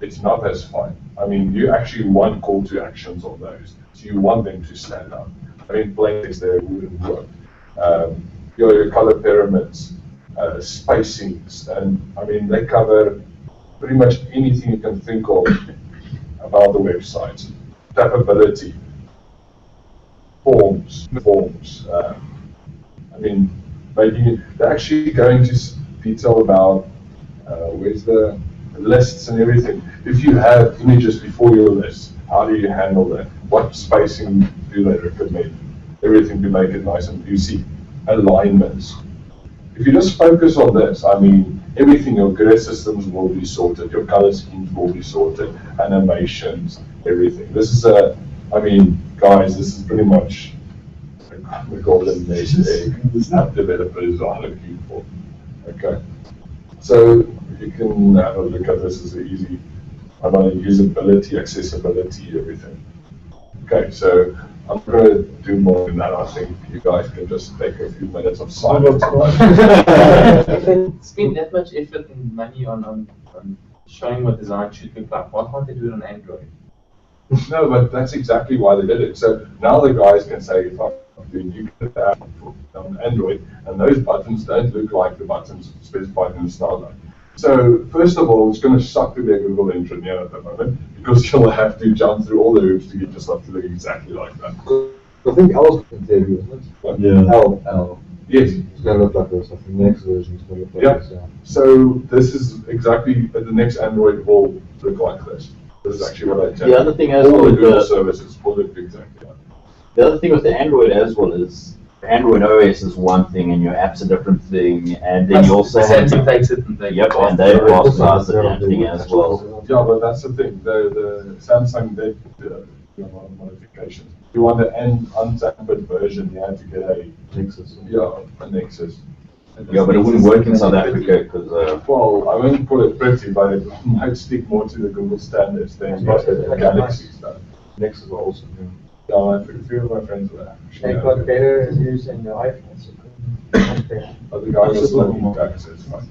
it's not as fine. I mean, you actually want call to actions on those, so you want them to stand out. I mean, plain text there wouldn't work. Your color pyramids, spacings, and I mean, they cover pretty much anything you can think of about the website. Tappability, forms. I mean, they're actually going to detail about where's the lists and everything. If you have images before your list, how do you handle that? What spacing do they recommend? Everything to make it nice and juicy. Alignments. If you just focus on this, I mean, everything, your grid systems will be sorted, your color schemes will be sorted, animations, everything. This is I mean, guys, this is pretty much the golden nest egg app developers are looking for. Okay. So you can have a look at this as easy about usability, accessibility, everything. Okay, so I'm going to do more than that. I think you guys can just take a few minutes of silence. Spend that much effort and money on showing what design should look like. Why can't they do it on Android? No, but that's exactly why they did it. So now the guys can say, if I'm doing you can app on Android, and those buttons don't look like the buttons specified in the style guide. So first of all, it's going to suck to their Google engineer at the moment because you'll have to jump through all the hoops to get yourself to look exactly like that. I think L's can tell you, isn't it? Yeah. L. Yes. It's going to look like this. I think the next version is going to look like this. Yeah. So this is exactly, the next Android will look like this. This is actually what I tell you. The other thing as all well the with Google the- services will look exactly like The other thing with the Android as well is Android OS is one thing and your app's a different thing, and then you also have takes it and they yep, and they customize the damn thing as well. Yeah, but that's the thing. The Samsung did modifications. If you want the untampered version, you had to get a Nexus. Yeah, a Nexus. Yeah, but it wouldn't work in South Africa because. Well, I wouldn't call it pretty, but it might stick more to the Google standards than the Galaxy stuff. Nexus are awesome. Yeah, a few of my friends were. They got better reviews than the iPhones. But the guy was looking back, so it's fine.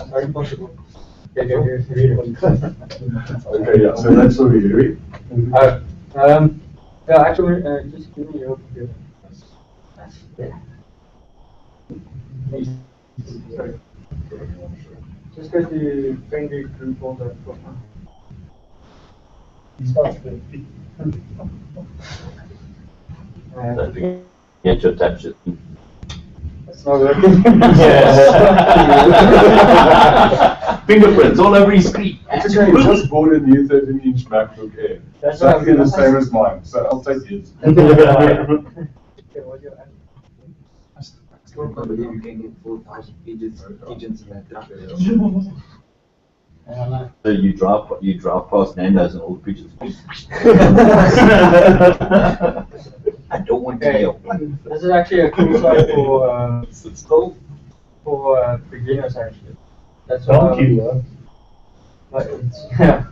Very possible. Okay, yeah, so that's what we agree. Yeah, actually, just give me your computer. Yeah. Sorry. Just go to friendlydrupal.com. Starts with P. Don't forget to attach it. It's not working. Fingerprints all over his screen. It's okay, I just bought a new 13-inch MacBook Air. That's Exactly the same as mine, so I'll take it. I can't believe you can get 4,000 pigeons in that truck. So you drive past Nando's and all the pigeons. I don't want to yell. This is actually a cool site for beginners actually. That's Donkey, yeah.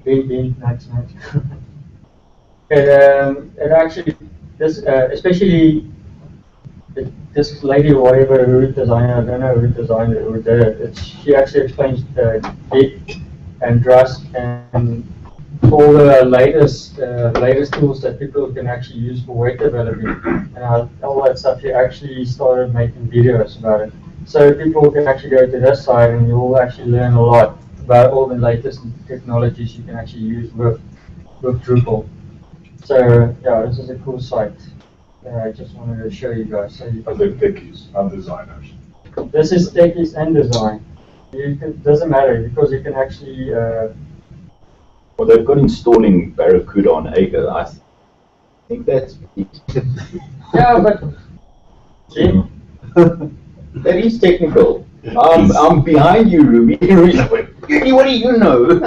Bean, nice. It actually, especially this lady or whatever who designer, I don't know who designed it, who did it. She actually explains Git and Rust and all the latest tools that people can actually use for web development and all that stuff. She actually started making videos about it, so people can actually go to this site and you'll actually learn a lot about all the latest technologies you can actually use with Drupal. So yeah, this is a cool site. I just wanted to show you guys. So But they're techies, not designers. this is techies and design. Doesn't matter because you can actually. Well, they've got installing Barracuda on Agar. I think that's. Yeah, but. See? That is technical. I'm behind you, Ruby. What do you know?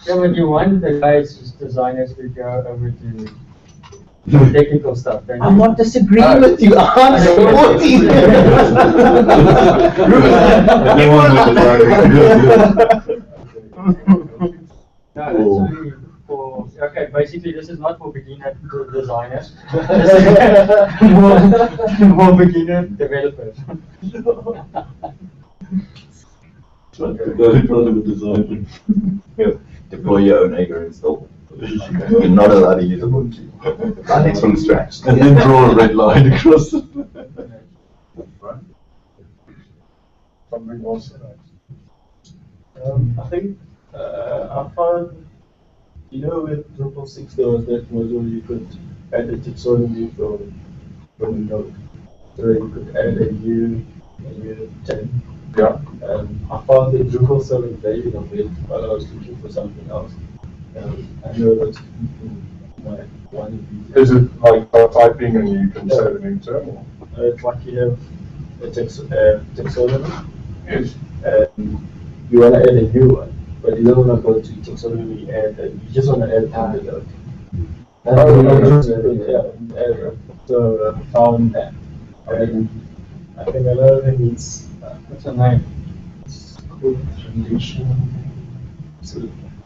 Yeah, but you want the guys, designers, to go over to technical stuff. I'm not disagreeing with you. I'm supporting you. No, it's only for, okay, basically this is not for beginner designers. This is more beginner developers. Deploy your own Agar install. You're not allowed to use Ubuntu. Run it from scratch. And then draw a red line across it. Something else. I think I found, with Drupal 6 there was that module you could add a taxonomy from a node. So you could add a new 10. Yeah. I found the Drupal 7 version of it while I was looking for something else. I know that's my one of these. Is it like typing and you can set an internal? It's like you have a taxonomy. Yes. You want to add a new one, but you don't want to go to taxonomy and you just want to add a node. So I found that. And I think another thing is, what's the name? It's called transition.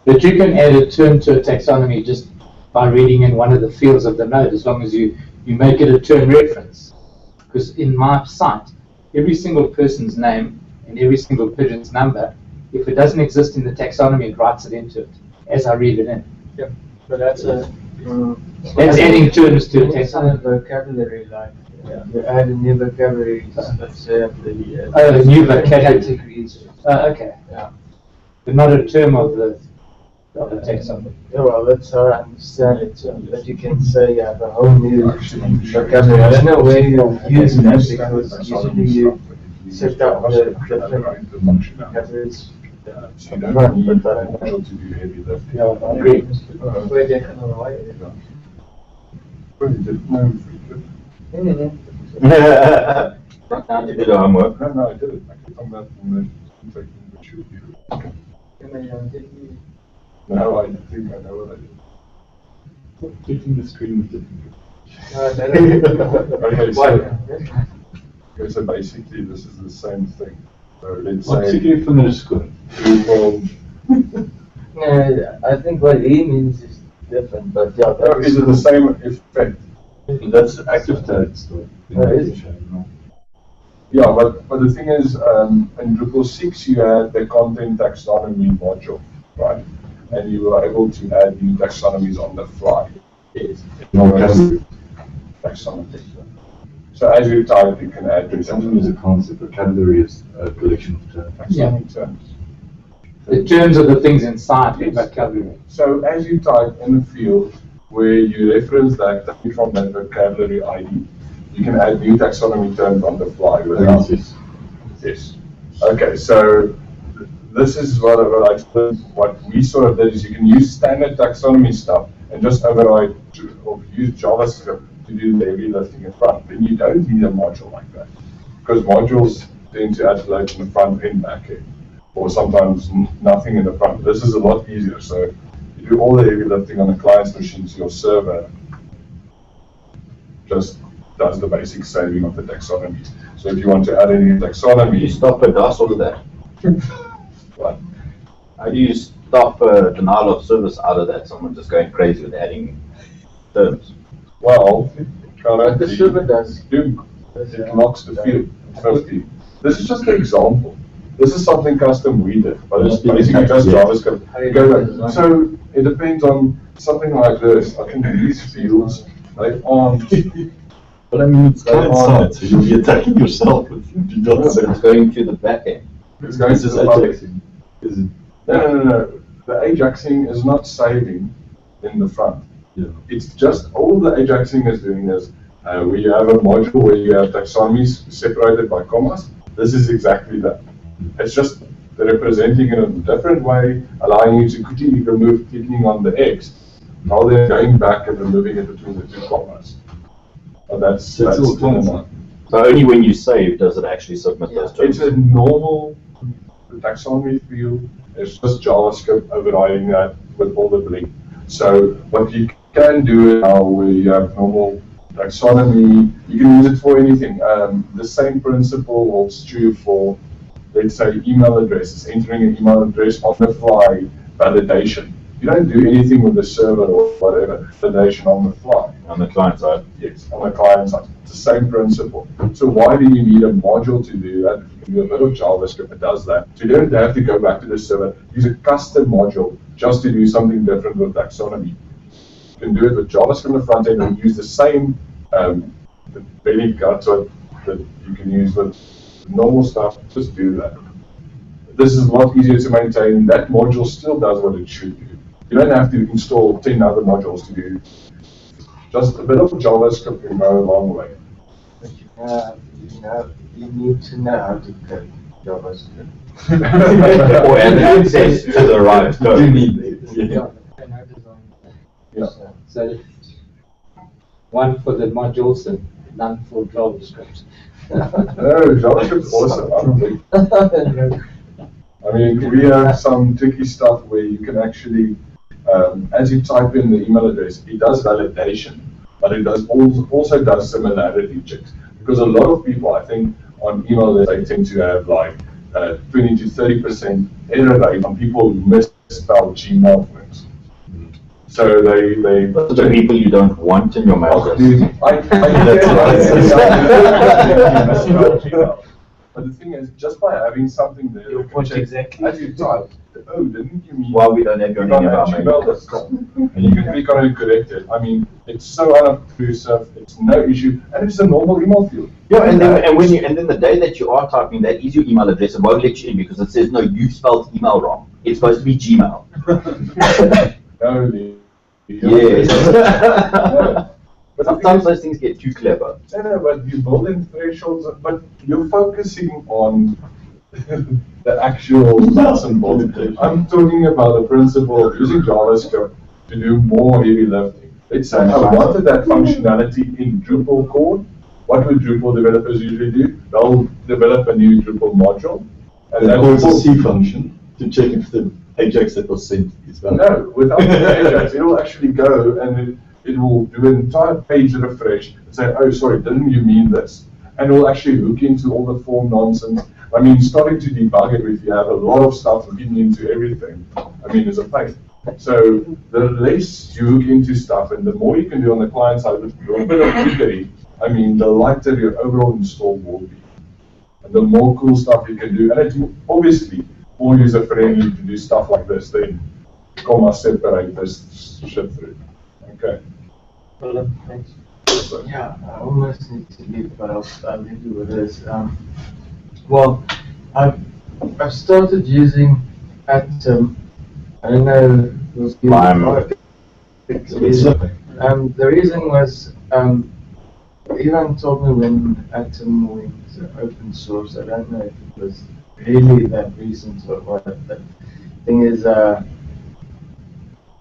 But you can add a term to a taxonomy just by reading in one of the fields of the node, as long as you make it a term reference. Because in my site, every single person's name and every single pigeon's number, if it doesn't exist in the taxonomy, it writes it into it as I read it in. Yep. So that's a. That's adding terms to a It's a taxonomy. vocabulary line. You add a new vocabulary, let's say, Oh, a new vocabulary. categories. Okay. Yeah. But not a term of the taxonomy. Yeah, well, that's how I understand it. But you can say you have a whole new vocabulary. I don't know where you use that because usually you set up the different categories. So you don't need to do heavy lifting. Yeah, I agree. Where they can write it. Well, you didn't know if you could. You did homework. No, I did it. I can come back from the taking the shoot you. No, I think I know what I did. Taking the screen is difficult. Okay, so basically this is the same thing. So let's What's say. the from the school? I think what he means is different, but yeah. Is it the same effect? That's active tags. Yeah, but the thing is, in Drupal 6 you had the content taxonomy module, right? And you were able to add new taxonomies on the fly. Yes. Taxonomy. So as you type, you can add Taxonomy is a concept, vocabulary is a collection of terms. taxonomy terms. The terms are the things inside the vocabulary. So as you type in a field where you reference that from that vocabulary ID, you can add new taxonomy terms on the fly without this. Yes. Okay, so this is what I explained. What we sort of did is you can use standard taxonomy stuff and just override or use JavaScript to do the heavy lifting in front. Then you don't need a module like that, because modules tend to add load in the front and back end, or sometimes nothing in the front. This is a lot easier. So you do all the heavy lifting on the client's machine, so your server just does the basic saving of the taxonomy. So if you want to add any taxonomy, You stop a DOS with that. What? How do you stop denial of service out of that? Someone just going crazy with adding terms. Well, The server does. It locks the field. 50. This is just an example. This is something custom we did, but it's basically just JavaScript. Go back. So it depends on something like this. I think these fields, they aren't. But I mean, it's client side, so you'll be attacking yourself if you don't say. It's going to the back end. It's going to the Ajaxing, is it? No. The Ajaxing is not saving in the front. Yeah. It's just all the Ajaxing is doing is we have a module where you have taxonomies separated by commas. This is exactly that. It's just representing it in a different way, allowing you to quickly remove clicking on the X, rather than going back and removing it between the two commas. But that's normal. So only when you save does it actually submit those terms. It's a normal taxonomy field. It's just JavaScript overriding that with all the blink. So what you can do now where you have normal taxonomy, you can use it for anything. The same principle holds true for, let's say, email addresses, entering an email address on the fly validation. You don't do anything with the server or whatever, validation on the fly. On the client side? Yes, on the client side. It's the same principle. So why do you need a module to do that? You can do a bit of JavaScript that does that. So you don't have to go back to the server, use a custom module just to do something different with taxonomy. You can do it with JavaScript on the front end and use the same the belly guts that you can use with normal stuff. Just do that. This is a lot easier to maintain. That module still does what it should do. You don't have to install 10 other modules to do. Just a bit of JavaScript can go a long way. You need to know how to code JavaScript. Or have access to the right code. You need it. Yeah. So one for the modules and none for JavaScript. No, JavaScript's awesome. I mean, we have some tricky stuff where you can actually, as you type in the email address, it does validation, but it does also does similarity checks. Because a lot of people, I think, on email, they tend to have like 20 to 30% error rate on people who misspell Gmail, for instance. So they the people you don't want in your mail. But the thing is, just by having something there, you can check exactly as you type. Oh, didn't you mean? Why we don't have your name in our gmail.com? And you can click on it and correct it. I mean, it's so unobtrusive. It's no issue, and it's a normal email field. Yeah, and then the day that you are typing that is your email address, it won't let you in because it says no, you spelled email wrong. It's supposed to be Gmail. No, yes. No. But sometimes those things get too clever. No, but you're building thresholds, but you're focusing on the actual nuts and bolts. I'm talking about the principle of using JavaScript to do more heavy lifting. Let's say I wanted that functionality in Drupal core. What would Drupal developers usually do? They'll develop a new Drupal module. And that calls a C function to check if the Ajax that was sent is valid. No, without the Ajax, it will actually go and it will do an entire page refresh and say, oh, sorry, didn't you mean this? And it will actually look into all the form nonsense. I mean, starting to debug it if you have a lot of stuff looking into everything, I mean, it's a pain. So the less you look into stuff and the more you can do on the client side with a bit of trickery, I mean, the lighter your overall install will be. And the more cool stuff you can do. And it's obviously more user-friendly to do stuff like this than comma separate this shit through. Okay. Well, thanks. also. Yeah, I almost need to leave, but I'll leave you with this. Well, I've started using Atom. I don't know who's the reason was Ivan told me when Atom went open source. I don't know if it was really that recent or what. The thing is,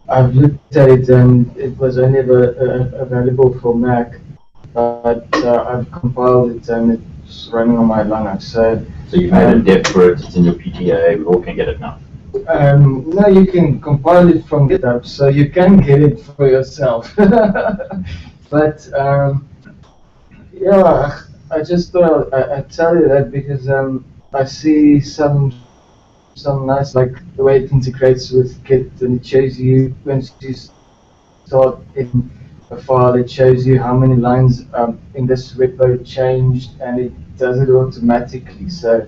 I've looked at it and it was only available for Mac, but I've compiled it and it's running on my Linux. So you made a dev for it, it's in your PTA, we all can get it now. No, you can compile it from GitHub, so you can get it for yourself. But yeah, I just thought I'd tell you that because I see some nice, like the way it integrates with Git, and it shows you when you start in a file, it shows you how many lines in this repo changed, and it does it automatically. So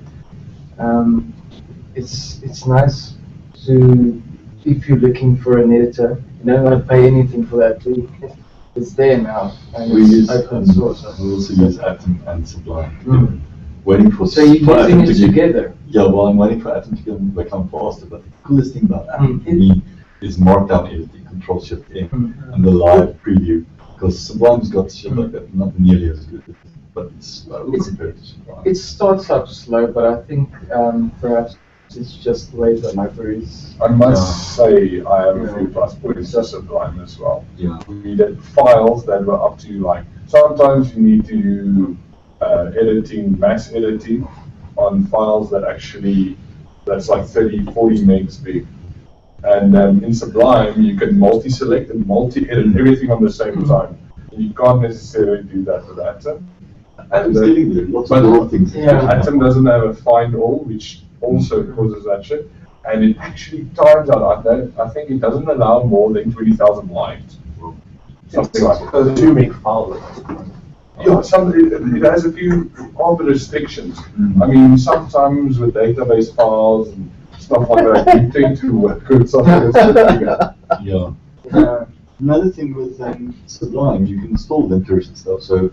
it's nice to, if you're looking for an editor, you don't want to pay anything for that too. It's there now, and We it's use open source. We also use Atom and Sublime. Waiting for So you're using it together? Yeah, well, I'm waiting for Atom to become faster. But the coolest thing about Atom for me is Markdown editing, Control-Shift-N, and the live preview. Because Sublime's got shit like that, not nearly as good, but it's slow compared to Sublime. It starts up slow, but I think perhaps it's just the way the libraries. I must say I have a few plus points to Sublime as well. Yeah. We did files that were up to like, sometimes you need to do editing, mass editing on files that actually, that's like 30, 40 megs big. And in Sublime, you can multi-select and multi-edit everything on the same time. You can't necessarily do that with Atom. Atom's getting there, lots of little things. Yeah, Atom doesn't have a find all, which also causes that shit. And it actually times out, I think it doesn't allow more than 20,000 lines. Something like that. Those two make files. Yeah, it has a few other restrictions. I mean, sometimes with database files and stuff like that, you tend to work with something that's Yeah. Another thing with Sublime, you can install linkers and stuff. So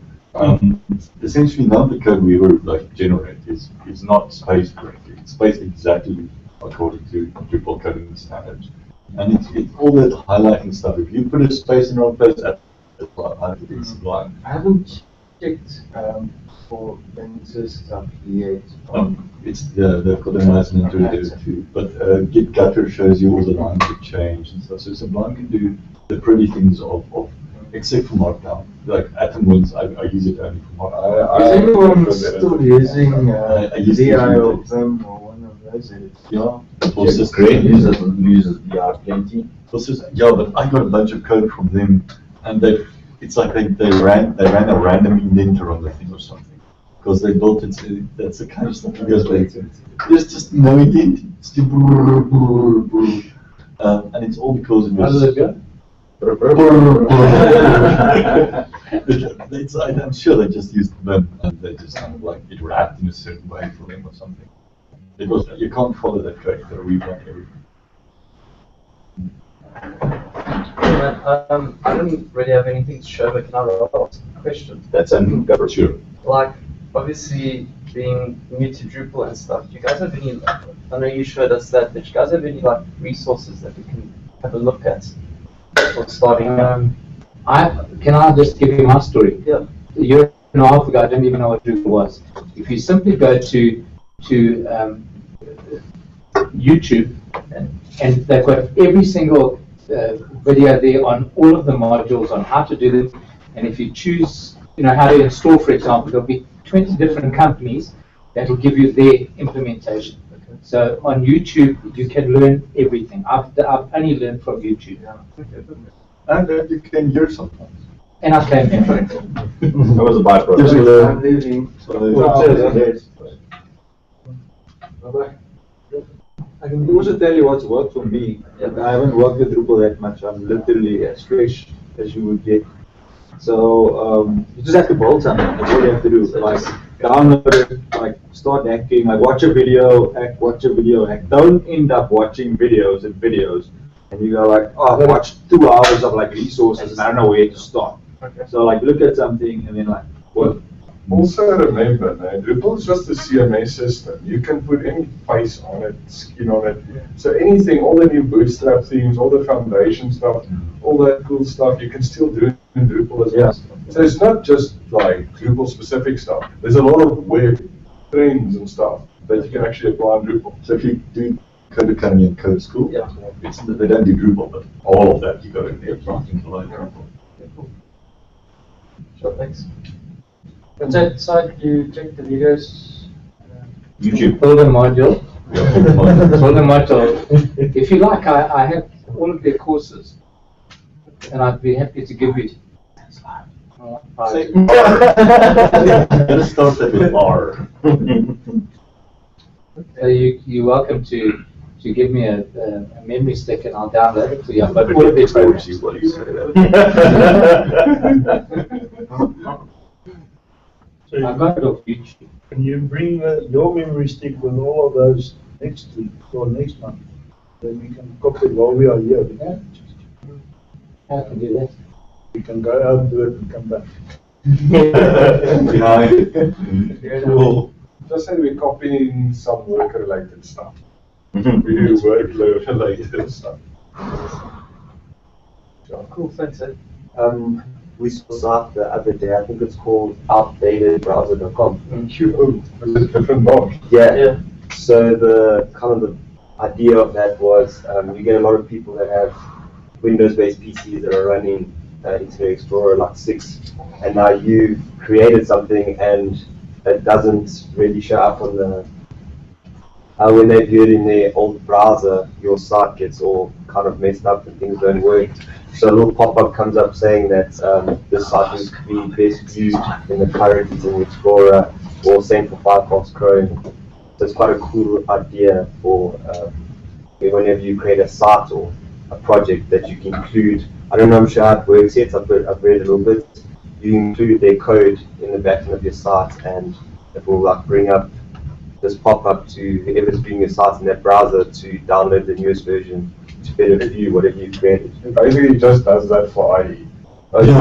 essentially, now the code we were like generate is not spaced correctly. It's spaced exactly according to Drupal coding standards, and it's all that highlighting stuff. If you put a space in the wrong place, that's highlighted in Sublime. I haven't checked for Ventus stuff yet. It's they've got a nice linter there too. But Git Gutter shows you all the lines that change and stuff. So Sublime can do the pretty things of except for Markdown. Like Atom ones, I use it only for Markdown. Is anyone still using VI or Vim or one of those editors? Yeah, it was just great. Uses VI plenty. Yeah, but I got a bunch of code from them, and it's like they ran a random indenter on the thing or something. Because they built it, that's the kind of stuff that goes like, there's just no indent. It's still and it's all because of How does it go? I'm sure they just used Vim and they just kind of like it wrapped in a certain way for them or something. Because you can't follow that code, you gotta rewrite everything. I don't really have anything to show, but can I ask a question? That's go for sure. Like, obviously, being new to Drupal and stuff, do you guys have any, I know you showed us that, but do you guys have any like resources that we can have a look at for starting? Can I just give you my story? Yeah. A year and a half ago, I didn't even know what Drupal was. If you simply go to YouTube, and they've got every single video there on all of the modules on how to do them, and if you choose, how to install, for example, there'll be 20 different companies that will give you their implementation. Okay. So on YouTube, you can learn everything. I've only learned from YouTube. And you can hear sometimes. And I can hear. That was a byproduct. I'm leaving. Bye-bye. I can also tell you what's worked for me. But I haven't worked with Drupal that much. I'm literally as fresh as you would get. So you just have to build something. That's all you have to do. Like download it, like start hacking, like watch a video, hack, watch a video, hack. Don't end up watching videos and videos, and you go like, oh, I watched 2 hours of like resources and I don't know where to start. So like look at something and then like, what? Also remember, Drupal is just a CMS system. You can put any face on it, skin on it. So anything, all the new Bootstrap themes, all the foundation stuff, all that cool stuff, you can still do it in Drupal as well. So it's not just like Drupal specific stuff. There's a lot of web trends and stuff that you can actually apply on Drupal. So if you do Code Academy and Code School, they don't do Drupal, but all of that you go in there planting to learn Drupal. Sure, thanks. What's that site you check the videos? YouTube. Build a module. Build a module. If you like, I have all of their courses, and I'd be happy to give you. Let's start with R. You're welcome to give me a memory stick and I'll download it for you. But all of it's courses. So I got it off YouTube. Can you bring your memory stick with all of those next week or next month? Then we can copy it while we are here. Yeah. I can do that. We can go out and do it and come back. Cool. Just say we're copying some work-related stuff. We do workload-related stuff. Cool, thanks. We saw a site the other day, I think it's called outdatedbrowser.com. It's a different box. Yeah. So the kind of the idea of that was you get a lot of people that have Windows-based PCs that are running Internet Explorer like 6, and now you've created something and it doesn't really show up on the when they view it in their old browser, your site gets all kind of messed up and things don't work. So a little pop-up comes up saying that this site would be best viewed in the current Internet Explorer, or same for Firefox, Chrome. So it's quite a cool idea for whenever you create a site or a project that you can include. I don't know how it works yet, I've read a little bit. You include their code in the backend of your site and it will like bring up this pop-up to whoever's viewing your site in that browser to download the newest version to better view whatever you created. It basically just does that for IE. But for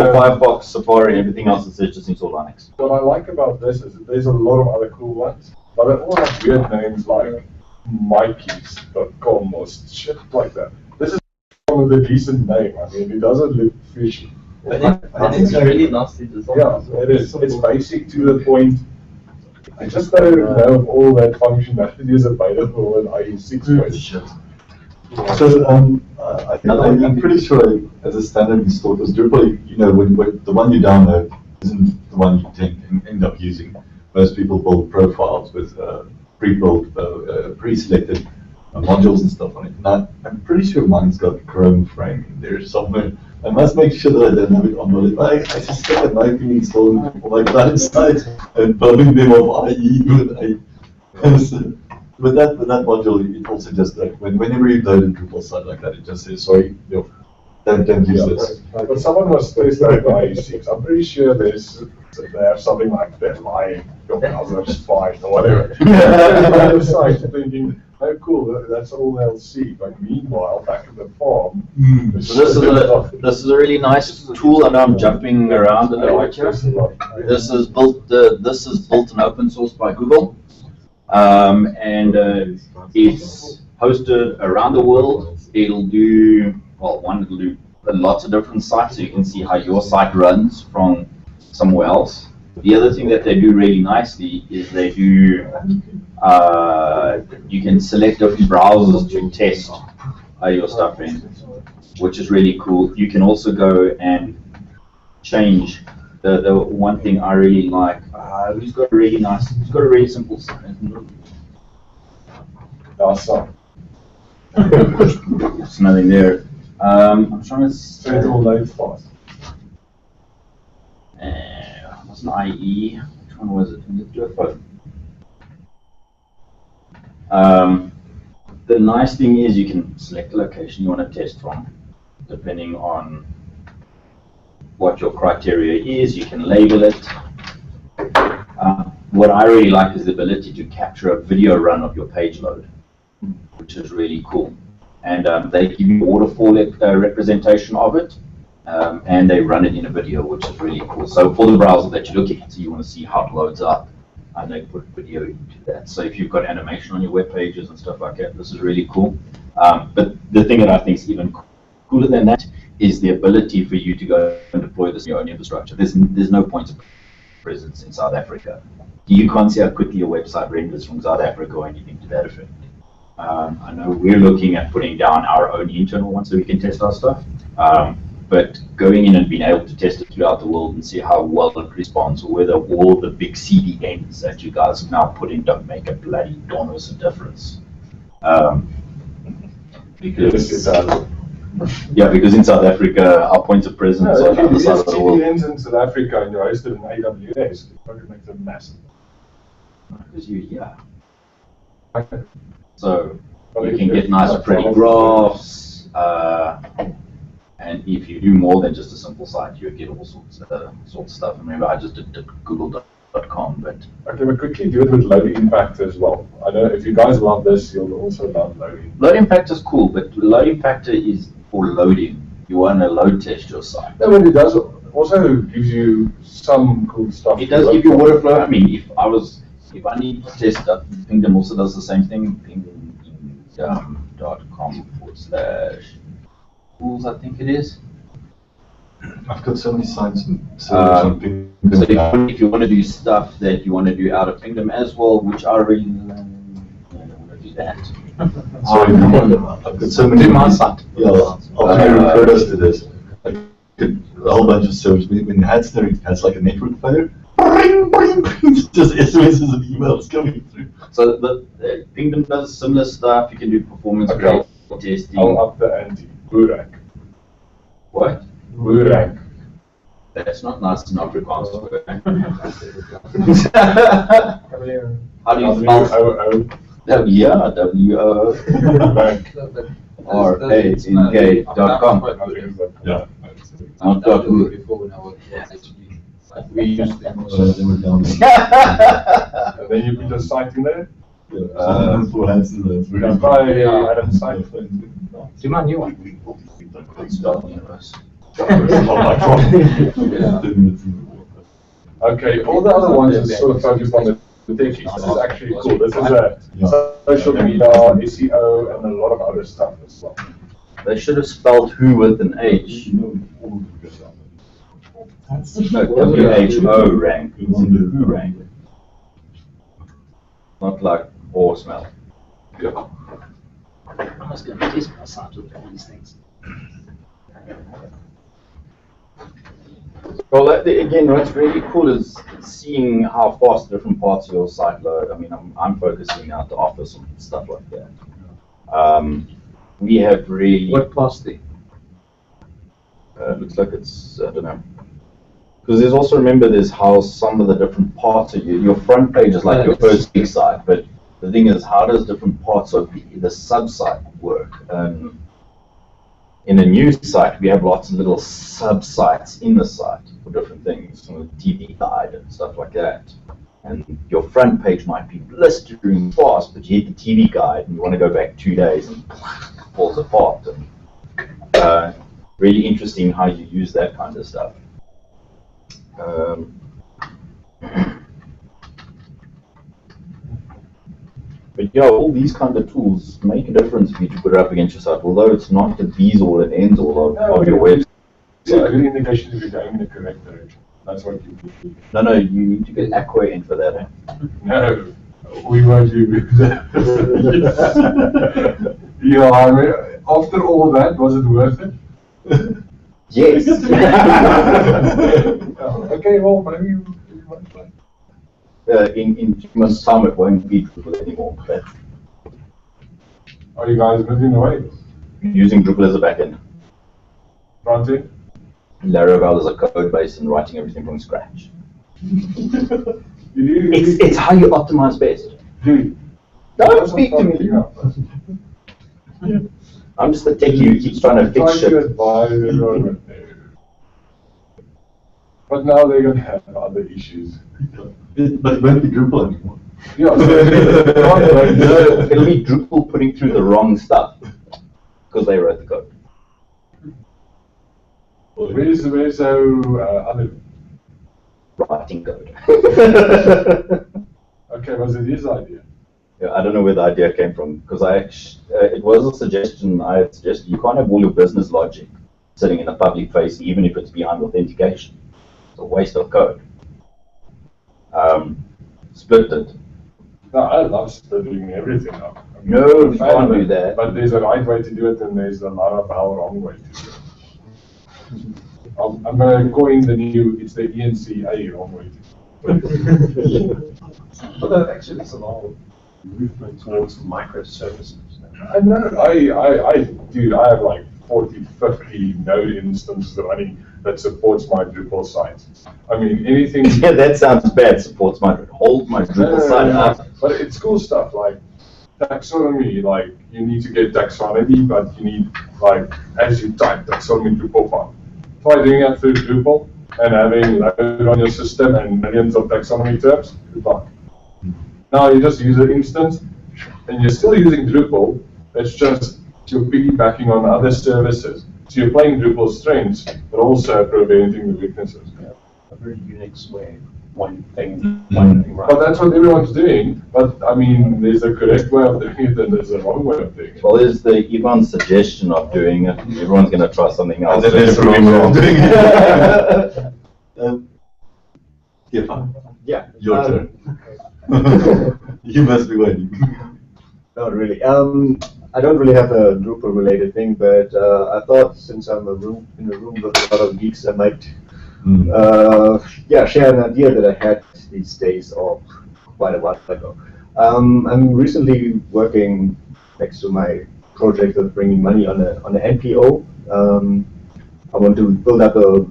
Firefox, Safari, and everything else, it's just installed Linux. What I like about this is that there's a lot of other cool ones, but they all have weird names like mykeys.com or shit like that. This is one with a decent name. I mean, it doesn't look fishy. And it's really nicely designed. Yeah, it is. It's basic to the point. I just don't know if all that functionality is available in IE6. So I'm pretty sure as a standard install, because Drupal, you know, when the one you download isn't the one you end up using. Most people build profiles with pre-built, pre-selected modules and stuff on it. And I'm pretty sure mine's got Chrome frame in there somewhere. I must make sure that I don't have it on the I suspect it might be installing people like that site and building them off IE. With that module, it also just like whenever you load a Drupal site like that, it just says sorry, don't use this. But someone was test out IE6. I'm pretty sure they have something like that lying your browser's fine or whatever. On the site thinking, oh cool, that's all they'll see. But meanwhile, back at the farm, So this is a really nice tool. I know I'm jumping around a little bit here. This is built and open source by Google, and it's hosted around the world. It'll do lots of different sites, so you can see how your site runs from somewhere else. The other thing that they do really nicely is they do, you can select different browsers to test your stuff in, which is really cool. You can also go and change. The one thing I really like, who's got a really simple site. Awesome. There's nothing there. I'm trying to say it all loads fast. What's an IE? Which one was it? Let's do a phone. The nice thing is you can select the location you want to test from, depending on what your criteria is. You can label it. What I really like is the ability to capture a video run of your page load, which is really cool. And they give you waterfall representation of it. and they run it in a video, which is really cool. So for the browser that you're looking at, so you want to see how it loads up, and they put video into that. So if you've got animation on your web pages and stuff like that, this is really cool. But the thing that I think is even cooler than that is the ability for you to go and deploy this in your own infrastructure. There's no point of presence in South Africa. You can't see how quickly your website renders from South Africa or anything to that effect. I know we're looking at putting down our own internal one so we can test our stuff. But going in and being able to test it throughout the world and see how well it responds, or whether all the big CDNs that you guys have now put in don't make a bloody donors of difference. Because because in South Africa, our points of presence are on the other side of the world. CDNs in South Africa and you're hosted in AWS, it probably makes them massive. Because so you can get nice pretty graphs, and if you do more than just a simple site, you get all sorts of stuff. And remember, I just did google.com, but okay, but quickly do it with low impact as well. I know if you guys love this, you'll also love loading. Load impact is cool, but load impact is for loading. You want to load test your site. No, but it does also gives you some cool stuff. It does give you water flow. I mean, if I need to test that, Pingdom also does the same thing. Pingdom.com/tools, I think it is. I've got so many sites. So if you want to do stuff that you want to do out of Pingdom as well, which I really want to do that. Sorry, I've got so many. Do my site. Yeah, after you referred us to this, I did a whole bunch of search. When Hadster has like a network failure, just SMSs and emails coming through. So the Pingdom does similar stuff. You can do performance testing. I'll up the ante. Burak. What? Burak. That's not nice in Afrikaans. How do you spell? Yeah, WORANK.com. Yeah. Not .hu. We used them. Then you put a site in there. Do my new one. Okay, all the other ones are sort of focused on the techies. This is actually cool. This is a social media, SEO, and a lot of other stuff as well. They should have spelled who with an H. No, WHO rank. Who rank. Not like or smell. Yeah. I was going to test my site with all these things. Well, again, what's really cool is seeing how fast different parts of your site load. I mean, I'm focusing out the office and stuff like that. We have really. What parts there? Looks like it's, I don't know. Because there's also, remember, there's how some of the different parts of your front page is like your first big site, but the thing is, how does different parts of the sub-site work? In a new site, we have lots of little sub-sites in the site for different things, some of the TV guide and stuff like that. And your front page might be blistering fast, but you hit the TV guide and you want to go back 2 days and it falls apart. And, really interesting how you use that kind of stuff. But yeah, all these kind of tools make a difference for you to put it up against your site, although it's not the bees all and ends all of your website. It's a good indication if you're going in the correct direction. That's what you do. No, you need to get Aqua in for that. Eh? No, we won't do that. Yeah, I mean, after all that, was it worth it? Yes. Okay, well, maybe you might try. In 2 months' time, it won't be Drupal anymore. But are you guys moving away? Using Drupal as a backend. Front end? Laravel as a code base and writing everything from scratch. It's how you optimize best. Don't speak to me. I'm just the techie who keeps trying to fix shit. But now they're going to have other issues. But it won't be Drupal anymore. Yeah, it'll be Drupal putting through the wrong stuff because they wrote the code. Where's other writing code. Okay, was it his idea? Yeah, I don't know where the idea came from, because it was a suggestion. I had suggested you can't have all your business logic sitting in a public face, even if it's behind authentication. It's a waste of code. Split it. No, I love splitting everything up. I mean, No, I'm you a fan can't of do it, that. But there's a right way to do it, and there's a lot of how wrong way to do it. I'm going to coin the new, it's the ENCA wrong way to do it. But that actually is a lot of movement towards microservices. I know, dude, I have like 40, 50 node instances running that supports my Drupal site. I mean, anything. Yeah, that sounds bad. Supports my Drupal site up. But it's cool stuff like taxonomy. Like you need to get taxonomy, but you need like as you type taxonomy Drupal file. Try doing that through Drupal and having load on your system and millions of taxonomy terms. Good luck. Now you just use an instance, and you're still using Drupal. It's just you're piggybacking on other services. So you're playing Drupal's strengths, but also preventing the weaknesses. Yeah, a very Unix way, one thing right. But that's what everyone's doing. But I mean, there's a correct way of doing it, and there's a wrong way of doing it. Well, there's the Ivan's suggestion of doing it. Everyone's going to try something else. And then there's the wrong way of doing it. Yeah. Your turn. You must be waiting. Not really. I don't really have a Drupal related thing, but I thought since I'm in a room with a lot of geeks, I might share an idea that I had these days or quite a while ago. I'm recently working next to my project of bringing money on an NPO. I want to build up a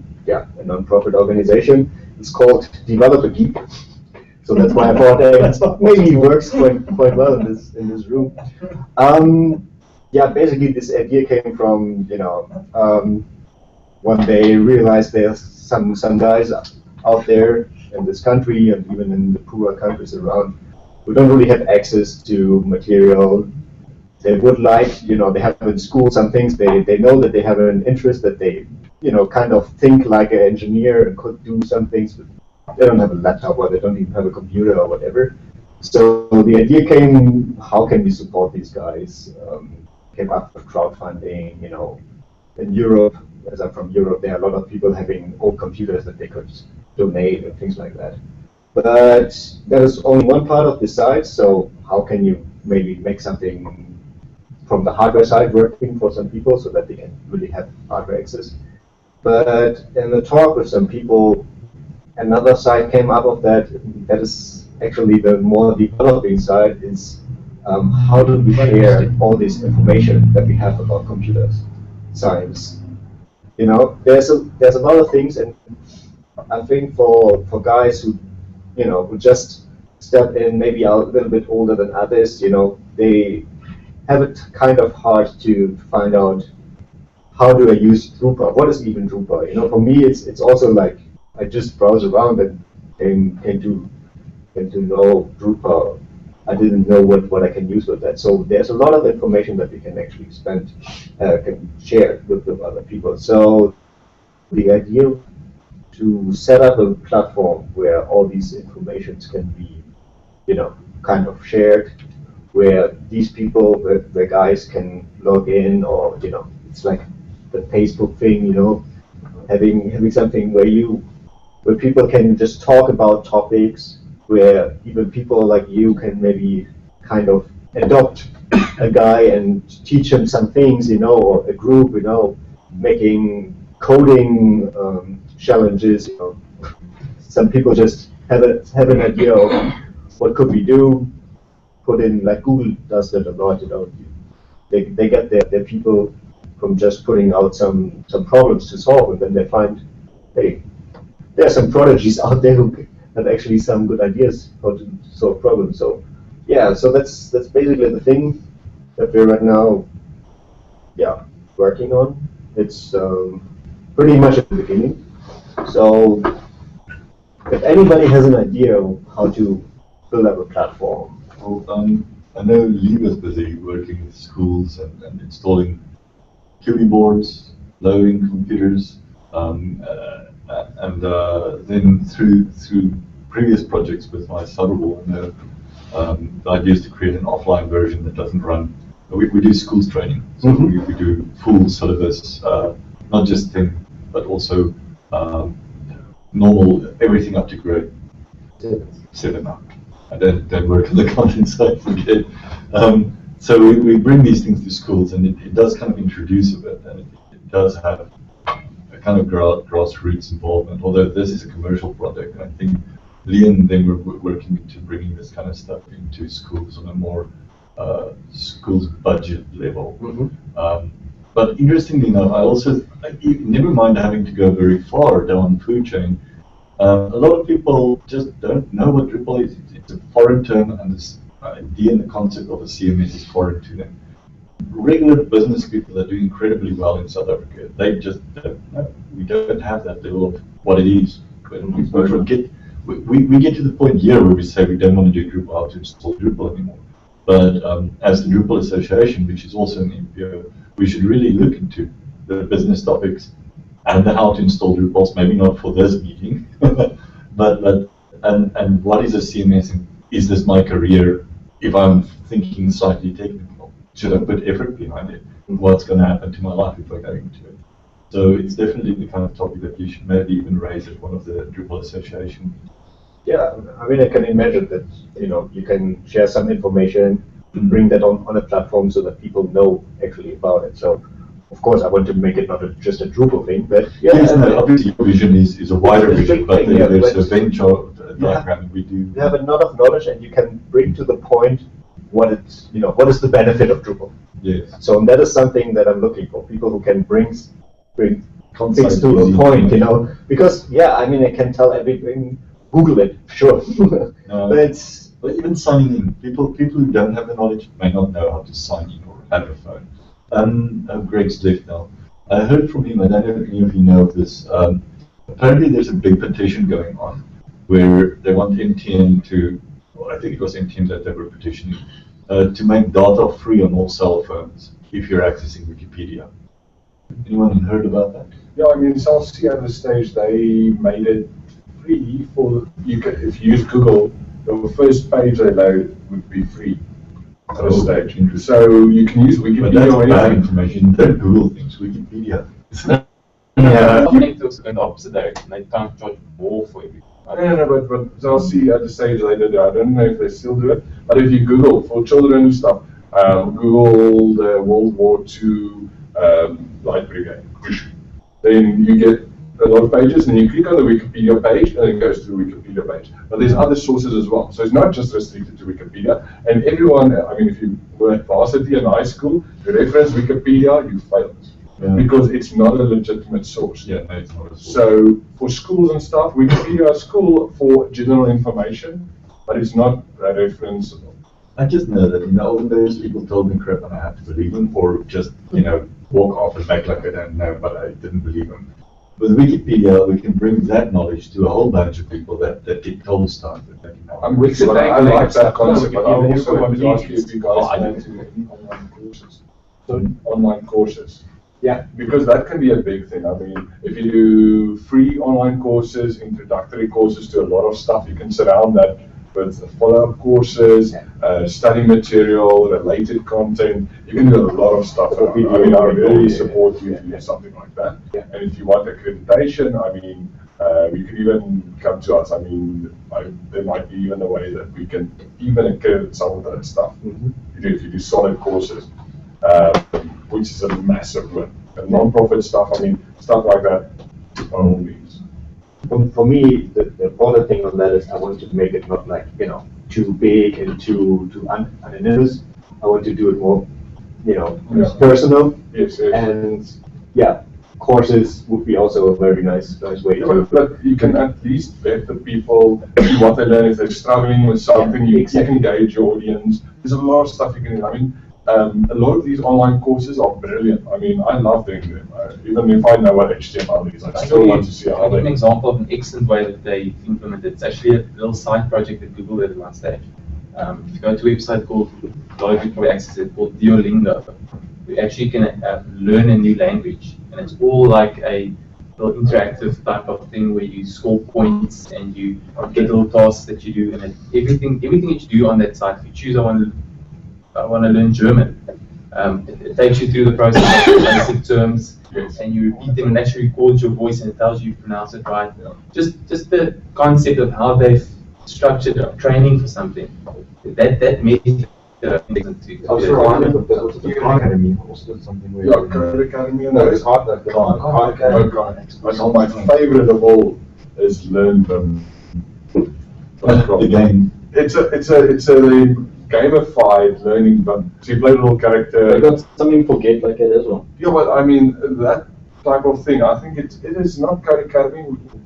non-profit organization. It's called Developer Geek. So that's why I thought maybe it works quite well in this room. Basically this idea came from one day realized there's some guys out there in this country and even in the poorer countries around who don't really have access to material. They would like, they have in school some things they know that they have an interest that they kind of think like an engineer and could do some things, but they don't have a laptop or they don't even have a computer or whatever. So the idea came, how can we support these guys? Came up with crowdfunding, in Europe, as I'm from Europe, there are a lot of people having old computers that they could donate and things like that. But that is only one part of the site, so how can you maybe make something from the hardware side working for some people so that they can really have hardware access? But in the talk with some people, another side came up of that is actually the more developing side, is how do we share all this information that we have about computers, science. There's a lot of things, and I think for guys who who just step in, maybe are a little bit older than others, they have it kind of hard to find out how do I use Drupal? What is even Drupal? For me, it's also like I just browse around and came to know Drupal. I didn't know what I can use with that. So there's a lot of information that we can actually can share with other people. So the idea to set up a platform where all these informations can be, kind of shared, where these people, where guys can log in, or it's like the Facebook thing, having something where people can just talk about topics, where even people like you can maybe kind of adopt a guy and teach him some things, or a group, making coding challenges. Some people just have an idea of what could we do. Put in, like Google does that a lot. They get their people from just putting out some problems to solve, and then they find, hey, there are some prodigies out there who have actually some good ideas how to solve problems. So so that's basically the thing that we're right now working on. It's pretty much at the beginning. So if anybody has an idea of how to build up a platform. I know Lee was busy working with schools and installing QE boards, loading computers. Then through previous projects with my Subberwall, the idea is to create an offline version that doesn't run. We do schools training, so we do full syllabus, not just thing, but also normal, everything up to grade 7 now. I don't work on the content side, forget. So we bring these things to schools, and it does kind of introduce a bit, and it does have a kind of grassroots involvement, although this is a commercial project, and I think Lee and them were working into bringing this kind of stuff into schools on a more schools budget level. But interestingly enough, never mind having to go very far down food chain, a lot of people just don't know what Drupal is. It's a foreign term, and this idea and the concept of a CMS is foreign to them. Regular business people are doing incredibly well in South Africa. They just don't know. We don't have that level of what it is. We get to the point here where we say we don't want to do Drupal, how to install Drupal anymore. But as the Drupal Association, which is also an NPO, we should really look into the business topics and the how to install Drupals, maybe not for this meeting, but what is a CMS, and is this my career if I'm thinking slightly technical? Should I put effort behind it? What's going to happen to my life if I go into it? So it's definitely the kind of topic that you should maybe even raise at one of the Drupal Association. Yeah, I mean, I can imagine that, you can share some information, bring that on a platform so that people know actually about it. So, of course, I want to make it not just a Drupal thing, but yes, obviously your vision is a wider vision, but there's a venture diagram we do. You have a lot of knowledge, and you can bring to the point what is the benefit of Drupal. Yes. So that is something that I'm looking for, people who can bring things to a point, because I mean, I can tell everything. Google it, sure. But even signing in, people who don't have the knowledge may not know how to sign in or have a phone. Greg's left now. I heard from him, and I don't know if any of you know of this. Apparently, there's a big petition going on where they want MTN to, or I think it was MTN that they were petitioning, to make data free on all cell phones if you're accessing Wikipedia. Anyone heard about that? Yeah, I mean, South Sea at the stage they made it free for if you use Google, the first page they load would be free at this stage. So you can use Wikipedia. But that's bad information. Don't Google things. Wikipedia. I think it's also going the opposite direction. They can't charge more for everything. No, but South Sea at the stage they did it. I don't know if they still do it. But if you Google for children and stuff, Google the World War II Light Brigade, then you get a lot of pages, and you click on the Wikipedia page, and it goes to the Wikipedia page. But there's other sources as well, so it's not just restricted to Wikipedia. And everyone, I mean, if you were at varsity in high school, you reference Wikipedia, you failed. Because it's not a legitimate source. Yeah, no, it's not a source. So for schools and stuff, Wikipedia is cool for general information, but it's not referenceable. I just know that in the olden days, people told me crap and I had to believe them, or just, walk off and make like I don't know, but I didn't believe them. With Wikipedia, we can bring that knowledge to a whole bunch of people that get told stuff that they can know. I'm with you, I like that concept, but I also want to ask you if you guys go to online courses. So online courses. Yeah, because that can be a big thing. I mean, if you do free online courses, introductory courses to a lot of stuff, you can surround that with follow-up courses, study material, related content. You can do a lot of stuff. I mean, I really support you to do something like that. Yeah. And if you want accreditation, I mean, you can even come to us. I mean, there might be even a way that we can even accredit some of that stuff. If you do solid courses. Which is a massive win. And non-profit stuff, I mean, stuff like that, by all means. For me, the important thing on that is I want to make it not like, too big and too unanimous. I want to do it more, personal. Yes. And courses would be also a very nice way to. But you can at least vet the people, see what they learn. If they're struggling with something, you can engage your audience. There's a lot of stuff you can do. I mean, a lot of these online courses are brilliant. I mean, I love doing them. Even if I know what HTML is, I still want to see how I'll give they. an example of an excellent way that they implemented. It's actually a little side project that Google did at one stage. If you go to a website called, a lot of people probably access it, called Duolingo, we actually can learn a new language, and it's all like a interactive type of thing where you score points and you get little tasks that you do, and everything that you do on that site. If you choose, I want to learn German. It takes you through the process of basic terms, and you repeat them, and actually records your voice and it tells you pronounce it right. Just the concept of how they've structured training for something. That made Also, the Khan Academy also something where. Yeah, Code Academy, and that is hard. That Khan Academy. And my favorite of all is Learn Them. Again, it's a gamified learning, but so you play a little character. I got something for Get like that as well. Yeah, but I mean that type of thing. I think it is not Code Academy.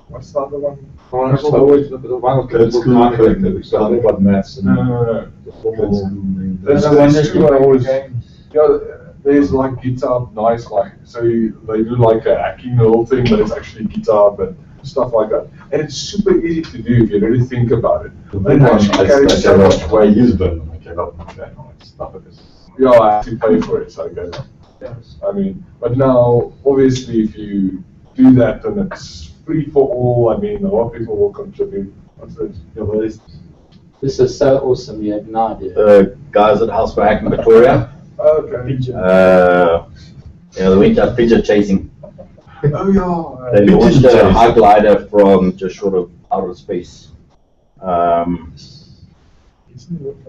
What's the other one? It's always the one of the school character. It's all about maths. No. There's two I always. Yeah, there's like GitHub, nice like they do like a hacking whole thing, but it's actually GitHub and stuff like that. And it's super easy to do if you really think about it. And actually carries so much weight. I use them. I cannot stuff it. Yeah, I have to pay for it, so I go. I mean, but now obviously if you do that and it's free for all, I mean, a lot of people will contribute. What's this? Yeah, what is this? This is so awesome. You have no idea. The guys at House for Hack in Victoria. Okay. They went out pigeon chasing. Oh yeah. They launched a high glider from just short of outer space.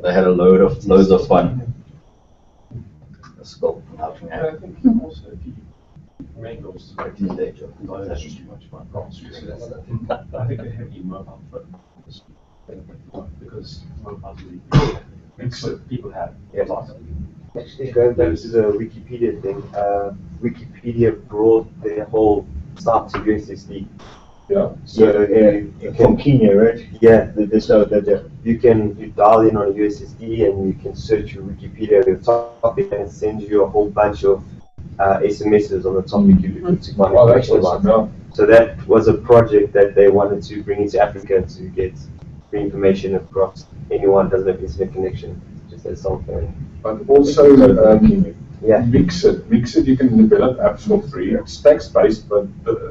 They had loads of fun. Let's go. I think also if you make those danger, that's just too much fun. I think they have you mobile first because mobile really makes people have a lot. Actually, going back to the Wikipedia thing, Wikipedia brought their whole start to USSD. Yeah. So you can From Kenya, right? Yeah, you dial in on a USSD and you can search your Wikipedia on your topic and it sends you a whole bunch of SMSs on the topic you could to find information about. So that was a project that they wanted to bring into Africa to get free information across anyone who doesn't have internet connection, just as something. But also, Mix it, you can develop apps for free. It's text-based, but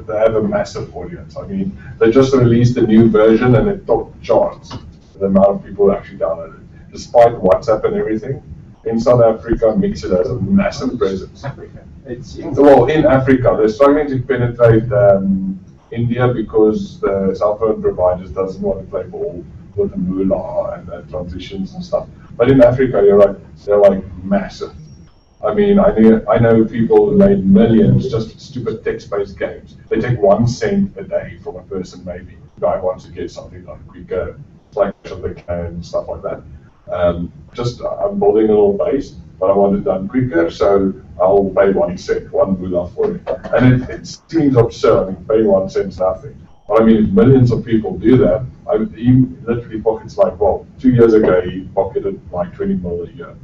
they have a massive audience. I mean, they just released a new version and it topped charts. The amount of people who actually downloaded it. Despite WhatsApp and everything, in South Africa, Mix It has a massive presence. In Africa, they're struggling to penetrate India because the cell phone providers doesn't want to play ball with the moolah and transitions and stuff. But in Africa, you're right, they're like massive. I mean, I know people who made millions just with stupid text-based games. They take 1 cent a day from a person, maybe. Guy wants to get something like quicker, Clash of the Clans and stuff like that. I'm building a little base, but I want it done quicker, so I'll pay 1 cent, one moolah for it. And it seems absurd. I mean, pay 1 cent's nothing. But I mean, if millions of people do that, he literally pockets like, 2 years ago, he pocketed like 20 mil a year.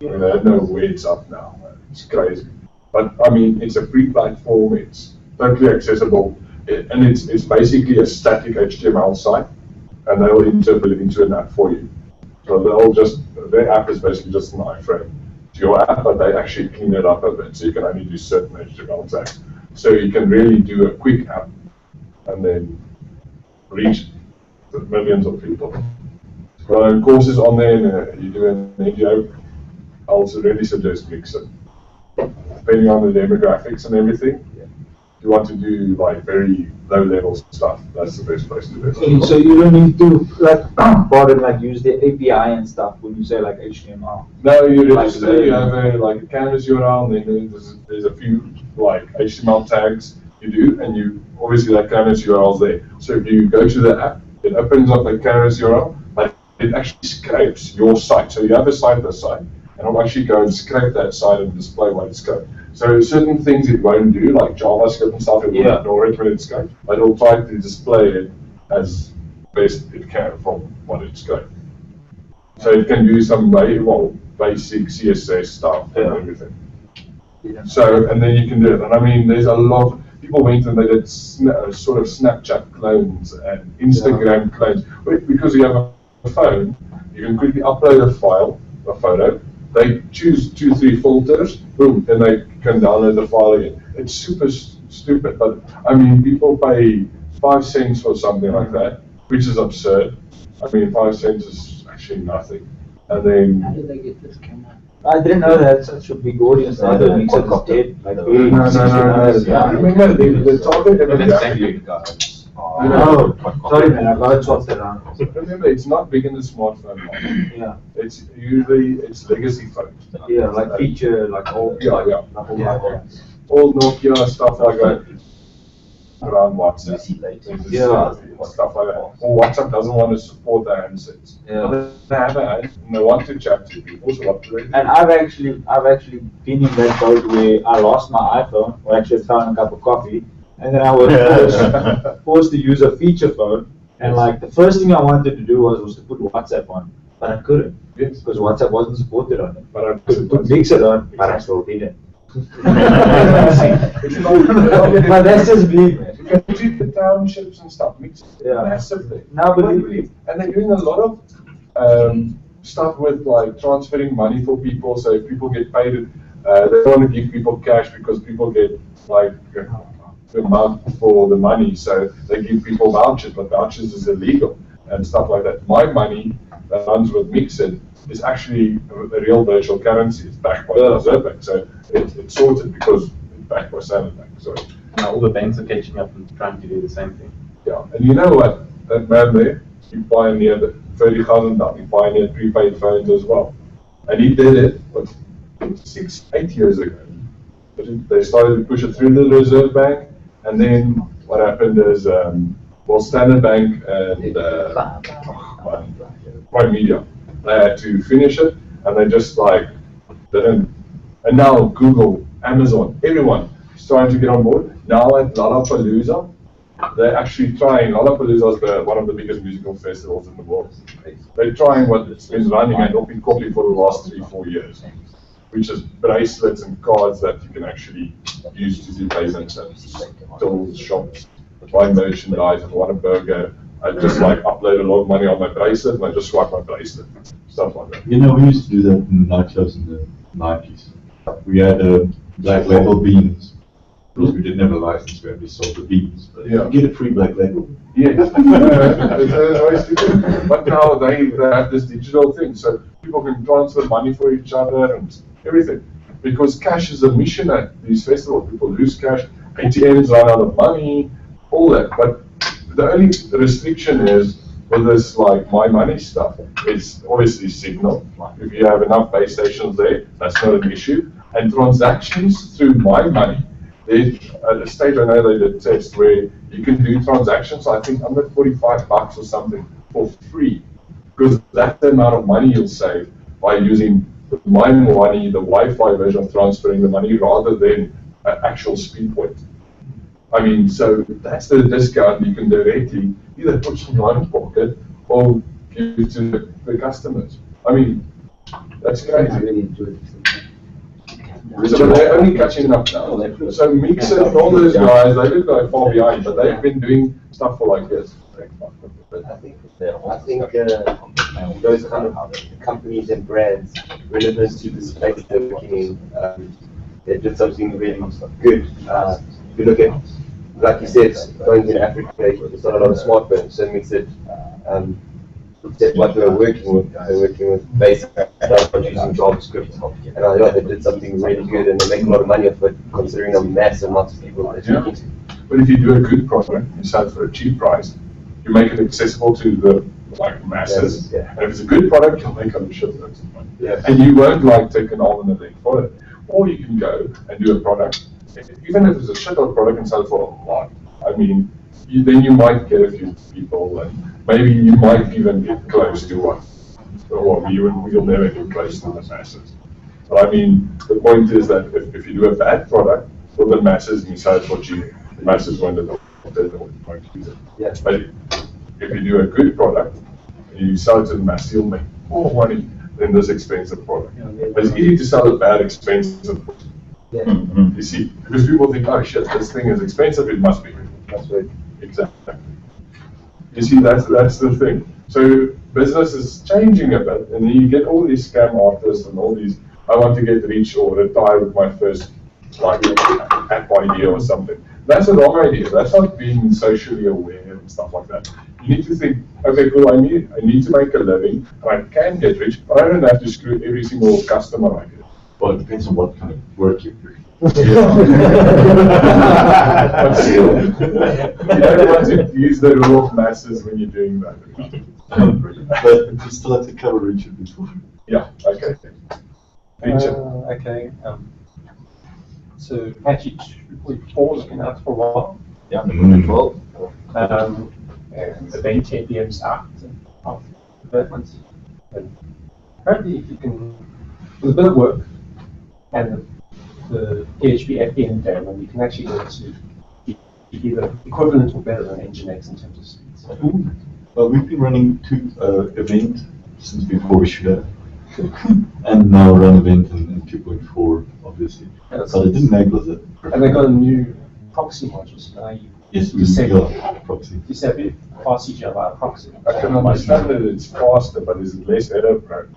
I mean, I don't know where it's up now. It's crazy. But I mean, it's a free platform. It's totally accessible. And it's basically a static HTML site. And they'll interpret it into an app for you. So their app is basically just an iframe to your app, but they actually clean it up a bit. So you can only do certain HTML tags. So you can really do a quick app and then reach millions of people. Courses on there, you do an NGO. I also really suggest Mix It. Depending on the demographics and everything, if you want to do like very low level stuff, that's the best place to do it. So you don't need to bother use the API and stuff when you say like HTML. No, you register, you have a canvas URL, and then there's a few like HTML tags you do, and you obviously that canvas URL is there. So if you go to the app, it opens up a canvas URL, but it actually scrapes your site. So you have a site per site. And I'll actually go and scrape that site and display what it's scraped. So certain things it won't do, like JavaScript and stuff, it will ignore it when it's scraped, but it'll try to display it as best it can from what it's scraped. So it can do some basic CSS stuff and everything. So, and then you can do it. And I mean, there's a lot of people went and they did sort of Snapchat clones and Instagram clones. Because you have a phone, you can quickly upload a photo. They choose 2-3 filters, boom, then they can download the file again. It's super stupid, but I mean, people pay 5 cents for something like that, which is absurd. I mean, 5 cents is actually nothing. And then. How do they get this camera? I didn't know that such a big audience. I don't think it's dead. Like, No. Remember, the target demographic. No, sorry man, I got swapped around. Remember, it's not big in the smartphone market. Yeah. It's usually legacy phones. Yeah, like feature, like old. Yeah. Old Nokia, stuff like that. Around WhatsApp. Stuff like that. Or WhatsApp doesn't want to support the handsets. Yeah. They have a hand and they want to chat to people, so what do they do? And I've actually been in that boat where I lost my iPhone, or actually found a cup of coffee, and then I was forced to use a feature phone. And like the first thing I wanted to do was to put WhatsApp on, but I couldn't. Yes. Because WhatsApp wasn't supported on it. But I could put Mixer on, but I still didn't. But that's just me, man. You can treat the townships and stuff massively. Now, believe. And they're doing a lot of stuff with like transferring money for people. So if people get paid, they don't want to give people cash because people get like the amount for the money. So they give people vouchers, but vouchers is illegal and stuff like that. My money that runs with Mixit is actually a real virtual currency. It's backed by the Reserve Bank. So it's sorted because it's backed by Standard Bank. So now all the banks are catching up and trying to do the same thing. yeah, and you know what? That man there, he pioneered 30,000 down. He pioneered prepaid phones as well, and he did it 6-8 years ago. But they started to push it through the Reserve Bank, and then what happened is, well, Standard Bank and Prime Media, they had to finish it, and they just like didn't. And now Google, Amazon, everyone is trying to get on board. Now at Lollapalooza, they're actually trying. Lollapalooza is one of the biggest musical festivals in the world. They're trying what it's been running and not been copied for the last 3-4 years, which is bracelets and cards that you can actually use to do payments at stores, shops, buy merchandise. If I want a burger, I just like upload a lot of money on my bracelet and I just swipe my bracelet, stuff like that. You know, we used to do that in nightclubs in the 90s. We had black label beans. Because we didn't have a license, we only sold the beans. But you get a free black label. Yes. But now they have this digital thing, so people can transfer money for each other and everything. Because cash is a mission at these festivals. People lose cash, ATMs run out of money, all that. But the only restriction is with this like My Money stuff. It's obviously Signal. If you have enough base stations there, that's not an issue. And transactions through My Money. At a stage I know they did tests where you can do transactions, I think under $45 or something for free, because that's the amount of money you'll save by using My Money, the Wi-Fi version of transferring the money, rather than an actual speed point. I mean, so that's the discount you can directly either put in your own pocket or give to the customers. I mean, that's crazy. So they're only catching up now. So Mixer and all those guys, they look like far behind, but they've been doing stuff for like years. I think those kind of companies and brands relevant to the space they're working in, they did something really good. If you look at, like you said, going in Africa, there's not a lot of smartphones, so it makes it what they're working with. They're working with basic stuff using JavaScript, and I know they did something really good, and they make a lot of money off it, considering the mass amounts of people they're speaking to. But if you do a good product, you sell it for a cheap price, you make it accessible to the masses. Yeah. And if it's a good product, you'll make a shitloads of money. Yeah. And you won't like take an arm and a leg for it. Or you can go and do a product, even if it's a shitload product, and sell it for a lot. I mean, then you might get a few people, and maybe you might even get close to one. Or you'll never get close to the masses. But I mean, the point is that if you do a bad product for the masses and you sell it for cheap, the masses won't use it. Yeah. But if you do a good product and you sell it to the masses, you'll make more money than this expensive product. But it's easy to sell a bad, expensive product. Yeah. You see, because people think, oh shit, this thing is expensive, it must be good. That's right. Exactly. You see, that's the thing. So business is changing a bit, and you get all these scam artists and all these, I want to get rich or retire with my first like app idea or something. That's the wrong idea. That's not being socially aware and stuff like that. You need to think, okay, cool, I need to make a living, and I can get rich, but I don't have to screw every single customer I get. Well, it depends on what kind of work you're doing. But still, you don't want to use the rule of masses when you're doing that. But you still have to cover Richard before. Yeah, okay. Richard. Okay. So actually, Drupal 4 has been out for a while. Yeah, the Moon 12. And the event APM's out of development. And apparently, if you can, with a bit of work and the PHP APM demo, you can actually go to either equivalent or better than Nginx in terms of speed. So, Well, we've been running 2 event since before we should have. And now run event in 2.4, obviously. Yeah, but it didn't enable it. And they got a new proxy module, so now you Yes, we disable proxy. disable RCGLR proxy. I can understand that it's faster, but is it less error prone?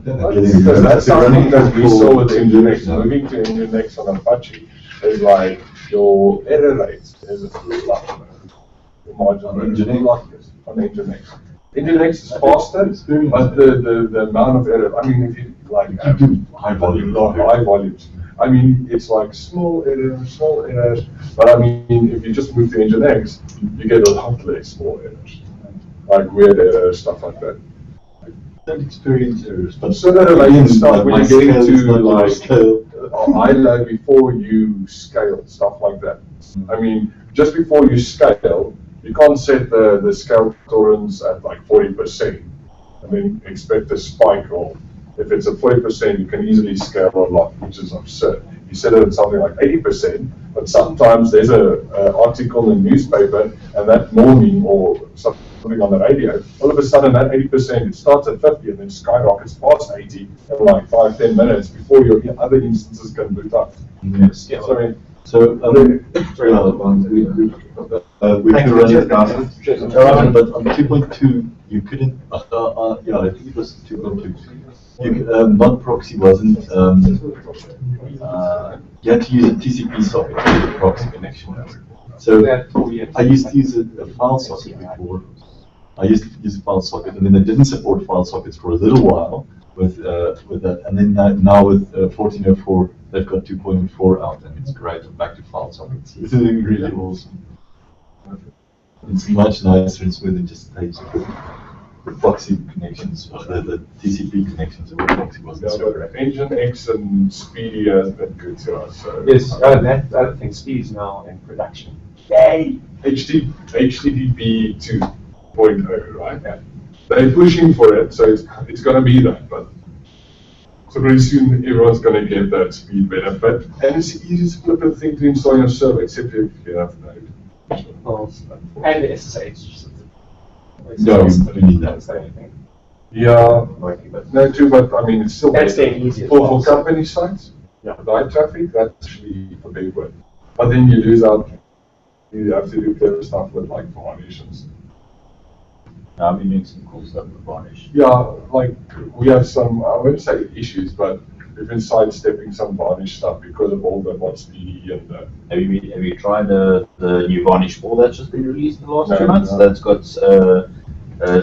Because that's something that we saw with Nginx. Moving to Nginx on Apache is like your error rates is a lot. The margin on Nginx. Nginx is faster, but the amount of error, I mean, if you like high volume, high volumes, I mean, it's like small errors, but I mean, if you just move to Nginx, you get a lot less small errors, like weird errors, stuff like that. Don't experience errors, but so that related stuff when you get into like ILO before you scale, stuff like that. I mean, just before you scale, you can't set the scale tolerance at like 40% and then expect a spike, or if it's at 40%, you can easily scale a lot, which is absurd. You set it at something like 80%, but sometimes there's a article in the newspaper, and that morning or something on the radio, all of a sudden that 80%, it starts at 50 and then skyrockets past 80 in like 5-10 minutes before your other instances can boot up. Yes. So, I mean, we can run it but on 2.2 you couldn't. Yeah, I think it was 2.2. Mod proxy wasn't. You had to use a TCP socket for the proxy connection. So I used to use a file socket before. I used to use a file socket, and then they didn't support file sockets for a little while with that, and then now with 14.04, they've got 2.4 out, and it's great. Back to file sockets. It's really awesome. It's much nicer and smoother than just tapes. The proxy connections, the TCP connections, the proxy wasn't so great. Nginx and Speedy has been good to us. So. Yes, that other thing, Speed is now in production. Yay! HTTP 2.0, right? Yeah. They're pushing for it, so it's going to be that. But so pretty soon everyone's going to get that speed benefit, and it's the easiest flipping thing to install on your server, except if you have Node. And the SSH. No, you need that. Yeah, no, too, but I mean, it's still that's the easiest. For company sites, live traffic, that's actually a big one. But then you lose out. You have to do clever stuff with like varnish and stuff. I've been doing some cool stuff with varnish. Yeah, like we have some, I wouldn't say issues, but we've been sidestepping some varnish stuff because of all the what's DD and the. Have you tried the new varnish 4 that's just been released in the last 2 months? No. That's got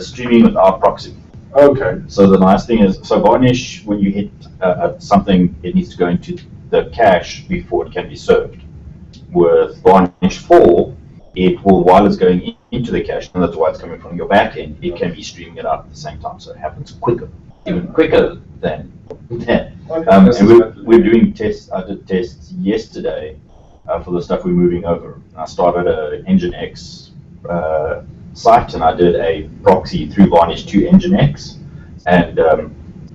streaming without proxy. Okay. So the nice thing is, so varnish, when you hit something, it needs to go into the cache before it can be served. With varnish 4, it will, while it's going into the cache, and that's why it's coming from your back end, it can be streaming it out at the same time, so it happens quicker, even quicker than. And we're doing tests. I did tests yesterday for the stuff we're moving over. I started an Nginx site, and I did a proxy through Varnish to Nginx, and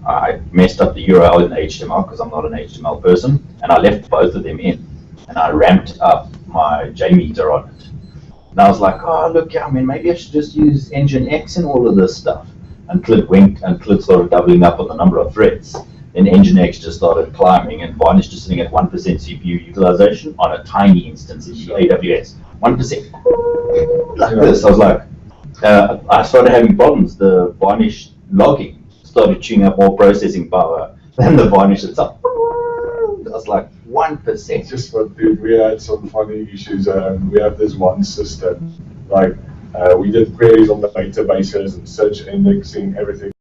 I messed up the URL in the HTML because I'm not an HTML person, and I left both of them in, and I ramped up my JMeter on it. And I was like, oh look, I mean, maybe I should just use Nginx and all of this stuff. Until it started doubling up on the number of threads. Then Nginx just started climbing, and Varnish just sitting at 1% CPU utilization on a tiny instance in AWS. 1%. Like this. I was like, I started having problems. The Varnish logging started chewing up more processing power than the Varnish itself. I was like, 1%. Just what, dude, we had some funny issues. We have this one system, like we did queries on the databases and search indexing, everything.